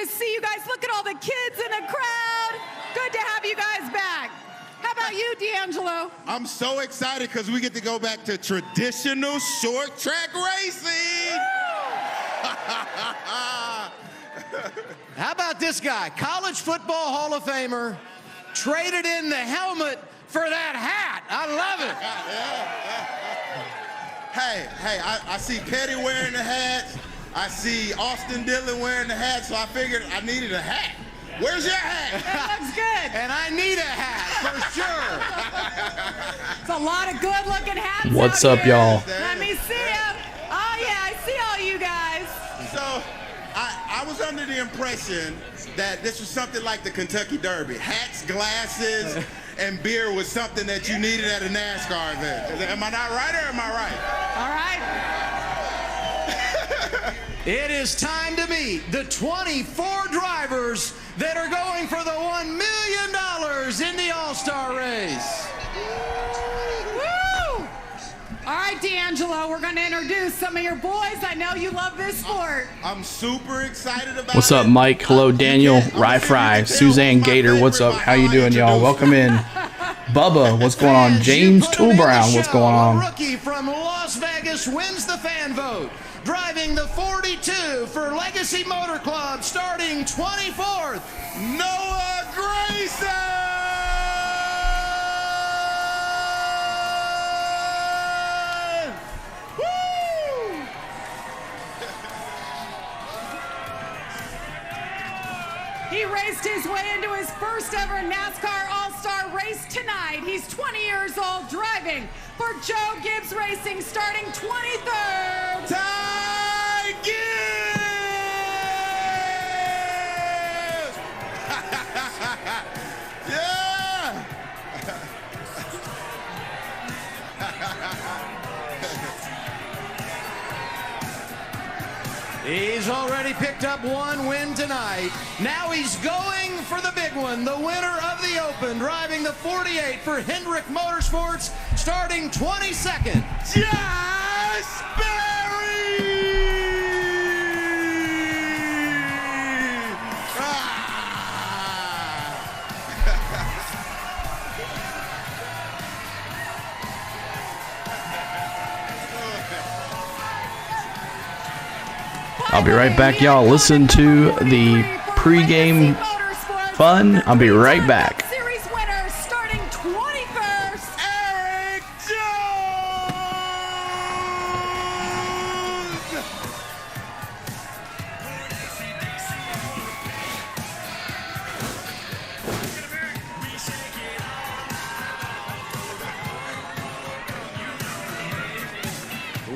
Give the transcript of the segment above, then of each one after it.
to see you guys. Look at all the kids in the crowd. Good to have you guys back. How about you, D'Angelo? I'm so excited because we get to go back to traditional short track racing. How about this guy, College Football Hall of Famer, traded in the helmet for that hat. I love it. Hey, I see Petty wearing the hats. I see Austin Dillon wearing the hat, so I figured I needed a hat. Where's your hat? That looks good. And I need a hat, for sure. It's a lot of good-looking hats. What's out up, here. y'all? Let me see them. Oh, yeah, I see all you guys. So I was under the impression that this was something like the Kentucky Derby. Hats, glasses, and beer was something that you needed at a NASCAR event. Am I not right or am I right? All right. It is time to meet the 24 drivers that are going for the $1 million in the All-Star Race. Woo! All right, D'Angelo, we're going to introduce some of your boys. I know you love this sport. I'm super excited about What's up, it. Mike? Hello, Daniel. Rye Fry. Suzanne Gator. What's up? How you doing, y'all? Welcome in. Bubba, what's going on? James Tool Brown, what's going A on? rookie from Las Vegas wins the fan vote. Driving the 42 for Legacy Motor Club, starting 24th, Noah Grayson! Woo! He raced his way into his first ever NASCAR All-Star Race tonight. He's 20 years old, driving for Joe Gibbs Racing, starting 23rd. Ty Gibbs! Yeah! He's already picked up one win tonight. Now he's going for the big one, the winner of the Open, driving the 48 for Hendrick Motorsports, starting 22nd. Josh Berry! I'll be right back, y'all. Listen to the pregame fun. I'll be right back. Series winner, starting 21st. Eric Jones!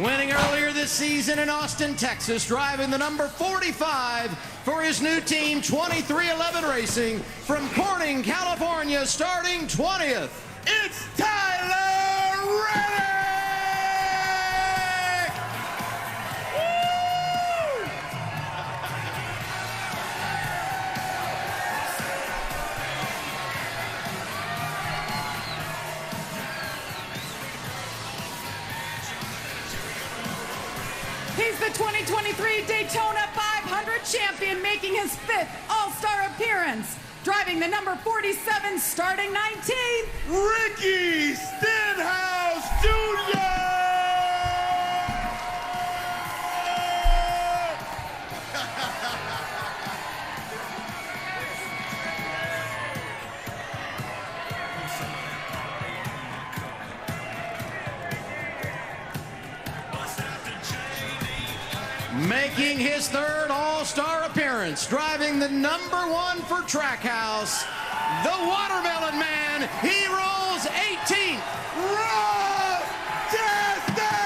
Winning earlier this season in Austin, Texas, driving the number 45 for his new team, 2311 Racing, from Corning, California, starting 20th. It's Tyler Reddick! Woo! He's the 2023 Daytona 500 champion, making his 5th All-Star appearance. Driving the number 47, starting 19th. Ricky Stenhouse Jr. Making his 3rd All-Star appearance, driving the number 1 for Trackhouse, the Watermelon Man. He rolls 18th. Rob Chastain!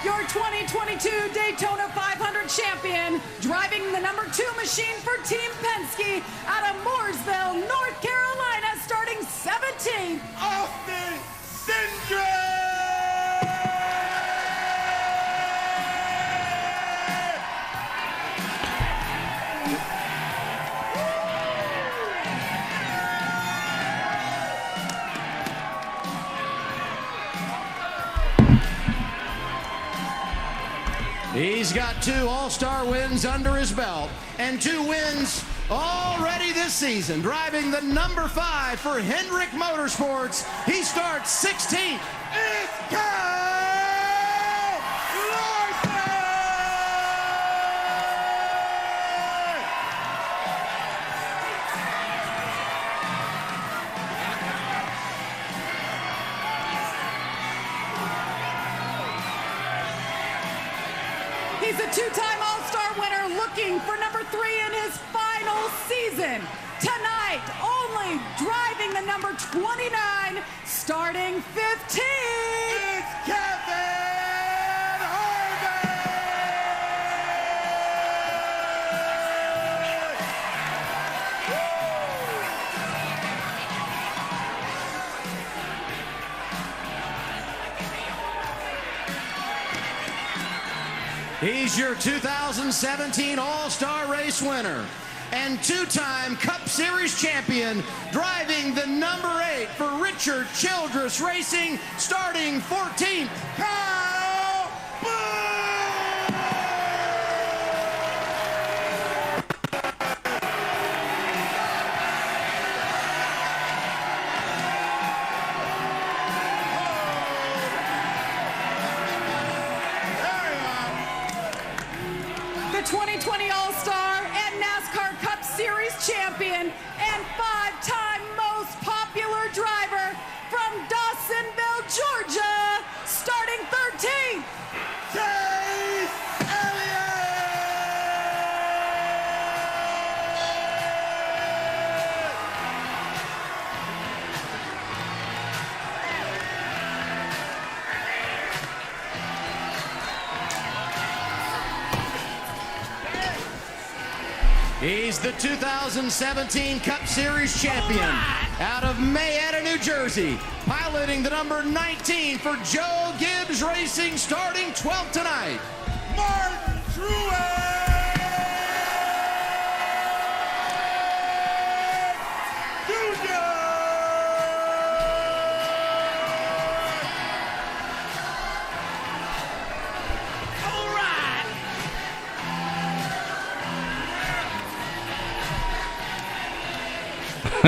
Your 2022 Daytona 500 champion, driving the number 2 machine for Team Penske out of Mooresville, North Carolina, starting 17th. Austin Cindric! He's got 2 All-Star wins under his belt and 2 wins already this season. Driving the number 5 for Hendrick Motorsports, he starts 16th. It's Kyle Larson! He's a 2-time All-Star winner looking for number 3 in his final season. Tonight, only driving the number 29, starting 15. It's Kevin Harvick! He's your 2017 All-Star Race winner and 2-time Cup Series champion, driving the number 8 for Richard Childress Racing, starting 14th. Kyle The 2020 All-Star and NASCAR Cup Series champion and 5-time most popular driver from Dawsonville, Georgia, starting 13th. Chase Elliott! He's the 2017 Cup Series champion out of Mayetta, New Jersey, piloting the number 19 for Joe Gibbs Racing, starting 12th tonight. Martin Truex Jr. All right.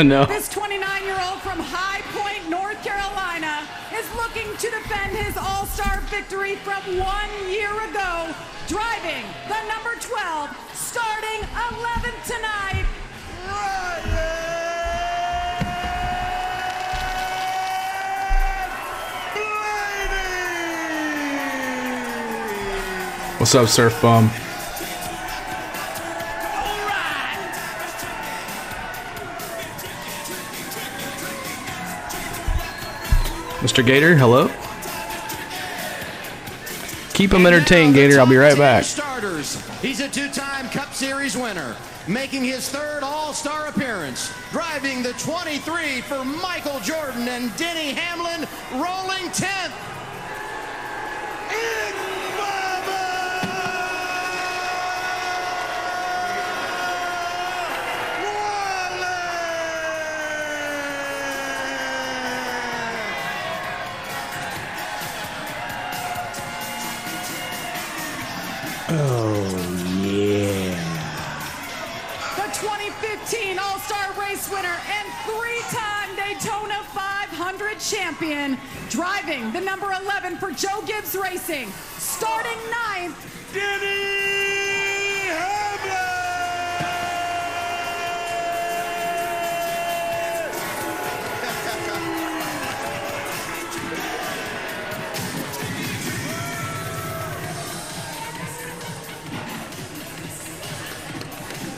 No. This 29-year-old from High Point, North Carolina, is looking to defend his All-Star victory from 1 year ago, driving the number 12, starting 11th tonight. What's up, Surf Bum? Mr. Gator, hello. Keep him entertained, Gator. I'll be right back. Starters. He's a 2-time Cup Series winner, making his 3rd All-Star appearance, driving the 23 for Michael Jordan and Denny Hamlin, rolling 10th. Oh, yeah. The 2015 All-Star Race winner and 3-time Daytona 500 champion, driving the number 11 for Joe Gibbs Racing, starting 9th. Denny Hamlin!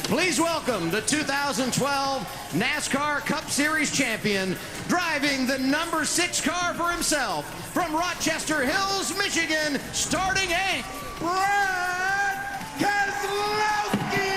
Please welcome the 2012 NASCAR Cup Series champion, driving the number 6 car for himself from Rochester Hills, Michigan, starting 8th. Brad Keselowski!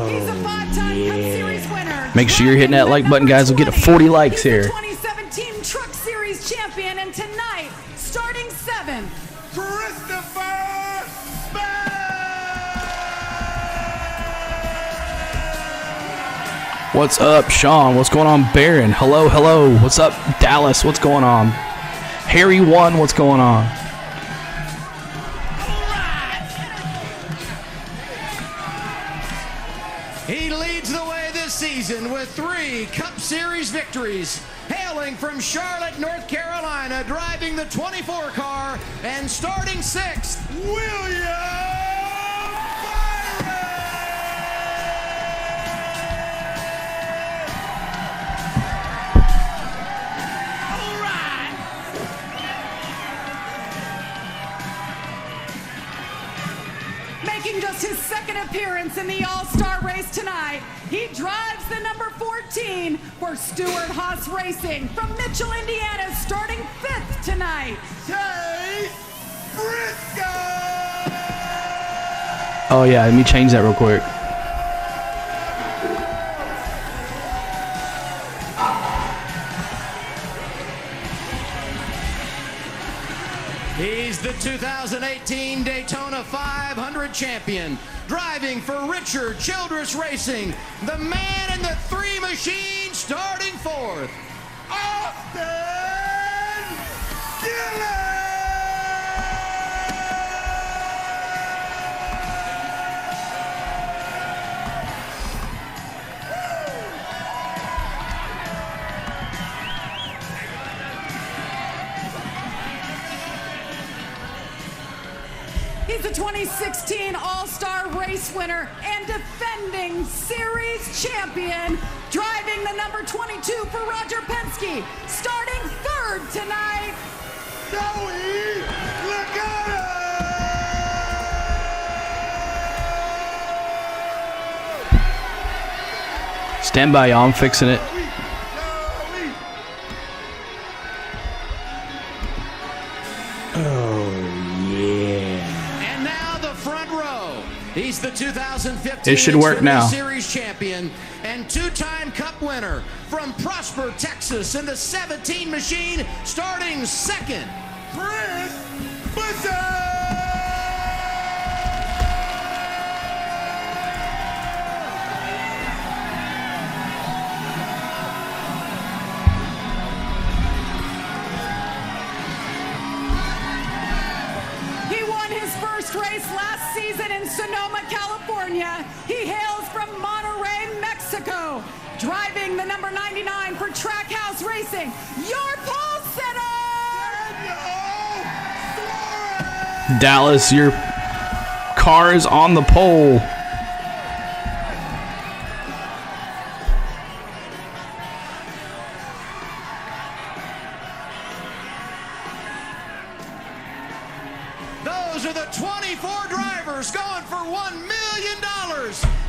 He's a 5-time Cup Series winner. Make sure you're hitting that like button, guys. We'll get to 40 likes He's here. the 2017 Truck Series champion, and tonight, starting 7th. Christopher What's up, Sean? What's going on, Baron? Hello, hello. What's up, Dallas? What's going on? Harry 1, what's going on? He leads the way this season with 3 Cup Series victories. Hailing from Charlotte, North Carolina, driving the 24 car and starting 6th, William. Making just his 2nd appearance in the All-Star Race tonight, he drives the number 14 for Stewart Haas Racing from Mitchell, Indiana, starting 5th tonight. Chase Briscoe! Oh, yeah, let me change that real quick. He's the 2018 Daytona 500 champion, driving for Richard Childress Racing, the man in the 3 machine, starting 4th, Austin Gillen! He's the 2016 All-Star Race winner and defending series champion, driving the number 22 for Roger Penske, starting 3rd tonight. Joey Logano! Stand by, y'all. I'm fixing it. He's the 2015 It should work Xfinity now. Series champion and 2-time Cup winner from Prosper, Texas, in the 17 machine, starting 2nd, Chris Buescher! Race last season in Sonoma, California. He hails from Monterrey, Mexico, driving the number 99 for Trackhouse Racing, your pole sitter! Dallas, your car is on the pole. Those are the 24 drivers going for $1 million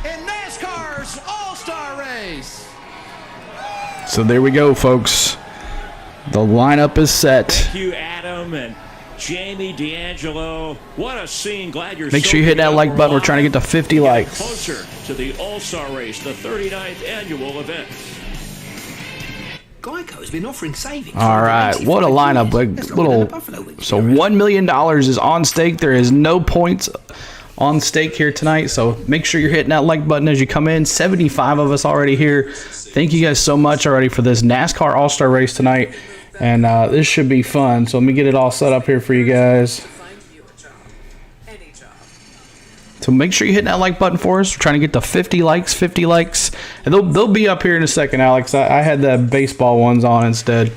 in NASCAR's All-Star Race. So there we go, folks. The lineup is set. Thank you, Adam and Jamie D'Angelo. What a scene. Glad you're Make sure you hit that like button. We're trying to get to 50 likes. Closer to the All-Star Race, the 39th annual event. Geico's been offering savings. All right, what a lineup! Like little, so $1 million is on stake. There is no points on stake here tonight, so make sure you're hitting that like button as you come in. 75 of us already here. Thank you guys so much already for this NASCAR All-Star Race tonight, and this should be fun. So let me get it all set up here for you guys. So make sure you hit that like button for us. We're trying to get to 50 likes, and they'll be up here in a second, Alex. I had the baseball ones on instead,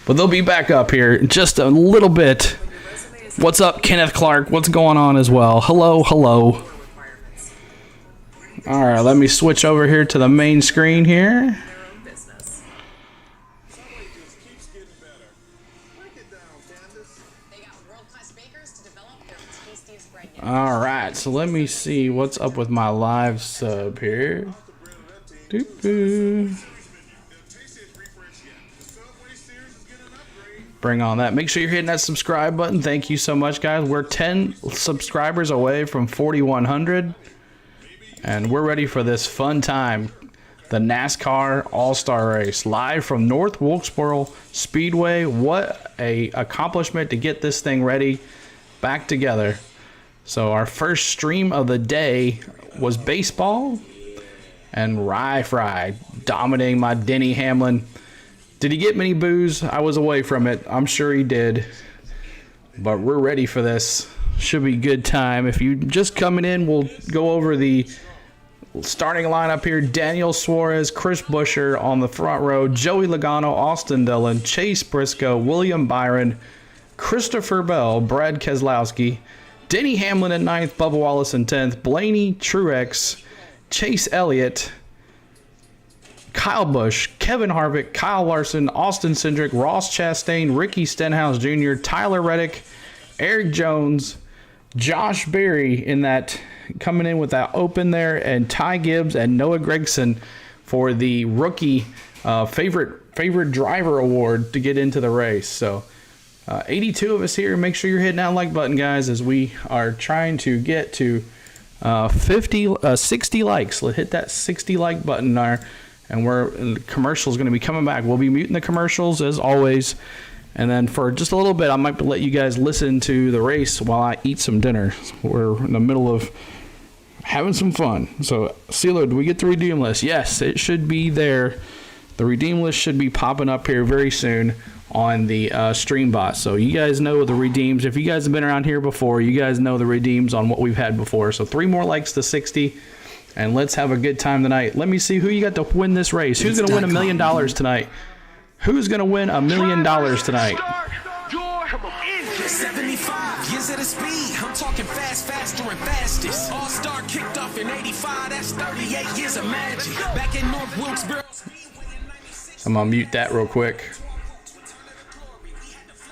but they'll be back up here in just a little bit. What's up, Kenneth Clark? What's going on as well? Hello, hello. All right, let me switch over here to the main screen here. All right, so let me see what's up with my live sub here. Bring on that. Make sure you're hitting that subscribe button. Thank you so much, guys. We're 10 subscribers away from 4,100, and we're ready for this fun time. The NASCAR All-Star Race, live from North Wilkesboro Speedway. What a accomplishment to get this thing ready, back together. So our first stream of the day was baseball, and Rye Fry dominating my Denny Hamlin. Did he get many boos? I was away from it. I'm sure he did. But we're ready for this. Should be a good time. If you just coming in, we'll go over the starting lineup here. Daniel Suarez, Chris Buescher on the front row, Joey Logano, Austin Dillon, Chase Briscoe, William Byron, Christopher Bell, Brad Keselowski, Denny Hamlin at 9th, Bubba Wallace in 10th, Blaney Truex, Chase Elliott, Kyle Busch, Kevin Harvick, Kyle Larson, Austin Cindric, Ross Chastain, Ricky Stenhouse Jr., Tyler Reddick, Eric Jones, Josh Berry in that coming in with that open there, and Ty Gibbs and Noah Gragson for the rookie favorite driver award to get into the race. So 82 of us here. Make sure you're hitting that like button, guys, as we are trying to get to 60 likes. Let's hit that 60 like button there, and the commercial's going to be coming back. We'll be muting the commercials as always. And then for just a little bit, I might let you guys listen to the race while I eat some dinner. We're in the middle of having some fun. So, CeeLo, do we get the redeem list? Yes, it should be there. The redeem list should be popping up here very soon on the stream bot. So you guys know the redeems. If you guys have been around here before, you guys know the redeems on what we've had before. So 3 more likes to 60, and let's have a good time tonight. Let me see who you got to win this race. Who's going to win $1 million tonight? Who's going to win $1 million tonight? 75 years at a speed. I'm talking fast, faster, and fastest. All-Star kicked off in 85. That's 38 years of magic. Back in North Wilkesboro Speedway in 96. I'm going to mute that real quick.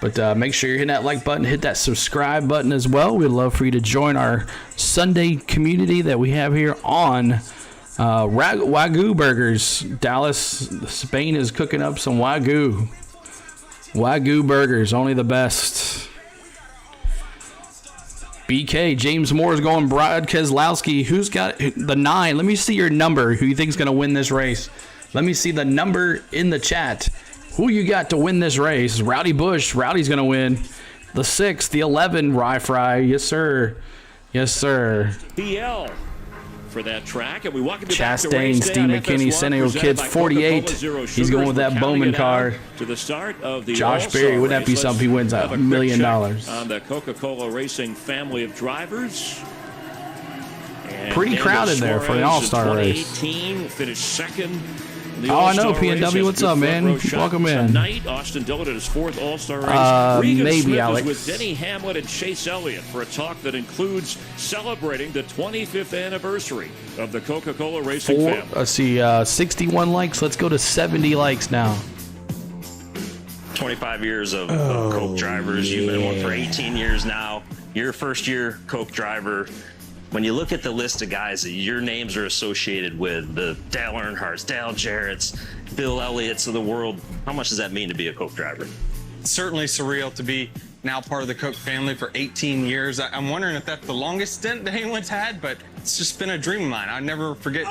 But make sure you're hitting that like button. Hit that subscribe button as well. We'd love for you to join our Sunday community that we have here on Wagyu Burgers. Dallas, Spain is cooking up some Wagyu. Wagyu Burgers, only the best. BK, James Moore is going Brad Keselowski. Who's got the 9? Let me see your number. Who you think is going to win this race? Let me see the number in the chat. Who you got to win this race? Rowdy Busch. Rowdy's going to win. The 6, the 11, Rye Fry. Yes, sir. Yes, sir. PL for that track, and we welcome you back to Chastain, Race Steve McKinney, San Diego Kids, 48. He's going with that Bowman car. To the start of the Josh Berry, wouldn't that be something? He wins $1 million. On the Coca-Cola Racing family of drivers. And pretty crowded there for an All-Star race. 2018 finished second. Oh, I know, PNW. What's up, man? Welcome in. Tonight, Austin Dillon at his 4th All-Star race. Regan maybe, Smith Alex. is with Denny Hamlin and Chase Elliott for a talk that includes celebrating the 25th anniversary of the Coca-Cola Racing family. Let's see, 61 likes. Let's go to 70 likes now. 25 years of Coke drivers. You've been one for 18 years now. Your first year Coke driver. When you look at the list of guys that your names are associated with, the Dale Earnhardts, Dale Jarrett's, Bill Elliott's of the world, how much does that mean to be a Coke driver? It's certainly surreal to be now part of the Coke family for 18 years. I'm wondering if that's the longest stint that anyone's had, but it's just been a dream of mine. I never forget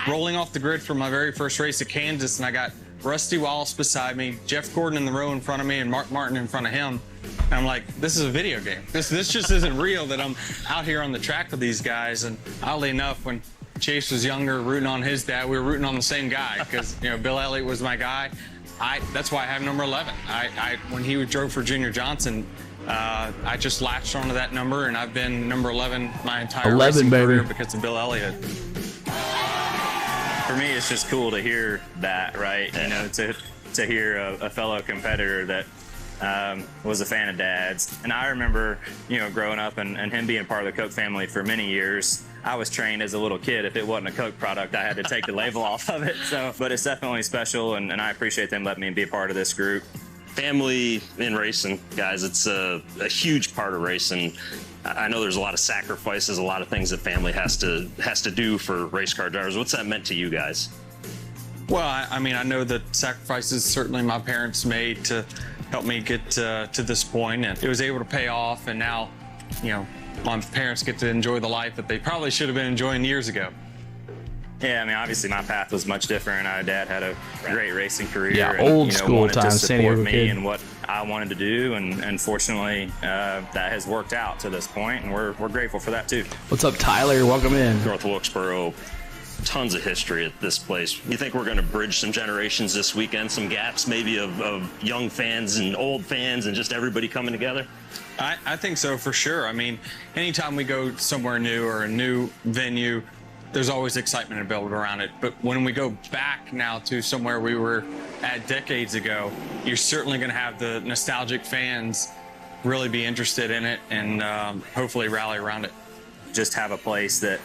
rolling off the grid for my very first race at Kansas, and I got Rusty Wallace beside me, Jeff Gordon in the row in front of me, and Mark Martin in front of him. And I'm like, this is a video game. This just isn't real that I'm out here on the track with these guys. And oddly enough, when Chase was younger, rooting on his dad, we were rooting on the same guy because, Bill Elliott was my guy. That's why I have number 11. When he drove for Junior Johnson, I just latched onto that number, and I've been number 11 my entire racing career because of Bill Elliott. For me, it's just cool to hear that, right? To hear a fellow competitor that was a fan of Dad's. And I remember, growing up and him being part of the Coke family for many years. I was trained as a little kid, if it wasn't a Coke product, I had to take the label off of it. But it's definitely special, and I appreciate them letting me be a part of this group. Family in racing, guys, it's a huge part of racing. I know there's a lot of sacrifices, a lot of things that family has to do for race car drivers. What's that meant to you guys? Well, I know the sacrifices certainly my parents made to help me get to this point, and it was able to pay off, and now, my parents get to enjoy the life that they probably should have been enjoying years ago. Yeah, obviously my path was much different. Dad had a great racing career. Yeah, and, old school wanted time, to San Diego support me kid. and what I wanted to do, and fortunately, that has worked out to this point, and we're grateful for that too. What's up, Tyler? Welcome in. North Wilkesboro tons of history at this place. You think we're going to bridge some generations this weekend, some gaps maybe of young fans and old fans and just everybody coming together? I think so, for sure. I mean, anytime we go somewhere new or a new venue, there's always excitement to build around it. But when we go back now to somewhere we were at decades ago, you're certainly going to have the nostalgic fans really be interested in it and hopefully rally around it. Just have a place that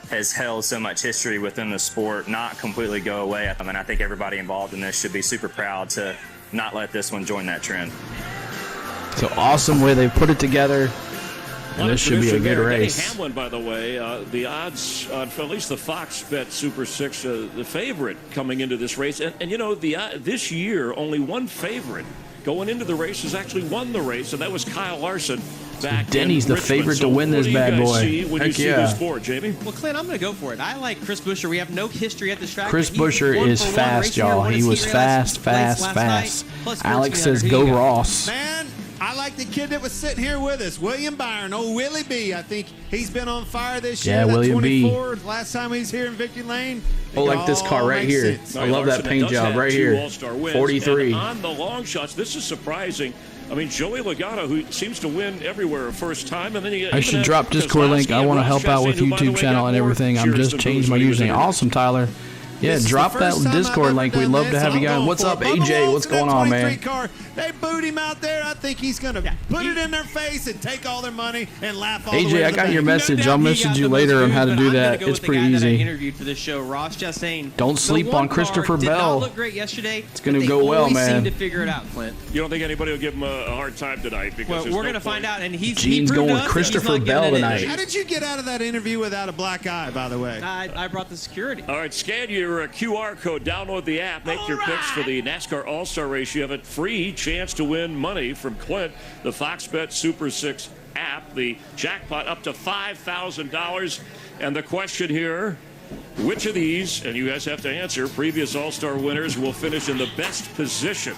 has held so much history within the sport not completely go away. I mean, I think everybody involved in this should be super proud to not let this one join that trend. So awesome way they put it together. And this should be a good race. Hamlin, by the way, the odds on at least the Fox Bet Super 6, the favorite coming into this race. And you know, this year, only one favorite going into the race has actually won the race, and that was Kyle Larson. Back Denny's the favorite to win this bad boy. When you see this board, Jamie? Well, Clint, I'm going to go for it. I like Chris Buescher. We have no history at this track. Chris Buescher is fast, y'all. He was fast. Alex says go Ross. Man, I like the kid that was sitting here with us, William Byron, old Willie B. I think he's been on fire this year. Yeah, William B. Last time he's here in Victory Lane. Oh, like this car right here. I love that paint job right here. 43. And on the long shots, this is surprising. I mean, Joey Logano, who seems to win everywhere first time, and then I should drop Discord link. I want to help out with YouTube channel and everything. I'm just changed my username. Awesome, Tyler. Yeah, drop that Discord link. We'd love to have you guys. What's up, AJ? What's going on, man? They boot him out there. I think he's going to put it in their face and take all their money and laugh all the way. AJ, I got your message. I'll message you later on how to do that. It's pretty easy. Interviewed for this show, Ross Chastain. Don't sleep on Christopher Bell. Look great yesterday. It's going to go well, man. Seem to figure it out, Clint. You don't think anybody will give him a hard time tonight? Because we're going to find out. And Gene's going with Christopher Bell tonight. How did you get out of that interview without a black eye, by the way? I brought the security. All right, scan your QR code. Download the app. Make your picks for the NASCAR All-Star Race. You have a free chance to win money from Clint. The Fox Bet Super 6 app. The jackpot up to $5,000. And the question here, which of these, and you guys have to answer, previous All-Star winners will finish in the best position?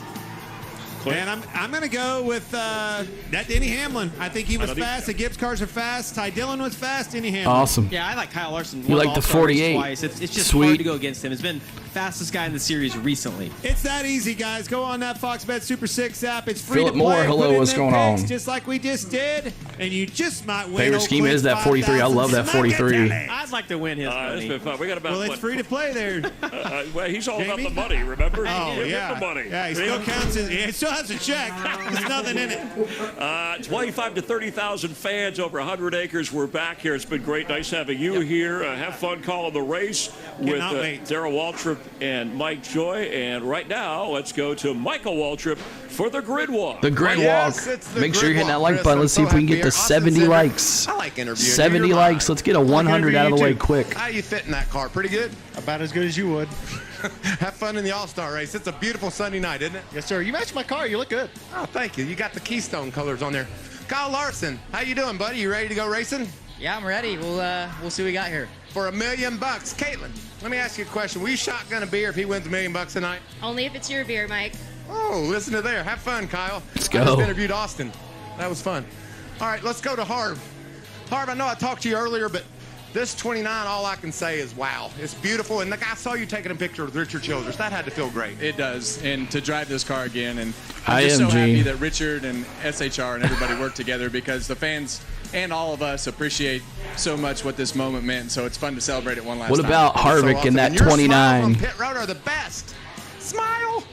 Clint? And I'm going to go with that Denny Hamlin. I think he was fast. The Gibbs cars are fast. Ty Dillon was fast. Denny Hamlin. Awesome. Yeah, I like Kyle Larson. You like the 48. Twice. It's just hard to go against him. It's been fastest guy in the series recently. It's that easy, guys. Go on that Fox Bet Super 6 app. It's free Philip to play. Moore, hello, what's going on? Just like we just did, and you just might win. Favorite scheme is that 43. I love that 43. I'd like to win his money. It's been fun. We got about it's free to play there. Well, he's all about the money, remember? Oh, yeah. The money. Yeah, he still counts. He still has a check. There's nothing in it. 25 to 30,000 fans, over 100 acres. We're back here. It's been great. Nice having you here. Have fun calling the race with Darrell Waltrip and Mike Joy. And right now, let's go to Michael Waltrip for the grid walk. The grid walk. Make sure you're hitting that like button. Let's see if we can get to 70 likes. I like interviewing. 70 likes. Let's get a 100 out of the way quick. How you fit in that car? Pretty good? About as good as you would. Have fun in the All-Star Race. It's a beautiful Sunday night, isn't it? Yes, sir. You matched my car. You look good. Oh, thank you. You got the Keystone colors on there. Kyle Larson, how you doing, buddy? You ready to go racing? Yeah, I'm ready. We'll see what we got here. For $1 million. Caitlin, let me ask you a question. Will you shotgun a beer if he wins $1 million tonight? Only if it's your beer, Mike. Oh, listen to there. Have fun, Kyle. Let's go. I just interviewed Austin. That was fun. All right, let's go to Harv. Harv, I know I talked to you earlier, but this 29, all I can say is wow. It's beautiful. And I saw you taking a picture with Richard Childress. That had to feel great. It does. And to drive this car again. And I'm just so happy that Richard and SHR and everybody worked together, because the fans and all of us appreciate so much what this moment meant. So it's fun to celebrate it one last time. What about Harvick in that 29? Your pit road are the best. Smile.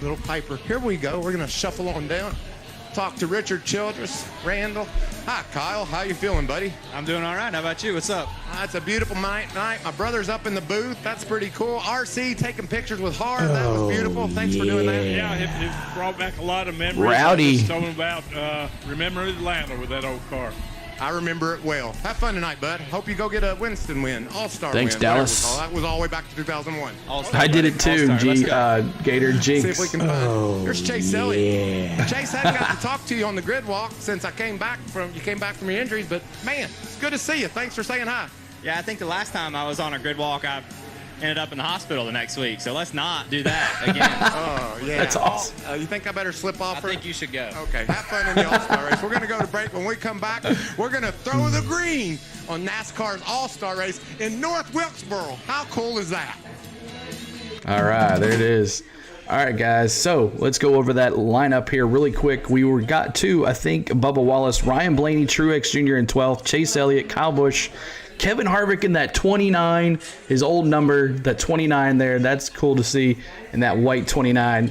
Little Piper. Here we go. We're going to shuffle on down. Talk to Richard Childress, Randall. Hi, Kyle. How you feeling, buddy? I'm doing all right. How about you? What's up? It's a beautiful night. My brother's up in the booth. That's pretty cool. RC taking pictures with Harv. That was beautiful. Thanks for doing that. Yeah, it brought back a lot of memories. Rowdy. I just told him about remembering Atlanta with that old car. I remember it well. Have fun tonight, bud. Hope you go get a Winston win, All-Star win. Thanks, Dallas. That was all the way back to 2001. I did it too, Gator Jinx. See if we can find. There's Chase Elliott. Chase, I haven't got to talk to you on the grid walk since you came back from your injuries, but man, it's good to see you. Thanks for saying hi. Yeah, I think the last time I was on a grid walk, ended up in the hospital the next week. So let's not do that again. Oh, yeah. That's awesome. You think I better slip off? I think you should go. Okay, have fun in the All-Star Race. We're going to go to break. When we come back, we're going to throw the green on NASCAR's All-Star Race in North Wilkesboro. How cool is that? All right, there it is. All right, guys, so let's go over that lineup here really quick. We got to, I think, Bubba Wallace, Ryan Blaney, Truex Jr. in 12th, Chase Elliott, Kyle Busch, Kevin Harvick in that 29, his old number, that 29 there. That's cool to see in that white 29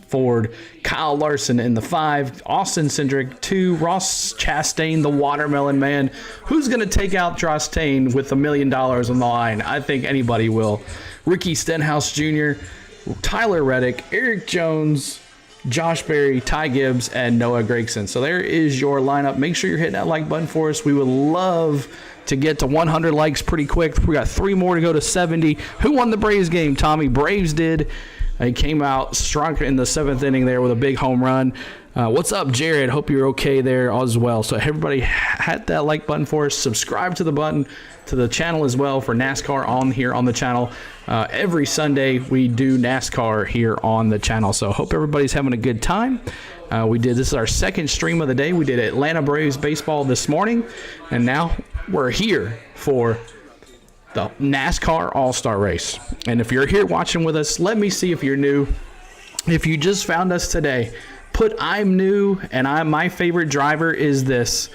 Ford. Kyle Larson in the 5, Austin Cindric 2, Ross Chastain, the Watermelon Man. Who's going to take out Chastain with $1 million on the line? I think anybody will. Ricky Stenhouse Jr., Tyler Reddick, Eric Jones, Josh Berry, Ty Gibbs, and Noah Gragson. So there is your lineup. Make sure you're hitting that like button for us. We would love to get to 100 likes pretty quick. We got 3 more to go to 70. Who won the Braves game, Tommy? Braves did. He came out strong in the 7th inning there with a big home run. What's up, Jared? Hope you're okay there as well. So everybody hit that like button for us. Subscribe to the channel as well for NASCAR on here on the channel. Every Sunday we do NASCAR here on the channel. So hope everybody's having a good time. This is our second stream of the day. We did Atlanta Braves baseball this morning, and now we're here for the NASCAR All-Star Race. And if you're here watching with us, let me see if you're new. If you just found us today, put I'm new and my favorite driver is this.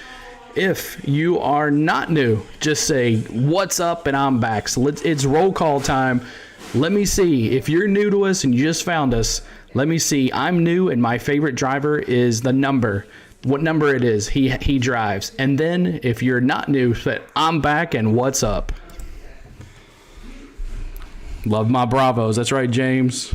If you are not new, just say what's up and I'm back. So it's roll call time. Let me see. If you're new to us and you just found us, let me see. I'm new and my favorite driver is the number. What number it is he drives. And then if you're not new, say I'm back and what's up. Love my Bravos. That's right, James.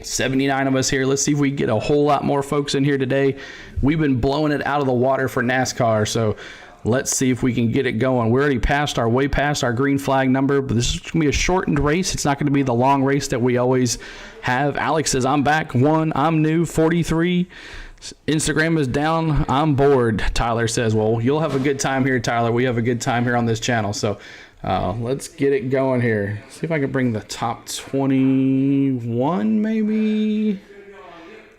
79 of us here. Let's see if we can get a whole lot more folks in here today. We've been blowing it out of the water for NASCAR, so let's see if we can get it going. We're already way past our green flag number, but this is going to be a shortened race. It's not going to be the long race that we always have. Alex says, I'm back. 1, I'm new. 43. Instagram is down. I'm bored. Tyler says, well, you'll have a good time here, Tyler. We have a good time here on this channel, so let's get it going here. See if I can bring the top 21 maybe.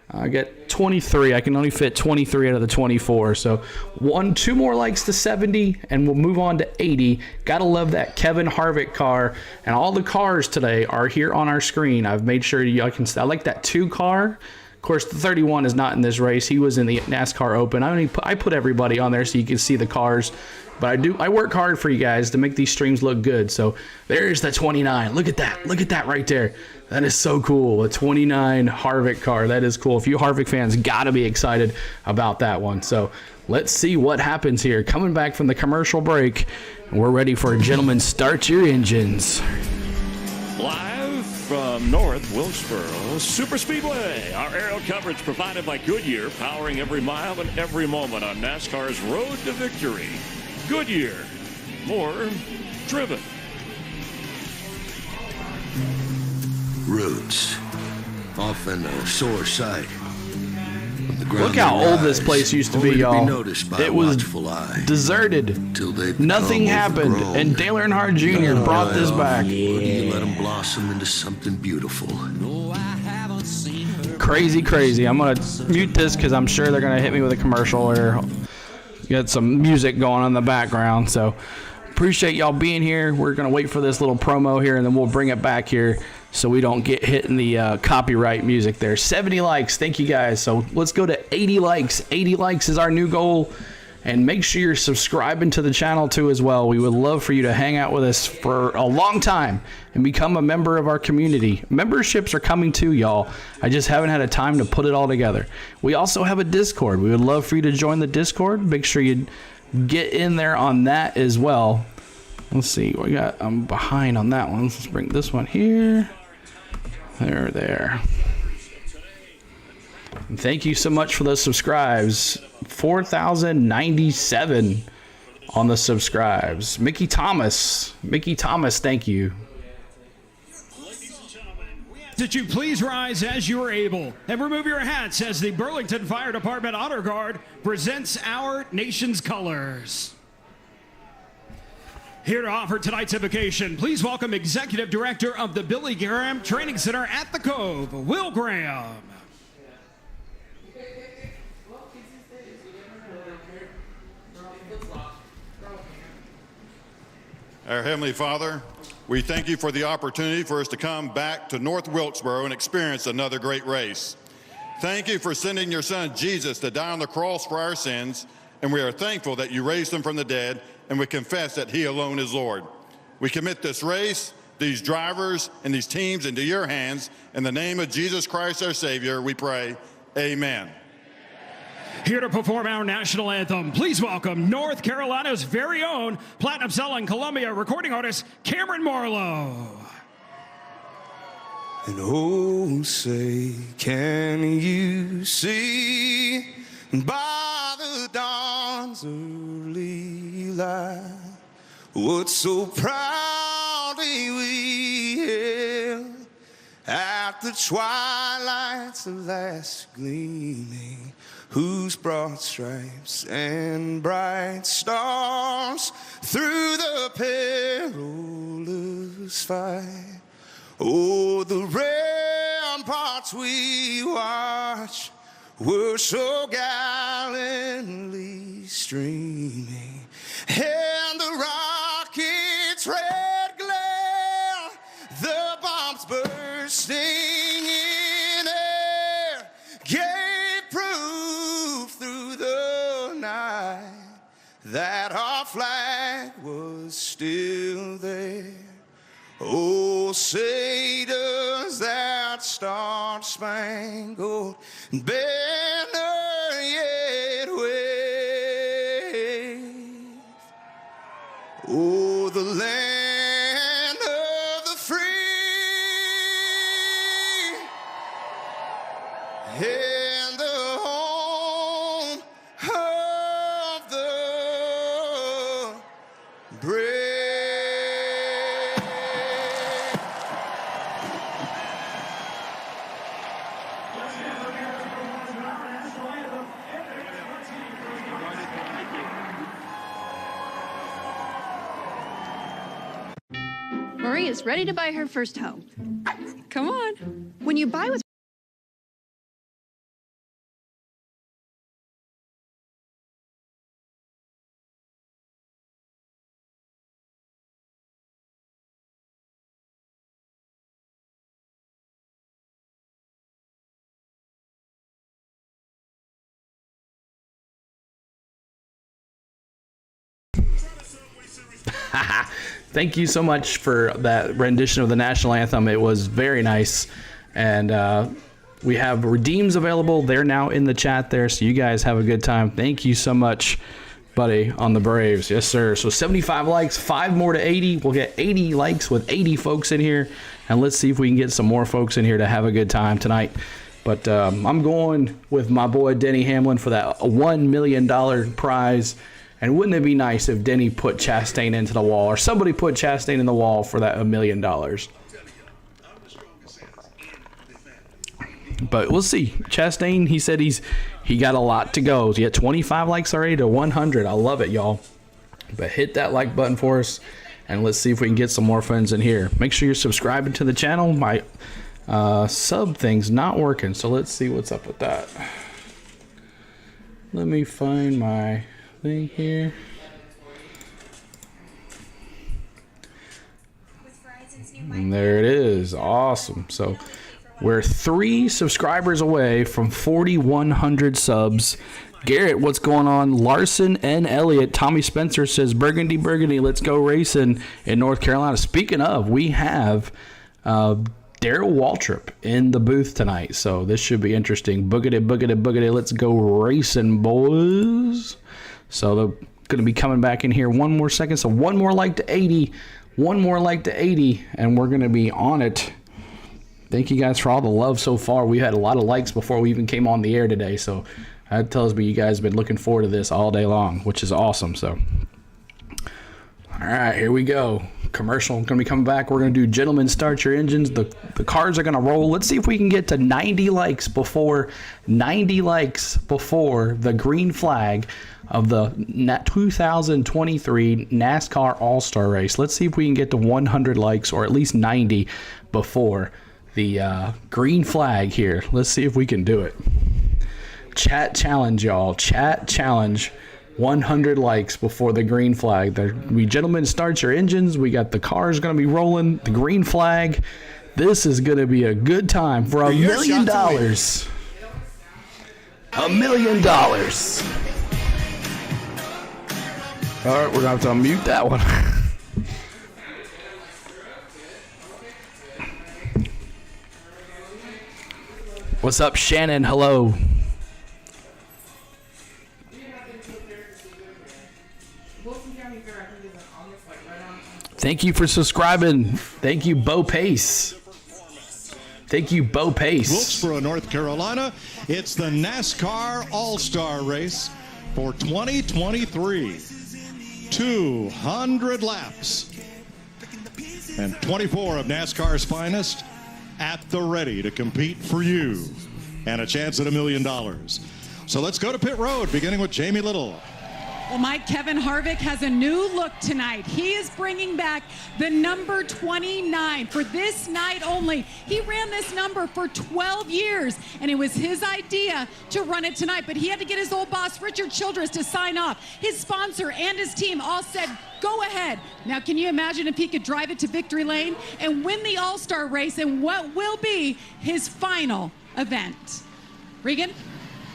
I got 23. I can only fit 23 out of the 24. So 2 more likes to 70 and we'll move on to 80. Gotta love that Kevin Harvick car, and all the cars today are here on our screen. I've made sure I like that 2 car. Of course, the 31 is not in this race. He was in the NASCAR Open. I put everybody on there so you can see the cars. But I work hard for you guys to make these streams look good. So there's the 29. Look at that. Look at that right there. That is so cool. A 29 Harvick car. That is cool. A few Harvick fans got to be excited about that one. So let's see what happens here. Coming back from the commercial break, we're ready for a gentleman. Start your engines. Live from North Wilkesboro Super Speedway. Our aerial coverage provided by Goodyear, powering every mile and every moment on NASCAR's road to victory. Goodyear, more driven. Roads, often a sore sight. Look how old this place used to be, y'all. It was deserted. Nothing happened, and Dale Earnhardt Jr. brought this back. You let them blossom into something beautiful. Crazy. I'm going to mute this because I'm sure they're going to hit me with a commercial or get some music going on in the background. So appreciate y'all being here. We're going to wait for this little promo here, and then we'll bring it back here so we don't get hit in the copyright music there. 70 likes. Thank you, guys. So let's go to 80 likes. 80 likes is our new goal. And make sure you're subscribing to the channel, too, as well. We would love for you to hang out with us for a long time and become a member of our community. Memberships are coming, too, y'all. I just haven't had a time to put it all together. We also have a Discord. We would love for you to join the Discord. Make sure you get in there on that as well. Let's see. I'm behind on that one. Let's bring this one here. There. And thank you so much for those subscribes. 4,097 on the subscribes. Mickey Thomas, thank you. Did you please rise as you are able and remove your hats as the Burlington Fire Department Honor Guard presents our nation's colors. Here to offer tonight's invocation, please welcome Executive Director of the Billy Graham Training Center at the Cove, Will Graham. Our Heavenly Father, we thank you for the opportunity for us to come back to North Wilkesboro and experience another great race. Thank you for sending your son Jesus to die on the cross for our sins, and we are thankful that you raised him from the dead, and we confess that he alone is Lord. We commit this race, these drivers, and these teams into your hands. In the name of Jesus Christ, our Savior, we pray, amen. Here to perform our national anthem, please welcome North Carolina's very own platinum-selling Columbia recording artist, Cameron Marlowe. And oh, say, can you see by the dawn's early light what so proudly we hailed at the twilight's last gleaming, whose broad stripes and bright stars through the perilous fight, oh, the ramparts we watched were so gallantly streaming, and the rocket's red glare, the bombs bursting in air, gave proof through the night that our flag was still there. Oh, say does that star-spangled banner yet wave? Oh, the land of the free and the home of the brave. Marie is ready to buy her first home. Come on. When you buy with Thank you so much for that rendition of the national anthem. It was very nice. And we have redeems available. They're now in the chat there, so you guys have a good time. Thank you so much, buddy, on the Braves. Yes, sir. So 75 likes, 5 more to 80. We'll get 80 likes with 80 folks in here. And let's see if we can get some more folks in here to have a good time tonight. But I'm going with my boy Denny Hamlin for that $1 million prize. And wouldn't it be nice if Denny put Chastain into the wall, or somebody put Chastain in the wall for that $1 million? But we'll see. Chastain, he said he got a lot to go. He got 25 likes already to 100. I love it, y'all. But hit that like button for us, and let's see if we can get some more friends in here. Make sure you're subscribing to the channel. My sub thing's not working, so let's see what's up with that. Let me find my thing here. And there it is. Awesome. So we're 3 subscribers away from 4,100 subs. Garrett, what's going on? Larson and Elliott. Tommy Spencer says, Burgundy, let's go racing in North Carolina. Speaking of, we have Darrell Waltrip in the booth tonight, so this should be interesting. Boogity, let's go racing, boys. So they're going to be coming back in here one more second. So one more like to 80, and we're going to be on it. Thank you guys for all the love so far. We had a lot of likes before we even came on the air today, so that tells me you guys have been looking forward to this all day long, which is awesome. So, all right, here we go. Commercial going to be coming back. We're going to do Gentlemen Start Your Engines. The cars are going to roll. Let's see if we can get to 90 likes before the green flag of the 2023 NASCAR All-Star Race. Let's see if we can get to 100 likes, or at least 90, before the green flag here. Let's see if we can do it. Chat challenge, y'all. Chat challenge. 100 likes before the green flag. Gentlemen, start your engines. We got the cars going to be rolling. The green flag. This is going to be a good time for $1 million. $1 million. All right, we're going to have to unmute that one. What's up, Shannon? Hello. Thank you for subscribing. Thank you, Bo Pace. Thank you, Bo Pace. Wilkesboro, North Carolina. It's the NASCAR All-Star Race for 2023. 200 laps. And 24 of NASCAR's finest at the ready to compete for you. And a chance at $1 million. So let's go to pit road, beginning with Jamie Little. Well, Mike, Kevin Harvick has a new look tonight. He is bringing back the number 29 for this night only. He ran this number for 12 years, and it was his idea to run it tonight. But he had to get his old boss, Richard Childress, to sign off. His sponsor and his team all said, go ahead. Now, can you imagine if he could drive it to victory lane and win the All-Star race in what will be his final event? Regan?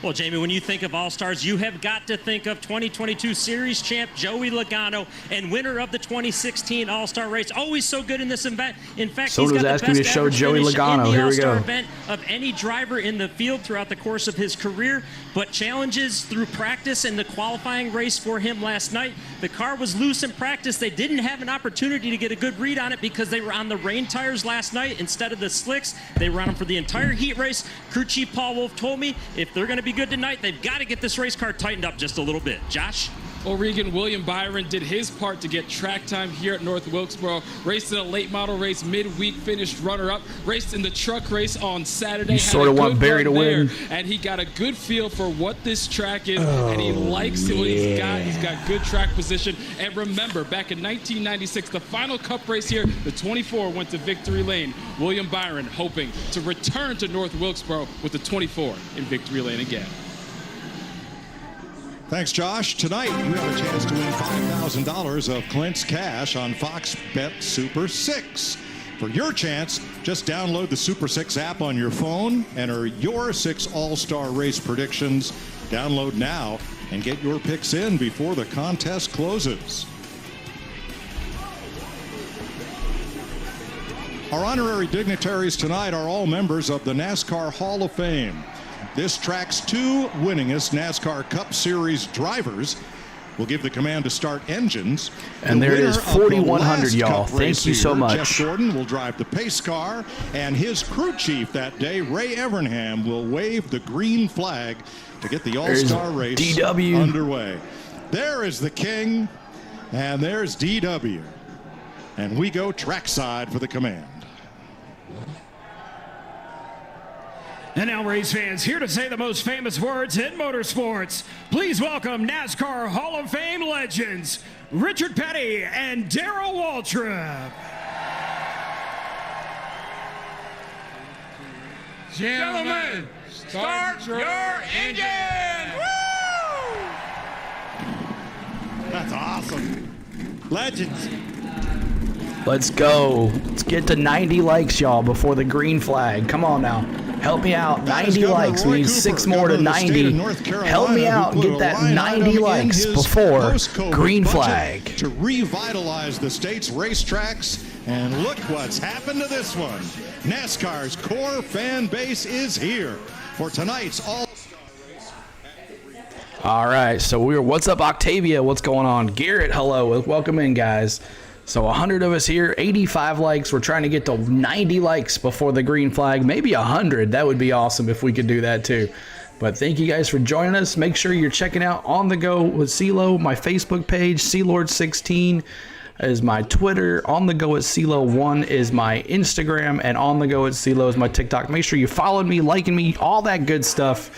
Well, Jamie, when you think of All-Stars, you have got to think of 2022 Series champ Joey Logano and winner of the 2016 All-Star Race. Always so good in this event. In fact, Someone he's got the best average finish in the All-Star event of any driver in the field throughout the course of his career. But challenges through practice and the qualifying race for him last night. The car was loose in practice. They didn't have an opportunity to get a good read on it because they were on the rain tires last night instead of the slicks. They were on them for the entire heat race. Crew Chief Paul Wolf told me if they're going to be good tonight, they've got to get this race car tightened up just a little bit. Josh? Well, Regan, William Byron did his part to get track time here at North Wilkesboro. Raced in a late model race midweek, finished runner-up. Raced in the truck race on Saturday. You sort of want Barry to win. And he got a good feel for what this track is, and he likes what he's got. He's got good track position. And remember, back in 1996, the final Cup race here, the 24 went to victory lane. William Byron hoping to return to North Wilkesboro with the 24 in victory lane again. Thanks, Josh. Tonight, you have a chance to win $5,000 of Clint's cash on Fox Bet Super 6. For your chance, just download the Super 6 app on your phone, enter your 6 All-Star Race predictions. Download now and get your picks in before the contest closes. Our honorary dignitaries tonight are all members of the NASCAR Hall of Fame. This track's 2 winningest NASCAR Cup Series drivers will give the command to start engines. And there it is, 4,100, y'all. Thank you so much. Jeff Gordon will drive the pace car, and his crew chief that day, Ray Evernham, will wave the green flag to get the All-Star Race DW underway. There is the king, and there's DW. And we go trackside for the command. And now, race fans, here to say the most famous words in motorsports. Please welcome NASCAR Hall of Fame legends, Richard Petty and Darrell Waltrip. Gentlemen, start your engine! Woo! That's awesome. Legends. Let's go. Let's get to 90 likes, y'all, before the green flag. Come on now. Help me out. 90 likes. We need 6 more to 90. Help me out and get that 90 likes before green flag. To revitalize the state's racetracks. And look what's happened to this one. NASCAR's core fan base is here for tonight's All-Star Race. All right. So what's up, Octavia? What's going on? Garrett, hello. Welcome in, guys. So 100 of us here, 85 likes. We're trying to get to 90 likes before the green flag. Maybe 100. That would be awesome if we could do that too. But thank you guys for joining us. Make sure you're checking out On The Go with CeeLo, my Facebook page, CeeLord16 is my Twitter, On The Go at CeeLo1 is my Instagram, and On The Go at CeeLo is my TikTok. Make sure you follow me, liking me, all that good stuff.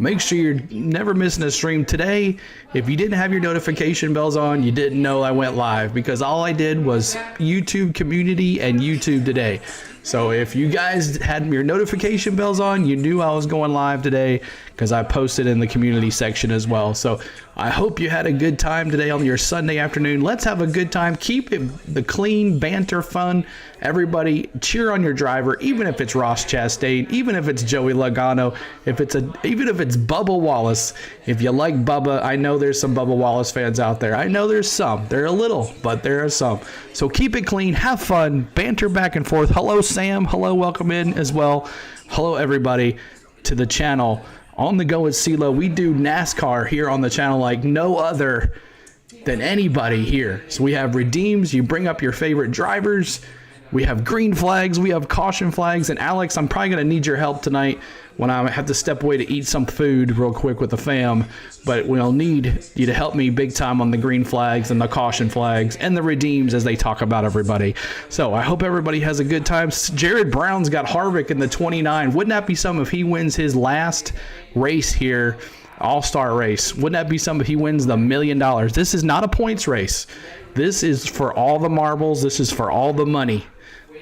Make sure you're never missing a stream. Today, if you didn't have your notification bells on, you didn't know I went live, because all I did was YouTube community and YouTube today. So if you guys had your notification bells on, you knew I was going live today, because I posted in the community section as well. So I hope you had a good time today on your Sunday afternoon. Let's have a good time. Keep it the clean, banter, fun. Everybody cheer on your driver, even if it's Ross Chastain, even if it's Joey Logano, even if it's Bubba Wallace. If you like Bubba, I know there's some Bubba Wallace fans out there. I know there's some. There are a little, but there are some. So keep it clean, have fun, banter back and forth. Hello, Sam. Hello, welcome in as well. Hello, everybody, to the channel. On the Go with CeeLo, we do NASCAR here on the channel like no other than anybody here. So we have redeems. You bring up your favorite drivers. We have green flags. We have caution flags. And Alex, I'm probably going to need your help tonight when I have to step away to eat some food real quick with the fam. But we'll need you to help me big time on the green flags and the caution flags and the redeems as they talk about everybody. So I hope everybody has a good time. Jared Brown's got Harvick in the 29. Wouldn't that be something if he wins his last race here, All-Star Race? Wouldn't that be something if he wins the $1 million? This is not a points race. This is for all the marbles. This is for all the money.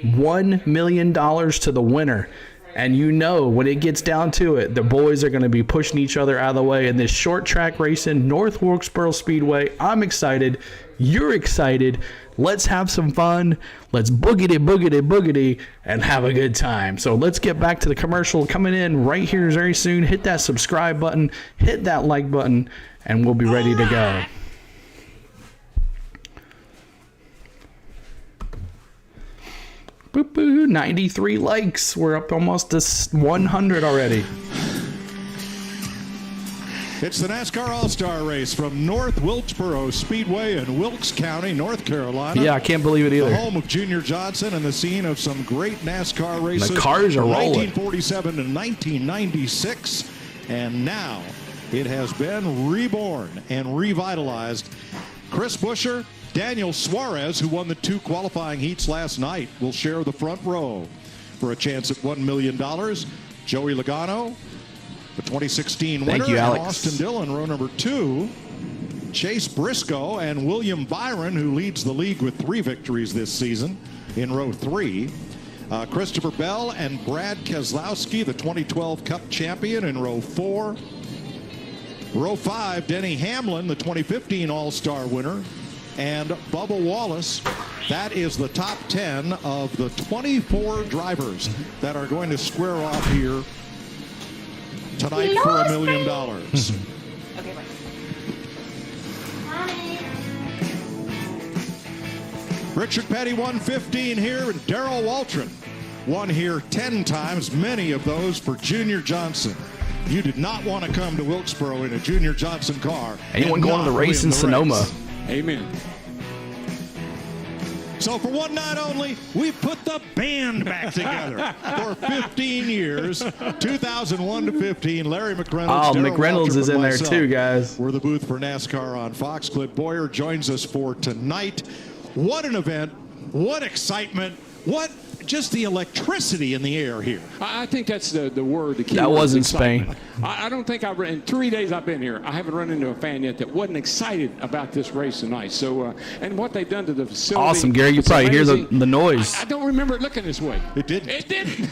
$1 million to the winner. And you know, when it gets down to it, the boys are going to be pushing each other out of the way in this short track racing, North Wilkesboro Speedway. I'm excited. You're excited. Let's have some fun. Let's boogity, boogity, boogity, and have a good time. So let's get back to the commercial coming in right here very soon. Hit that subscribe button, hit that like button, and we'll be ready to go. Boop, boo, 93 likes. We're up almost to 100 already. It's the NASCAR All-Star Race from North Wilkesboro Speedway in Wilkes County, North Carolina. Yeah, I can't believe it either. The home of Junior Johnson and the scene of some great NASCAR races. The cars are rolling. 1947 to 1996, and now it has been reborn and revitalized. Chris Buescher, Daniel Suarez, who won the 2 qualifying heats last night, will share the front row for a chance at $1 million. Joey Logano, the 2016 winner. Thank you, Alex. And Austin Dillon, row number 2. Chase Briscoe and William Byron, who leads the league with 3 victories this season, in row 3. Christopher Bell and Brad Keselowski, the 2012 Cup champion, in row 4. Row 5, Denny Hamlin, the 2015 All-Star winner, and Bubba Wallace. That is the top 10 of the 24 drivers that are going to square off here tonight for $1 million. Okay, bye. Richard Petty won 15 here, and Darrell Waltrip won here 10 times, many of those for Junior Johnson. You did not want to come to Wilkesboro in a Junior Johnson car. Anyone going to the race in Sonoma? Amen. So for one night only, we put the band back together for 15 years, 2001 to 15. Larry McReynolds. Oh, McReynolds is in there too, guys. We're the booth for NASCAR on Fox. Clint Boyer joins us for tonight. What an event. What excitement. What just the electricity in the air here. I think that's the word. The key that word was in excitement. Spain. I don't think in 3 days I've been here, I haven't run into a fan yet that wasn't excited about this race tonight. So, and what they've done to the facility. Awesome, Gary. You probably hear the noise. I don't remember it looking this way. It didn't. It didn't.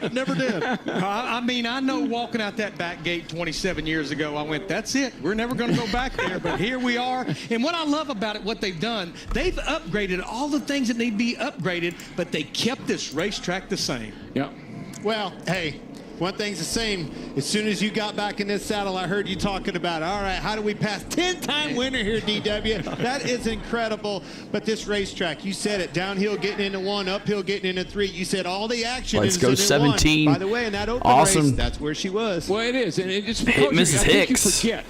It never did. I mean, I know walking out that back gate 27 years ago, I went, that's it. We're never going to go back there. But here we are. And what I love about it, what they've done, they've upgraded all the things that need to be upgraded, but they kept this racetrack the same. Yeah. Well, hey, one thing's the same. As soon as you got back in this saddle, I heard you talking about, all right, how do we pass 10-time winner here, DW? That is incredible. But this racetrack, you said it, downhill getting into 1, uphill getting into 3. You said all the action Let's is go in 17. 1. By the way, in that open Awesome. race, that's where she was. Well, it is. And it's Hit Mrs. Hicks. You forget.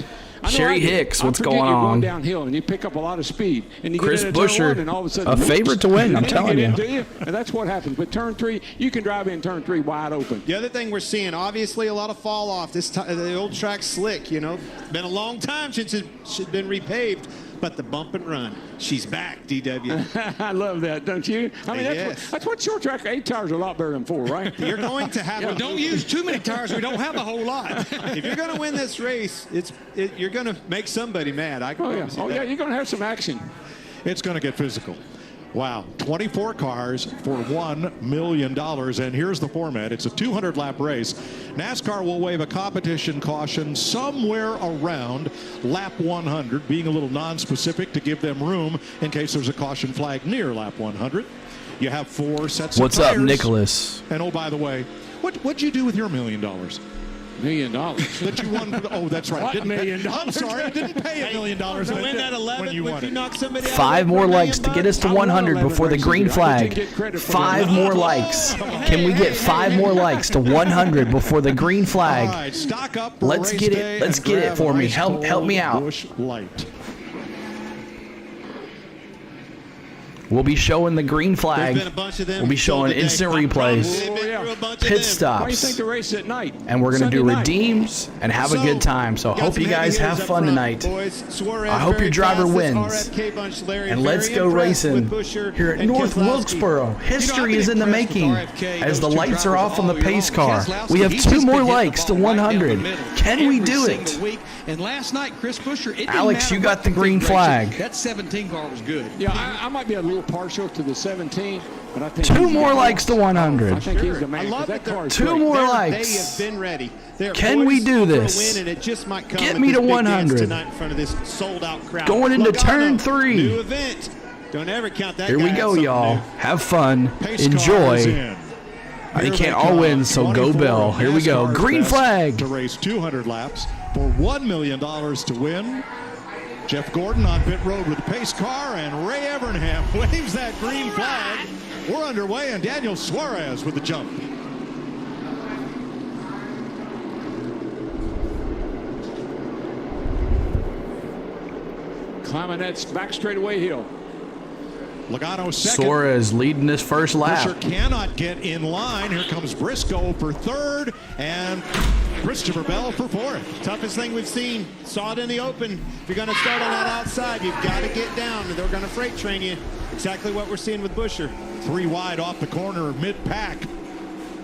Sherry Hicks, what's going you're on? Going downhill and you pick up a lot of speed. And you Chris get into turn Buescher, 1 and all of a sudden, a favorite to win, I'm telling you. And that's what happens. But turn 3, you can drive in turn 3 wide open. The other thing we're seeing, obviously, a lot of fall off. The old track's slick, you know. Been a long time since it's been repaved. but the bump and run. She's back, DW. I love that, don't you? I mean, that's what short track, 8 tires are a lot better than 4, right? You're going to have Well, don't use too many tires. We don't have a whole lot. If you're going to win this race, you're going to make somebody mad. I can promise you that. You're going to have some action. It's going to get physical. Wow, 24 cars for $1 million. And here's the format. It's a 200-lap race. NASCAR will waive a competition caution somewhere around lap 100, being a little non-specific to give them room in case there's a caution flag near lap 100. You have 4 sets What's of tires. up, Nicholas? And oh, by the way, what'd you do with your $1 million? $1 million. That you won. Oh, that's right. What $1 million? I'm sorry, I didn't pay $1 million. To win that 11, when you won if you it. knock somebody out 5 more likes to get us to 100 before the green flag. 5 more likes. Can we get 5 more likes to 100 before the green flag? All right, stock up for Let's race get day it. Let's and get it grab for me. ice Help cold me out. Busch Light. We'll be showing the green flag. There's been a bunch of them. We'll be showing today. instant I promise replays, they've been through a bunch of pit them. Why do you stops, think the race at night? and we're going to do Sunday night? redeems and have a good time. So got hope some you guys heavy have hitters fun up front, tonight. boys. Suarez, I hope very your driver fast. This wins. RFK bunch, Larry, And let's very go impressed racing with Buscher here at and North Keselowski. Wilkesboro. History is in the making as the lights are off on the pace car. Keselowski, We have he's 2 just more been hitting the likes to ball right down the 100. middle Can we every do single it? week. And last night, Chris Buscher, it didn't Alex, matter you got what the green configuration. flag. That 17 car was good. Yeah, I might be a little partial to the 17, but I think 2 more likes to 100. I think he's the man. I love That that car is 2 great. more They likes. have been ready. They're Can we poised do for a this? win, and it just might come Get at me this to big dance 100. tonight in front of this sold-out crowd. Going into Logano, turn 3. New event. Don't ever count that. Here guy we out go, something y'all. new. Have fun. Pace Enjoy. cars in. They Here can't they all win, so go 24 Bell. Here we go. NASCAR's Green best flag. to race 200 laps for $1 million to win. Jeff Gordon on pit road with the pace car, and Ray Evernham waves that green flag. We're underway, and Daniel Suarez with the jump. Climbing that back straightaway hill. Logano second. Suarez leading this first lap. Buscher cannot get in line. Here comes Briscoe for third, and Christopher Bell for fourth. Toughest thing we've seen. Saw it in the open. If you're going to start on that outside, you've got to get down. They're going to freight train you. Exactly what we're seeing with Buscher. 3 wide off the corner, mid-pack.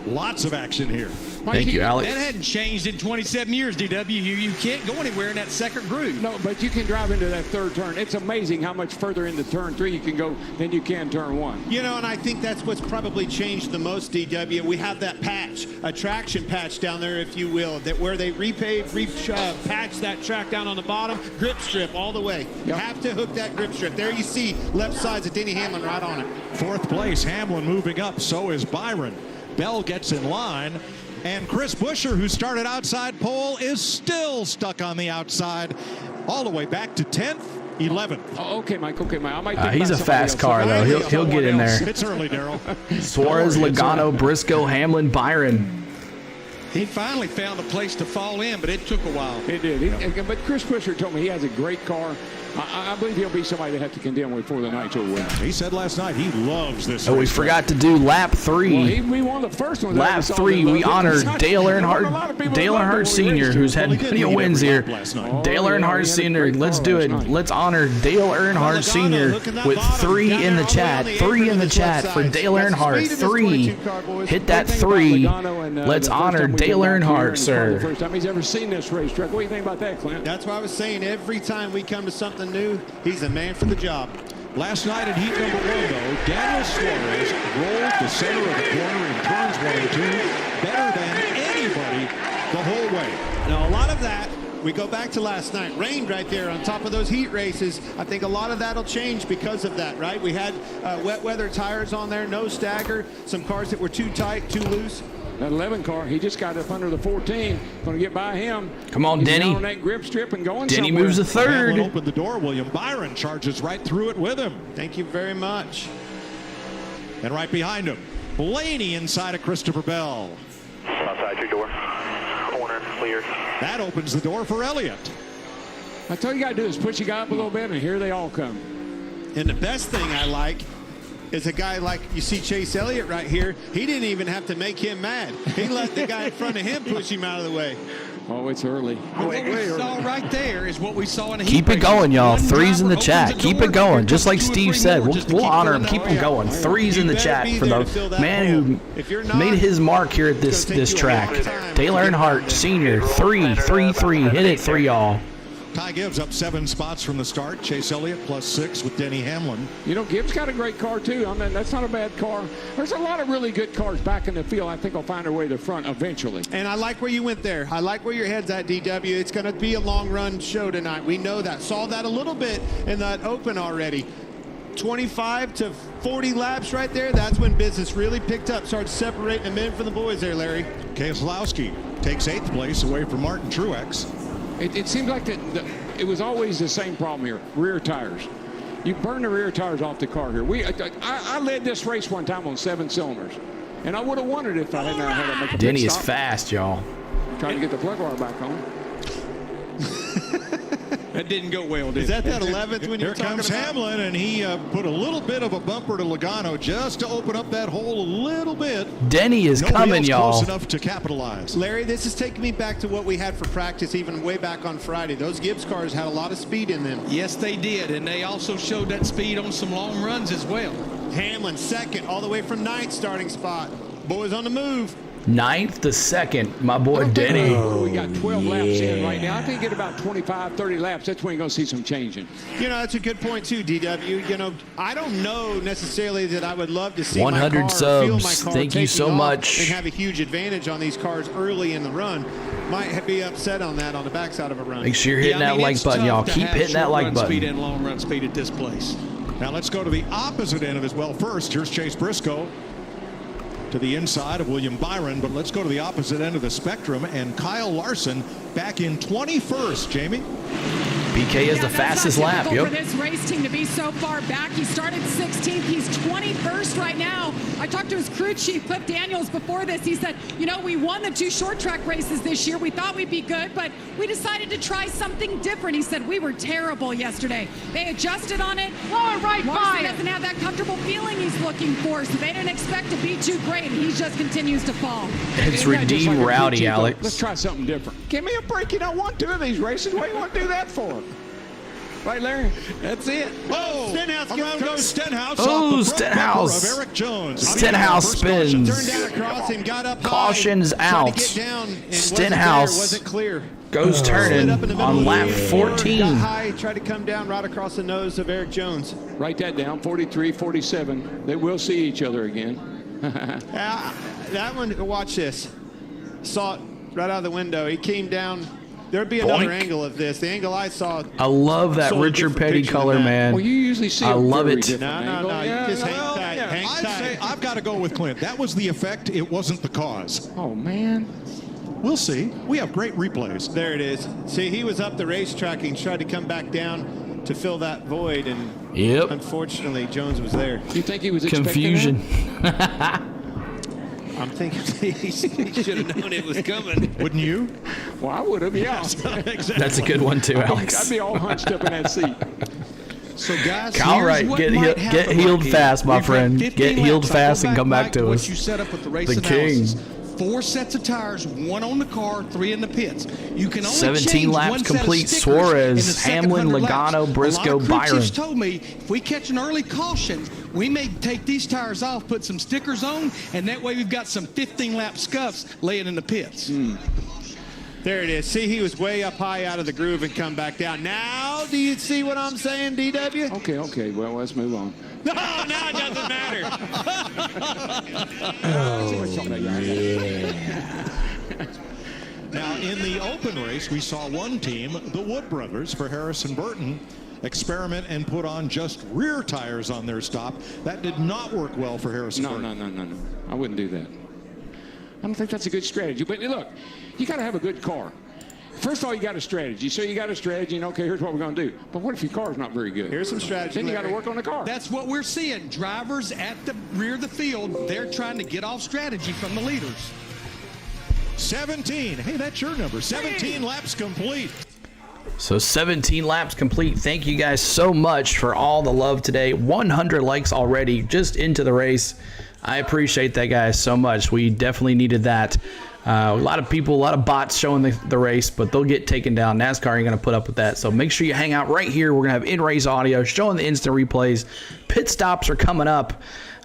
Lots of action here. Thank you, Alex. That hadn't changed in 27 years, DW. You can't go anywhere in that second groove. No, but you can drive into that third turn. It's amazing how much further into turn 3 you can go than you can turn 1. You know, and I think that's what's probably changed the most, DW. We have that patch, a traction patch down there, if you will, that where they patch that track down on the bottom, grip strip all the way. You have to hook that grip strip. There you see left sides of Denny Hamlin right on it. Fourth place, Hamlin moving up. So is Byron. Bell gets in line. And Chris Buscher, who started outside pole, is still stuck on the outside all the way back to 10th, 11th. Oh, okay, Mike. Okay, Mike. I might think He's a about fast somebody car, else. though. He'll get in there. It's early, Darrell. Suarez, Logano, Briscoe, Hamlin, Byron. He finally found a place to fall in, but it took a while. It did. But Chris Buscher told me he has a great car. I believe he'll be somebody they have to contend with before the night's over. He said last night he loves this. Oh, we forgot to do lap 3. Well, we won the first one. Lap 3, we honor Dale Earnhardt. Dale Earnhardt Sr., who's had plenty of wins here. Dale Earnhardt Sr., let's do it. Let's honor Dale Earnhardt Sr. with 3 in the chat. 3 in the chat for Dale Earnhardt. 3. Hit that 3. Let's honor Dale Earnhardt, sir. The first time he's ever seen this racetrack. What do you think about that, Clint? That's why I was saying every time we come to something new, he's a man for the job. Last night in heat number 1, though, Daniel Suarez rolled the center of the corner in turns 1 and 2 better than anybody the whole way. Now, a lot of that, we go back to last night, rained right there on top of those heat races. I think a lot of that will change because of that, right? We had wet weather tires on there, no stagger, some cars that were too tight, too loose. That 11 car, he just got up under the 14. Going to get by him. Come on, He's Denny. on that grip strip and going Denny somewhere. moves to third. Hamlin opened the door. William Byron charges right through it with him. Thank you very much. And right behind him, Blaney inside of Christopher Bell. Outside your door. Corner clear. That opens the door for Elliott. I tell you, got to do is push your guy up a little bit, and here they all come. And the best thing I like is a guy like you see Chase Elliott right here. He didn't even have to make him mad. He let the guy in front of him push him out of the way. Oh, it's early. What we saw right there is what we saw in a Keep it going, y'all. Threes in the chat. Keep it going. Just like Steve said, we'll honor him. Keep him going. Threes in the chat for the man who made his mark here at this track. Dale Earnhardt Sr. 3. Hit it, 3, y'all. Ty Gibbs up 7 spots from the start. Chase Elliott +6 with Denny Hamlin. You know, Gibbs got a great car, too. I mean, that's not a bad car. There's a lot of really good cars back in the field. I think will find their way to the front eventually. And I like where you went there. I like where your head's at, DW. It's going to be a long-run show tonight. We know that. Saw that a little bit in that open already. 25 to 40 laps right there. That's when business really picked up. Started separating a minute from the boys there, Larry. Keselowski takes 8th place away from Martin Truex. It seems like it was always the same problem here, rear tires. You burn the rear tires off the car here. I led this race one time on 7 cylinders, and I would have won it if I hadn't had to make a Denny pit is stop. fast, y'all. Trying to get the plug wire back on. That didn't go well, did it? Is that 11th when you're Here comes Hamlin, and he put a little bit of a bumper to Logano just to open up that hole a little bit. Denny is coming, y'all. Close enough to capitalize. Larry, this is taking me back to what we had for practice even way back on Friday. Those Gibbs cars had a lot of speed in them. Yes, they did, and they also showed that speed on some long runs as well. Hamlin 2nd, all the way from 9th starting spot. Boys on the move. 9th to 2nd, my boy Denny. We got 12 laps in right now. I think get about 25, 30 laps. That's when you're going to see some changing. You know, that's a good point, too, DW. You know, I don't know necessarily that I would love to see 100 my car, feel my subs. car Thank you so taking off much. and have a huge advantage on these cars early in the run. Might be upset on that on the backside of a run. Make sure you're hitting that like button, y'all. Keep hitting that like button. Speed and long run speed at this place. Now let's go to the opposite end of his. Well, first, here's Chase Briscoe to the inside of William Byron, but let's go to the opposite end of the spectrum, and Kyle Larson back in 21st, Jamie. PK is the fastest lap. For this race team to be so far back. He started 16th. He's 21st right now. I talked to his crew chief, Cliff Daniels, before this. He said, you know, we won the 2 short track races this year. We thought we'd be good, but we decided to try something different. He said, we were terrible yesterday. They adjusted on it. Lower right by. Doesn't have that comfortable feeling he's looking for, so they didn't expect to be too great, and he just continues to fall. It's redeemed rowdy, Alex. Let's try something different. Give me a break. You don't want 2 of these races. What do you want to do that for? Right, Larry? That's it. Oh, Stenhouse around goes Stenhouse. Oh, off the front Stenhouse. bumper of Eric Jones. Stenhouse spins. Turned down across him, got up high. Caution's out. Get down, and Stenhouse wasn't clear. goes turning on lap 14. Got high, tried to come down right across the nose of Eric Jones. Write that down, 43, 47. They will see each other again. That one, watch this. Saw it right out of the window. He came down. There'd be another angle of this. The angle I saw. I love that Richard Petty color, man. Well, you usually see I love it. No. You just hang tight. Hang I'd tight. say I've got to go with Clint. That was the effect. It wasn't the cause. Oh, man. We'll see. We have great replays. There it is. See, he was up the racetrack and tried to come back down to fill that void, and unfortunately, Jones was there. You think he was Confusion. I'm thinking he should have known it was coming. Wouldn't you? Well, I would have, yeah. Exactly. That's a good one, too, Alex. I'd be all hunched up in that seat. So, guys, Kyle Wright, get healed fast, my friend. Get healed fast and come back to us. What you set up with the race The analysis. king. 4 sets of tires, 1 on the car, 3 in the pits. You can only 17 change laps 1 set of complete. stickers Suarez, in the second Hamlin, 100 laps. Logano, Briscoe, A lot of crew Byron. chiefs told me if we catch an early caution, we may take these tires off, put some stickers on, and that way we've got some 15-lap scuffs laying in the pits. There it is. See, he was way up high out of the groove and come back down. Now, do you see what I'm saying, DW? Okay. Well, let's move on. No, now it doesn't matter. Now, in the open race, we saw one team, the Wood brothers, for Harrison Burton, experiment and put on just rear tires on their stop. That did not work well for Harrison Burton. No. I wouldn't do that. I don't think that's a good strategy. But look, you got to have a good car. First of all, you got a strategy. So you got a strategy, and okay, here's what we're going to do. But what if your car's not very good? Here's some strategy. Then you got to work on the car. That's what we're seeing. Drivers at the rear of the field, they're trying to get off strategy from the leaders. 17. Hey, that's your number. 17 laps complete. So 17 laps complete. Thank you guys so much for all the love today. 100 likes already just into the race. I appreciate that, guys, so much. We definitely needed that. A lot of people, a lot of bots showing the race, but they'll get taken down. NASCAR ain't going to put up with that. So make sure you hang out right here. We're going to have in-race audio showing the instant replays. Pit stops are coming up.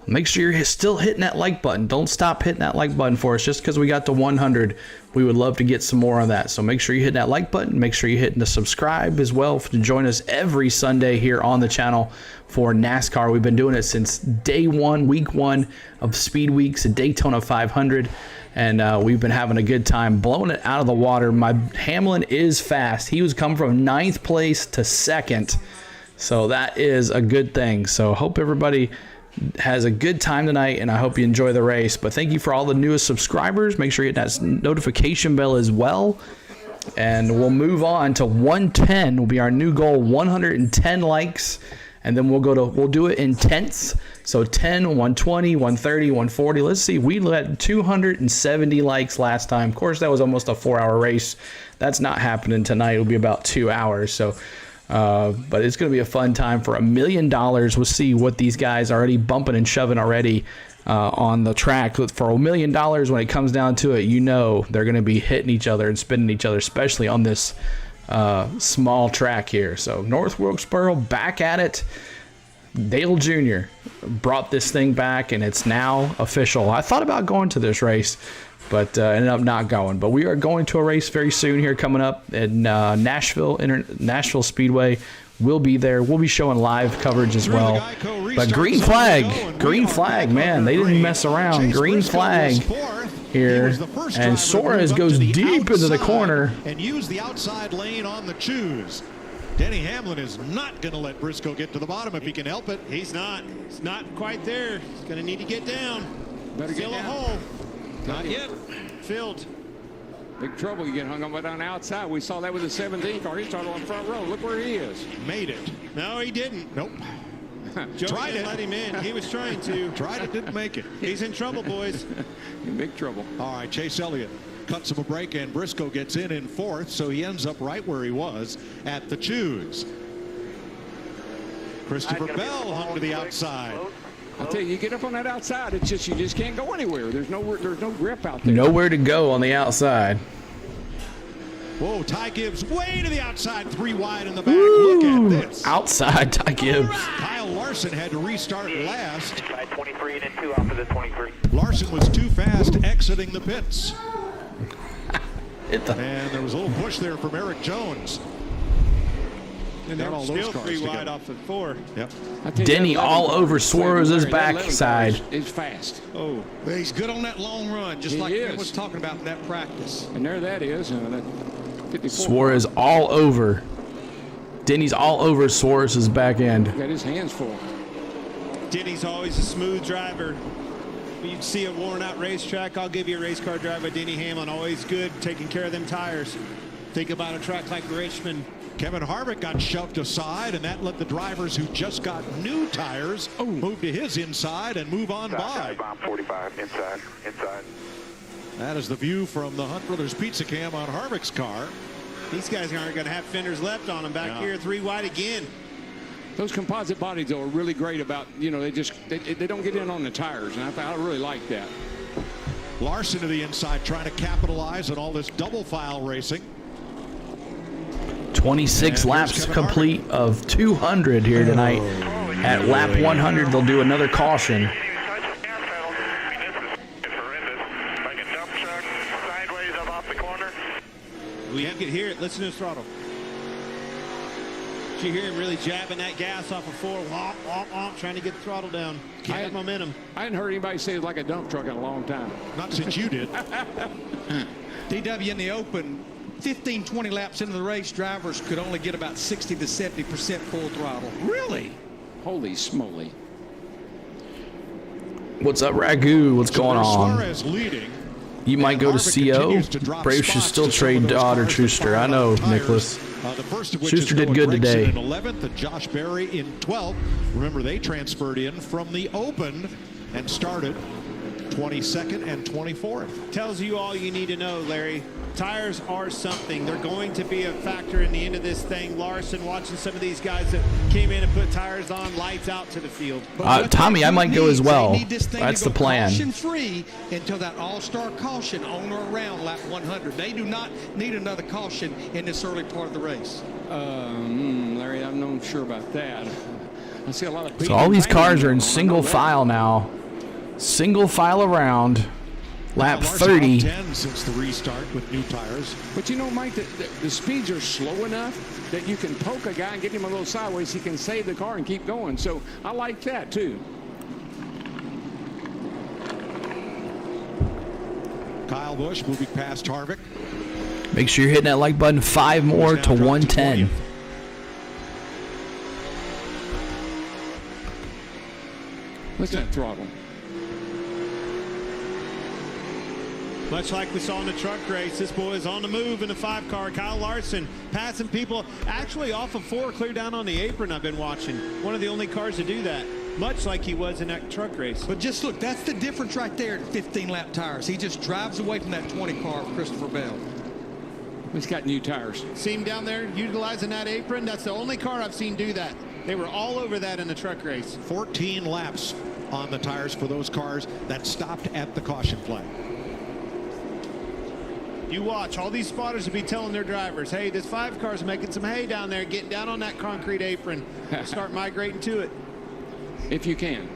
Make sure you're still hitting that like button. Don't stop hitting that like button for us. Just because we got to 100, we would love to get some more on that. So make sure you hit that like button. Make sure you're hitting the subscribe as well to join us every Sunday here on the channel for NASCAR. We've been doing it since day one, week one of Speed Weeks at Daytona 500. And we've been having a good time blowing it out of the water. My Hamlin is fast. He was coming from 9th place to 2nd. So that is a good thing. So hope everybody has a good time tonight, and I hope you enjoy the race. But thank you for all the newest subscribers. Make sure you hit that notification bell as well. And we'll move on to 110 will be our new goal, 110 likes. And then we'll do it in tenths. So 10, 120, 130, 140. Let's see. We had 270 likes last time. Of course, that was almost a 4-hour race. That's not happening tonight. It'll be about 2 hours. So, but it's going to be a fun time for $1 million. We'll see what these guys are already bumping and shoving already on the track. For $1 million, when it comes down to it, you know they're going to be hitting each other and spinning each other, especially on this small track here. So North Wilkesboro back at it. Dale Jr. brought this thing back, and it's now official. I thought about going to this race, but ended up not going. But we are going to a race very soon here coming up in Nashville Speedway. We'll be there. We'll be showing live coverage as well. But green flag, man, they didn't mess around. Green flag here, and Suarez goes deep into the corner and use the outside lane on the choose. Denny Hamlin is not going to let Briscoe get to the bottom if he can help it. He's not quite there. He's going to need to get down. Better Still get a down. hole. Not yet. Filled. Big trouble. You get hung up on the outside. We saw that with the 17 car. He started on the front row. Look where he is. Made it. No, he didn't. Nope. Joe Tried didn't it. let him in. He was trying to. Tried it, didn't make it. He's in trouble, boys. In big trouble. All right, Chase Elliott cuts him a break, and Briscoe gets in 4th, so he ends up right where he was at the choose. Christopher Bell hung to the outside. I tell you, you get up on that outside, you just can't go anywhere. There's no grip out there. Nowhere to go on the outside. Whoa, Ty Gibbs way to the outside, 3 wide in the back. Look at this. Outside, Ty Gibbs. Kyle Larson had to restart last. 23 and then 2 off of the 23. Larson was too fast exiting the pits. And there was a little push there from Eric Jones. And they're still 3 wide off of 4. Yep. Denny all over Suarez's backside. Is fast. Oh, well, he's good on that long run, just He like is. I was talking about in that practice. And there that is. That 54 Suarez all over. Denny's all over Suarez's back end. got his hands full. Denny's always a smooth driver. When you see a worn-out racetrack, I'll give you a race car driver. Denny Hamlin, always good, taking care of them tires. Think about a track like Richmond. Kevin Harvick got shoved aside, and that let the drivers who just got new tires move to his inside and move on by. Bomb 45, inside. That is the view from the Hunt Brothers Pizza Cam on Harvick's car. These guys aren't going to have fenders left on them back here, 3 wide again. Those composite bodies, though, are really great about, they don't get in on the tires, and I really like that. Larson to the inside, trying to capitalize on all this double file racing. 26 laps complete of 200 here tonight. At lap 100, they'll do another caution. You can hear it. Listen to his throttle. Did you hear him really jabbing that gas off of 4? Womp, womp, womp, trying to get the throttle down. Keep that momentum. I hadn't heard anybody say it like a dump truck in a long time. Not since you did. DW in the open, 15, 20 laps into the race, drivers could only get about 60 to 70% full throttle. Really? Holy smoly. What's up, Ragu? What's going on? Suarez leading. You might go to CO. Braves should still trade Dodd or Schuster. I know, Nicholas. The first of which Schuster is did good Noah today. Gragson in 11th and Josh Berry in 12th. Remember, they transferred in from the Open and started 22nd and 24th. Tells you all you need to know, Larry. Tires are something. They're going to be a factor in the end of this thing. Larson, watching some of these guys that came in and put tires on, lights out to the field. Tommy, I might go as well. That's the plan. Caution-free until that all-star caution on or around lap 100. They do not need another caution in this early part of the race. Larry, I'm not sure about that. I see a lot of people. So all these cars are in single file now. Single file around. Lap 30. 10 since the restart with new tires. But you know, Mike, the speeds are slow enough that you can poke a guy and get him a little sideways. He can save the car and keep going. So I like that, too. Kyle Busch moving past Harvick. Make sure you're hitting that like button. 5 more to 110. Listen to that throttle. Much like we saw in the truck race, this boy is on the move in the 5-car. Kyle Larson passing people actually off of 4, clear down on the apron. I've been watching. One of the only cars to do that, much like he was in that truck race. But just look, that's the difference right there at 15-lap tires. He just drives away from that 20 car of Christopher Bell. He's got new tires. See him down there utilizing that apron? That's the only car I've seen do that. They were all over that in the truck race. 14 laps on the tires for those cars that stopped at the caution flag. You watch, all these spotters will be telling their drivers, hey, this 5 car's making some hay down there, getting down on that concrete apron. Start migrating to it. If you can.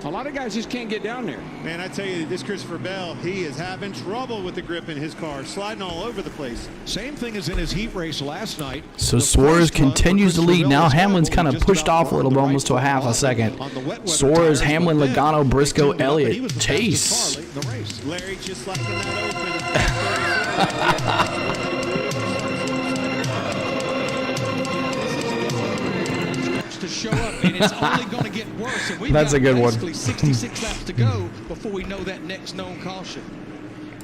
A lot of guys just can't get down there. Man, I tell you, this Christopher Bell, he is having trouble with the grip in his car, sliding all over the place. Same thing as in his heat race last night. So Suarez continues to lead. Now Hamlin's kind of pushed off a little bit, almost to a half a second. Suarez, Hamlin, Logano, Briscoe, Elliott, Chase. Larry just like in that open. To show up, and it's only going to get worse. And we've That's got a good one. basically 66 laps to go before we know that next known caution.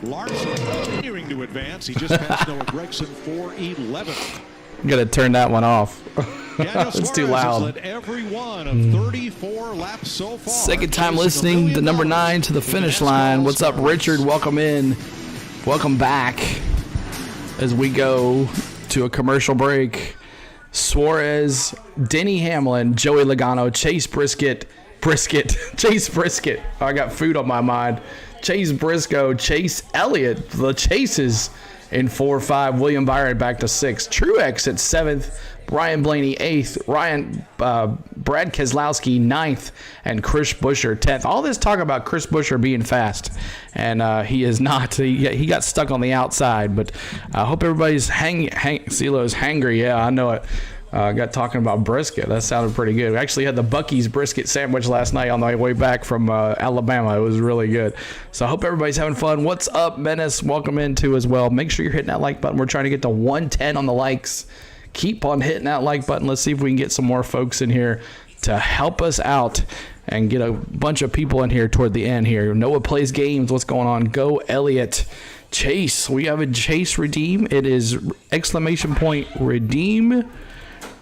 Larson continuing to advance. He just passed Noah Gregson for 11th. You got to turn that one off. It's too loud. Led every one of 34 laps so far. Second time listening to number 9 to the finish line. What's up, Richard? Welcome in. Welcome back as we go to a commercial break. Suarez, Denny Hamlin, Joey Logano, Chase Chase Brisket. I got food on my mind. Chase Briscoe, Chase Elliott. The Chases in 4-5. William Byron back to 6. Truex at 7th. Brian Blaney 8th. Brad Keselowski 9th. And Chris Buescher 10th. All this talk about Chris Buescher being fast. And he is not. He got stuck on the outside. But I hope everybody's CeeLo's hangry. Yeah, I know it. Got talking about brisket. That sounded pretty good. We actually had the Buc-ee's brisket sandwich last night on the way back from Alabama. It was really good. So I hope everybody's having fun. What's up, Menace? Welcome in too as well. Make sure you're hitting that like button. We're trying to get to 110 on the likes. Keep on hitting that like button. Let's see if we can get some more folks in here to help us out and get a bunch of people in here toward the end here. Noah plays games. What's going on? Go Elliott. Chase. We have a Chase redeem. It is exclamation point redeem.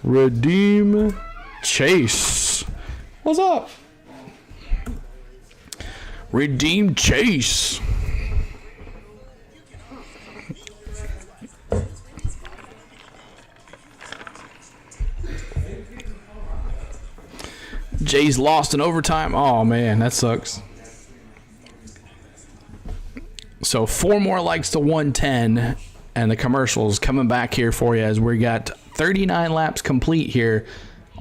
Redeem Chase. What's up? Redeem Chase. Jay's lost in overtime. Oh, man, that sucks. So 4 more likes to 110, and the commercials coming back here for you as we got 39 laps complete here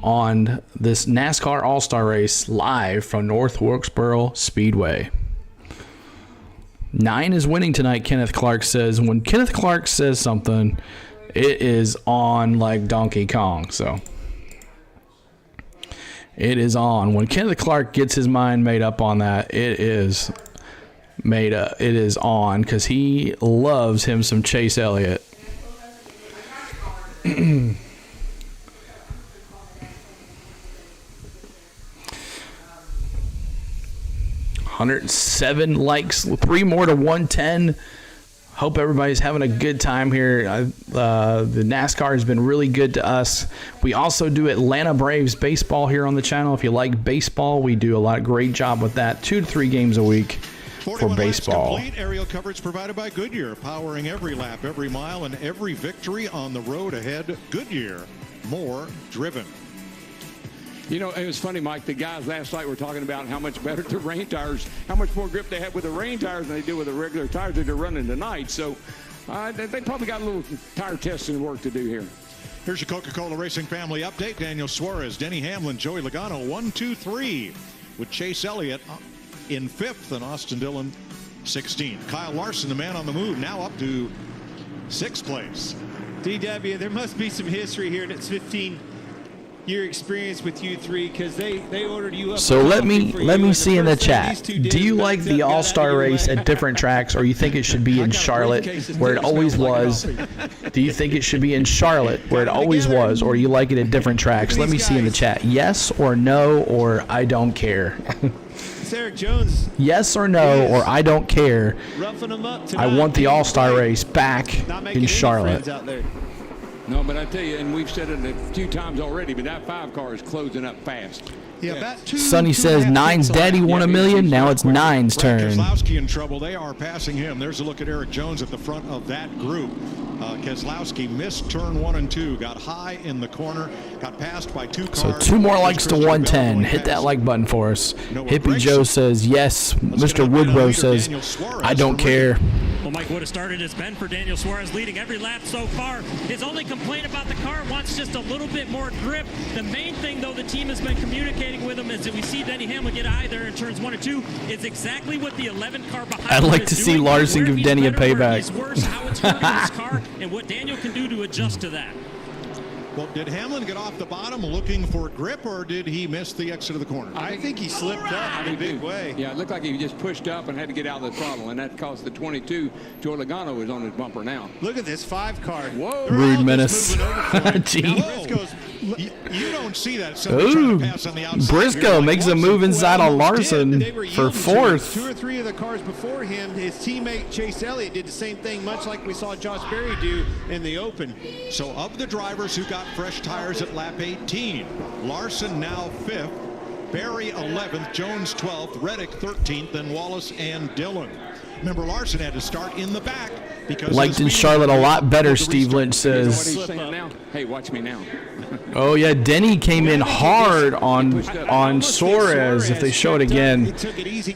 on this NASCAR All-Star Race live from North Wilkesboro Speedway. 9 is winning tonight, Kenneth Clark says. When Kenneth Clark says something, it is on like Donkey Kong, so... It is on. When Kenneth Clark gets his mind made up on that, it is made up. It is on because he loves him some Chase Elliott. 107 likes, 3 more to 110. Hope everybody's having a good time here. The NASCAR has been really good to us. We also do Atlanta Braves baseball here on the channel. If you like baseball, we do a great job with that. 2 to 3 games a week for baseball. Complete aerial coverage provided by Goodyear, powering every lap, every mile, and every victory on the road ahead. Goodyear, more driven. You know, it was funny, Mike. The guys last night were talking about how much better the rain tires, how much more grip they have with the rain tires than they do with the regular tires that they're running tonight. So they probably got a little tire testing work to do here. Here's your Coca-Cola Racing family update. Daniel Suarez, Denny Hamlin, Joey Logano, 1, 2, 3, with Chase Elliott in 5th and Austin Dillon 16th. Kyle Larson, the man on the move, now up to 6th place. DW, there must be some history here, and it's 15-year experience with you three, because they ordered you up. So let me see in the chat. Do you like the All-Star Race at different tracks, or you think it should be in Charlotte where it always was? Do you think it should be in Charlotte where it always was, or you like it at different tracks? Let me see in the chat. Yes or no, or I don't care. Eric Jones. Yes or no, or I don't care. Roughing them up I want the All-Star Race back in Charlotte. No, but I tell you, and we've said it a few times already, but that 5 car is closing up fast. Yeah, about Sonny says Nine's daddy won $1 million. Now it's Nine's turn. Keselowski in trouble. They are passing him. There's a look at Eric Jones at the front of that group. Keselowski missed turn 1 and 2. Got high in the corner. Got passed by 2 cars. So 2 more likes to 110. Hit that like button for us. Hippie Joe says yes. Mr. Woodrow says I don't care. Well, Mike would have started as Ben for Daniel Suarez, leading every lap so far. His only complaint about the car, wants just a little bit more grip. The main thing, though, the team has been communicating with him is that we see Denny Hamlin get high there in turns 1 and 2. It's exactly what the 11 car behind I'd like to see Larson give Denny a payback. He's worse, how it's hurting his car, and what Daniel can do to adjust to that. Well, did Hamlin get off the bottom looking for grip, or did he miss the exit of the corner? I think he slipped up in a big way. Yeah, it looked like he just pushed up and had to get out of the throttle, and that caused the 22. Joey Logano is on his bumper now. Look at this 5 car. Whoa. Rude menace. Gee. You don't see that. Ooh, Briscoe makes a move inside on Larson for 4th. 2 or 3 of the cars before him, his teammate Chase Elliott did the same thing, much like we saw Josh Berry do in the Open. So of the drivers who got fresh tires at lap 18, Larson now 5th, Berry 11th, Jones 12th, Reddick 13th, and Wallace and Dillon. Remember, Larson had to start in the back because liked in Charlotte a lot better, Steve Lynch says. You know what he's saying now? Hey, watch me now. Oh yeah, Denny came in hard on Suarez, if they show it again,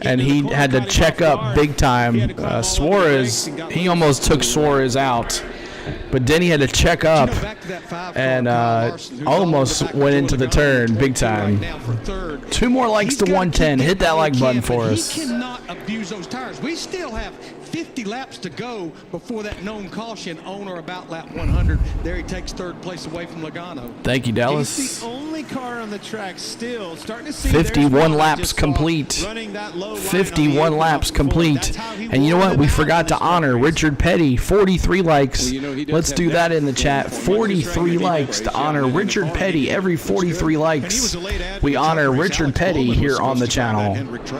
and he had to check up big time. Suarez, he almost took Suarez out, but Denny had to check up and almost went into the turn big time. 2 more likes to 110. Hit that like button for us. He cannot abuse those tires. We still have 50 laps to go before that known caution on or about lap 100. There he takes 3rd place away from Logano. Thank you, Dallas. He's the only car on the track still starting to see 51 laps complete. 51 laps complete. And you know what? We forgot to honor Richard Petty. 43 likes. Let's do that in the chat. 43 likes to honor Richard Petty. Every 43 likes, we honor Richard Petty here on the channel.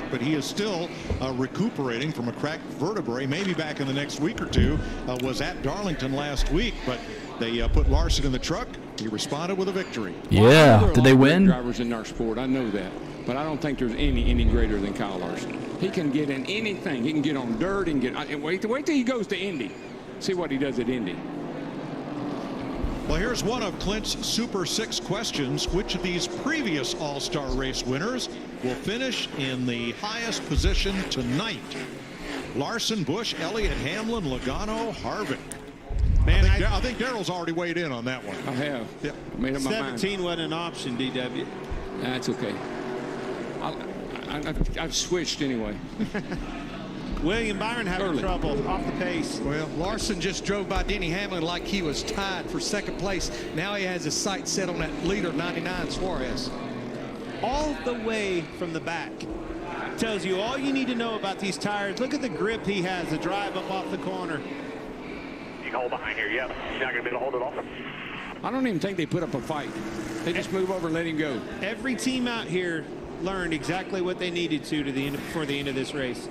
But he is still recuperating from a cracked vertebrae. Maybe back in the next week or 2. Was at Darlington last week, but they put Larson in the truck. He responded with a victory. Yeah. Did they win? Drivers in our sport, I know that, but I don't think there's any greater than Kyle Larson. He can get in anything. He can get on dirt and wait till he goes to Indy. See what he does at Indy. Well, here's one of Clint's Super 6 questions. Which of these previous All-Star Race winners will finish in the highest position tonight? Larson, Busch, Elliott, Hamlin, Logano, Harvick. Man, I think Darrell's already weighed in on that one. I have. Yep. I made up my mind. 17 wasn't an option, DW. That's okay. I've switched anyway. William Byron having trouble off the pace. Well, Larson just drove by Denny Hamlin like he was tied for 2nd place. Now he has his sights set on that leader, 99, Suarez. All the way from the back. Tells you all you need to know about these tires. Look at the grip he has to drive up off the corner. You can hold behind here, yeah. You're not going to be able to hold it off. I don't even think they put up a fight. They just move over and let him go. Every team out here learned exactly what they needed to the end before the end of this race.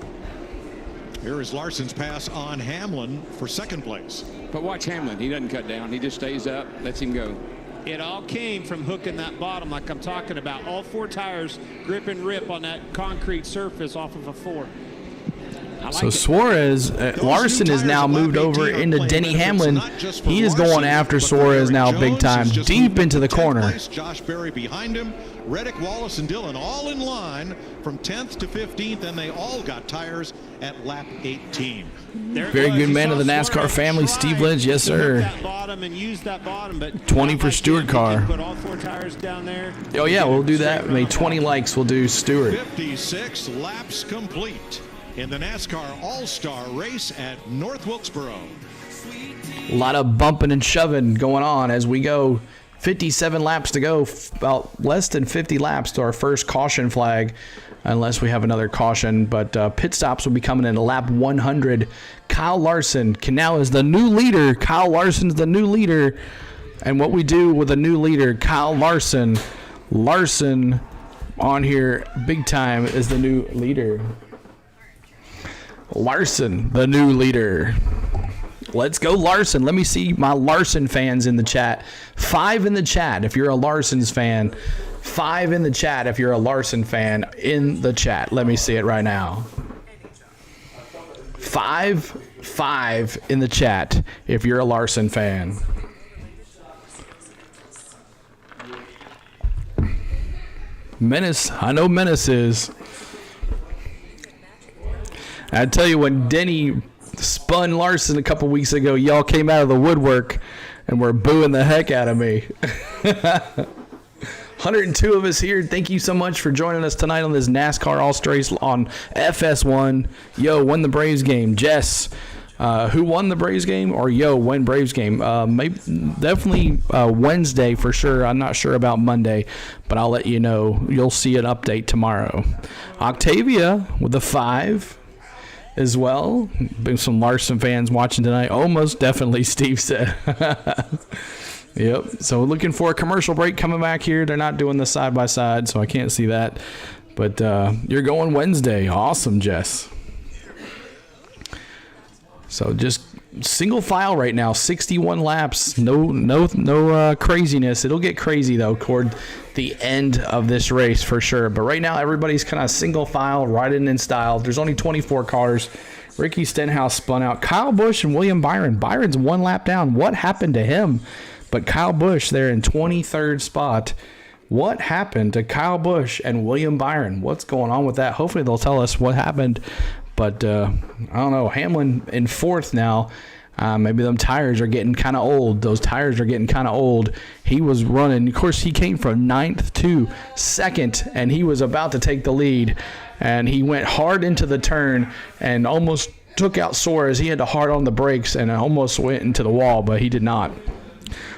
Here is Larson's pass on Hamlin for second place. But watch Hamlin. He doesn't cut down. He just stays up, lets him go. It all came from hooking that bottom like I'm talking about. All 4 tires grip and rip on that concrete surface off of a 4. So Suarez, Larson is now moved over into Denny Hamlin. He is going after Suarez now big time, deep into the corner. Josh Berry behind him. Reddick, Wallace, and Dillon all in line from 10th to 15th, and they all got tires at lap 18. Very good man of the NASCAR family, Steve Lynch. Yes, sir. 20 for Stewart car. Oh, yeah, we'll do that. Maybe 20 likes, we'll do Stewart. 56 laps complete in the NASCAR All-Star Race at North Wilkesboro. A lot of bumping and shoving going on as we go. 57 laps to go, about less than 50 laps to our first caution flag, unless we have another caution. But pit stops will be coming in lap 100. Kyle Larson now is the new leader. Kyle Larson's the new leader. And what we do with a new leader, Kyle Larson on here big time is the new leader. Larson, the new leader. Let's go Larson. Let me see my Larson fans in the chat. 5 in the chat if you're a Larson's fan. 5 in the chat if you're a Larson fan in the chat. Let me see it right now. 5 in the chat if you're a Larson fan. Menace. I know Menace is. I tell you, when Denny spun Larson a couple weeks ago, y'all came out of the woodwork and were booing the heck out of me. 102 of us here. Thank you so much for joining us tonight on this NASCAR All-Star Race on FS1. Yo, won the Braves game. Jess, who won the Braves game? Or yo, win Braves game? Definitely Wednesday for sure. I'm not sure about Monday, but I'll let you know. You'll see an update tomorrow. Octavia with a 5. As well. Been some Larson fans watching tonight. Almost definitely, Steve said. Yep. So looking for a commercial break coming back here. They're not doing the side-by-side, so I can't see that. But you're going Wednesday. Awesome, Jess. So just single file right now. 61 laps. No craziness. It'll get crazy, though, toward the end of this race for sure. But right now, everybody's kind of single file, riding in style. There's only 24 cars. Ricky Stenhouse spun out. Kyle Busch and William Byron. Byron's 1 lap down. What happened to him? But Kyle Busch there in 23rd spot. What happened to Kyle Busch and William Byron? What's going on with that? Hopefully they'll tell us what happened. But I don't know. Hamlin in 4th now. Maybe them tires are getting kind of old. Those tires are getting kind of old. He was running. Of course, he came from 9th to 2nd, and he was about to take the lead. And he went hard into the turn and almost took out Suarez. He had to hard on the brakes and almost went into the wall, but he did not.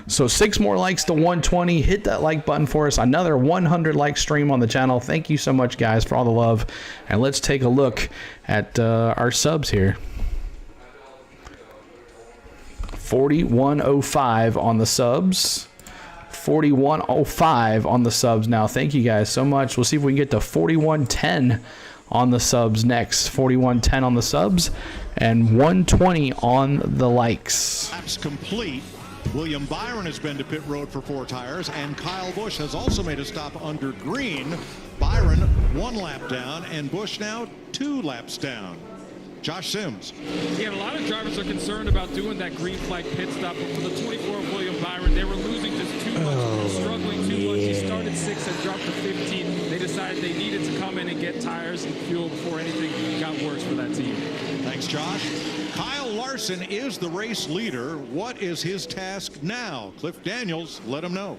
So 6 more likes to 120. Hit that like button for us. Another 100 like stream on the channel. Thank you so much, guys, for all the love. And let's take a look at our subs here. 4105 on the subs. 4105 on the subs now. Thank you guys so much. We'll see if we can get to 4110 on the subs next. 4110 on the subs and 120 on the likes. Laps complete. William Byron has been to pit road for 4 tires, and Kyle Busch has also made a stop under green. Byron 1 lap down, and Busch now 2 laps down. Josh Sims. Yeah, a lot of drivers are concerned about doing that green flag pit stop, but for the 24 of William Byron, they were losing just too much, struggling too much. He started 6th and dropped to 15. They decided they needed to come in and get tires and fuel before anything got worse for that team. Thanks, Josh. Kyle Larson is the race leader. What is his task now? Cliff Daniels, let him know.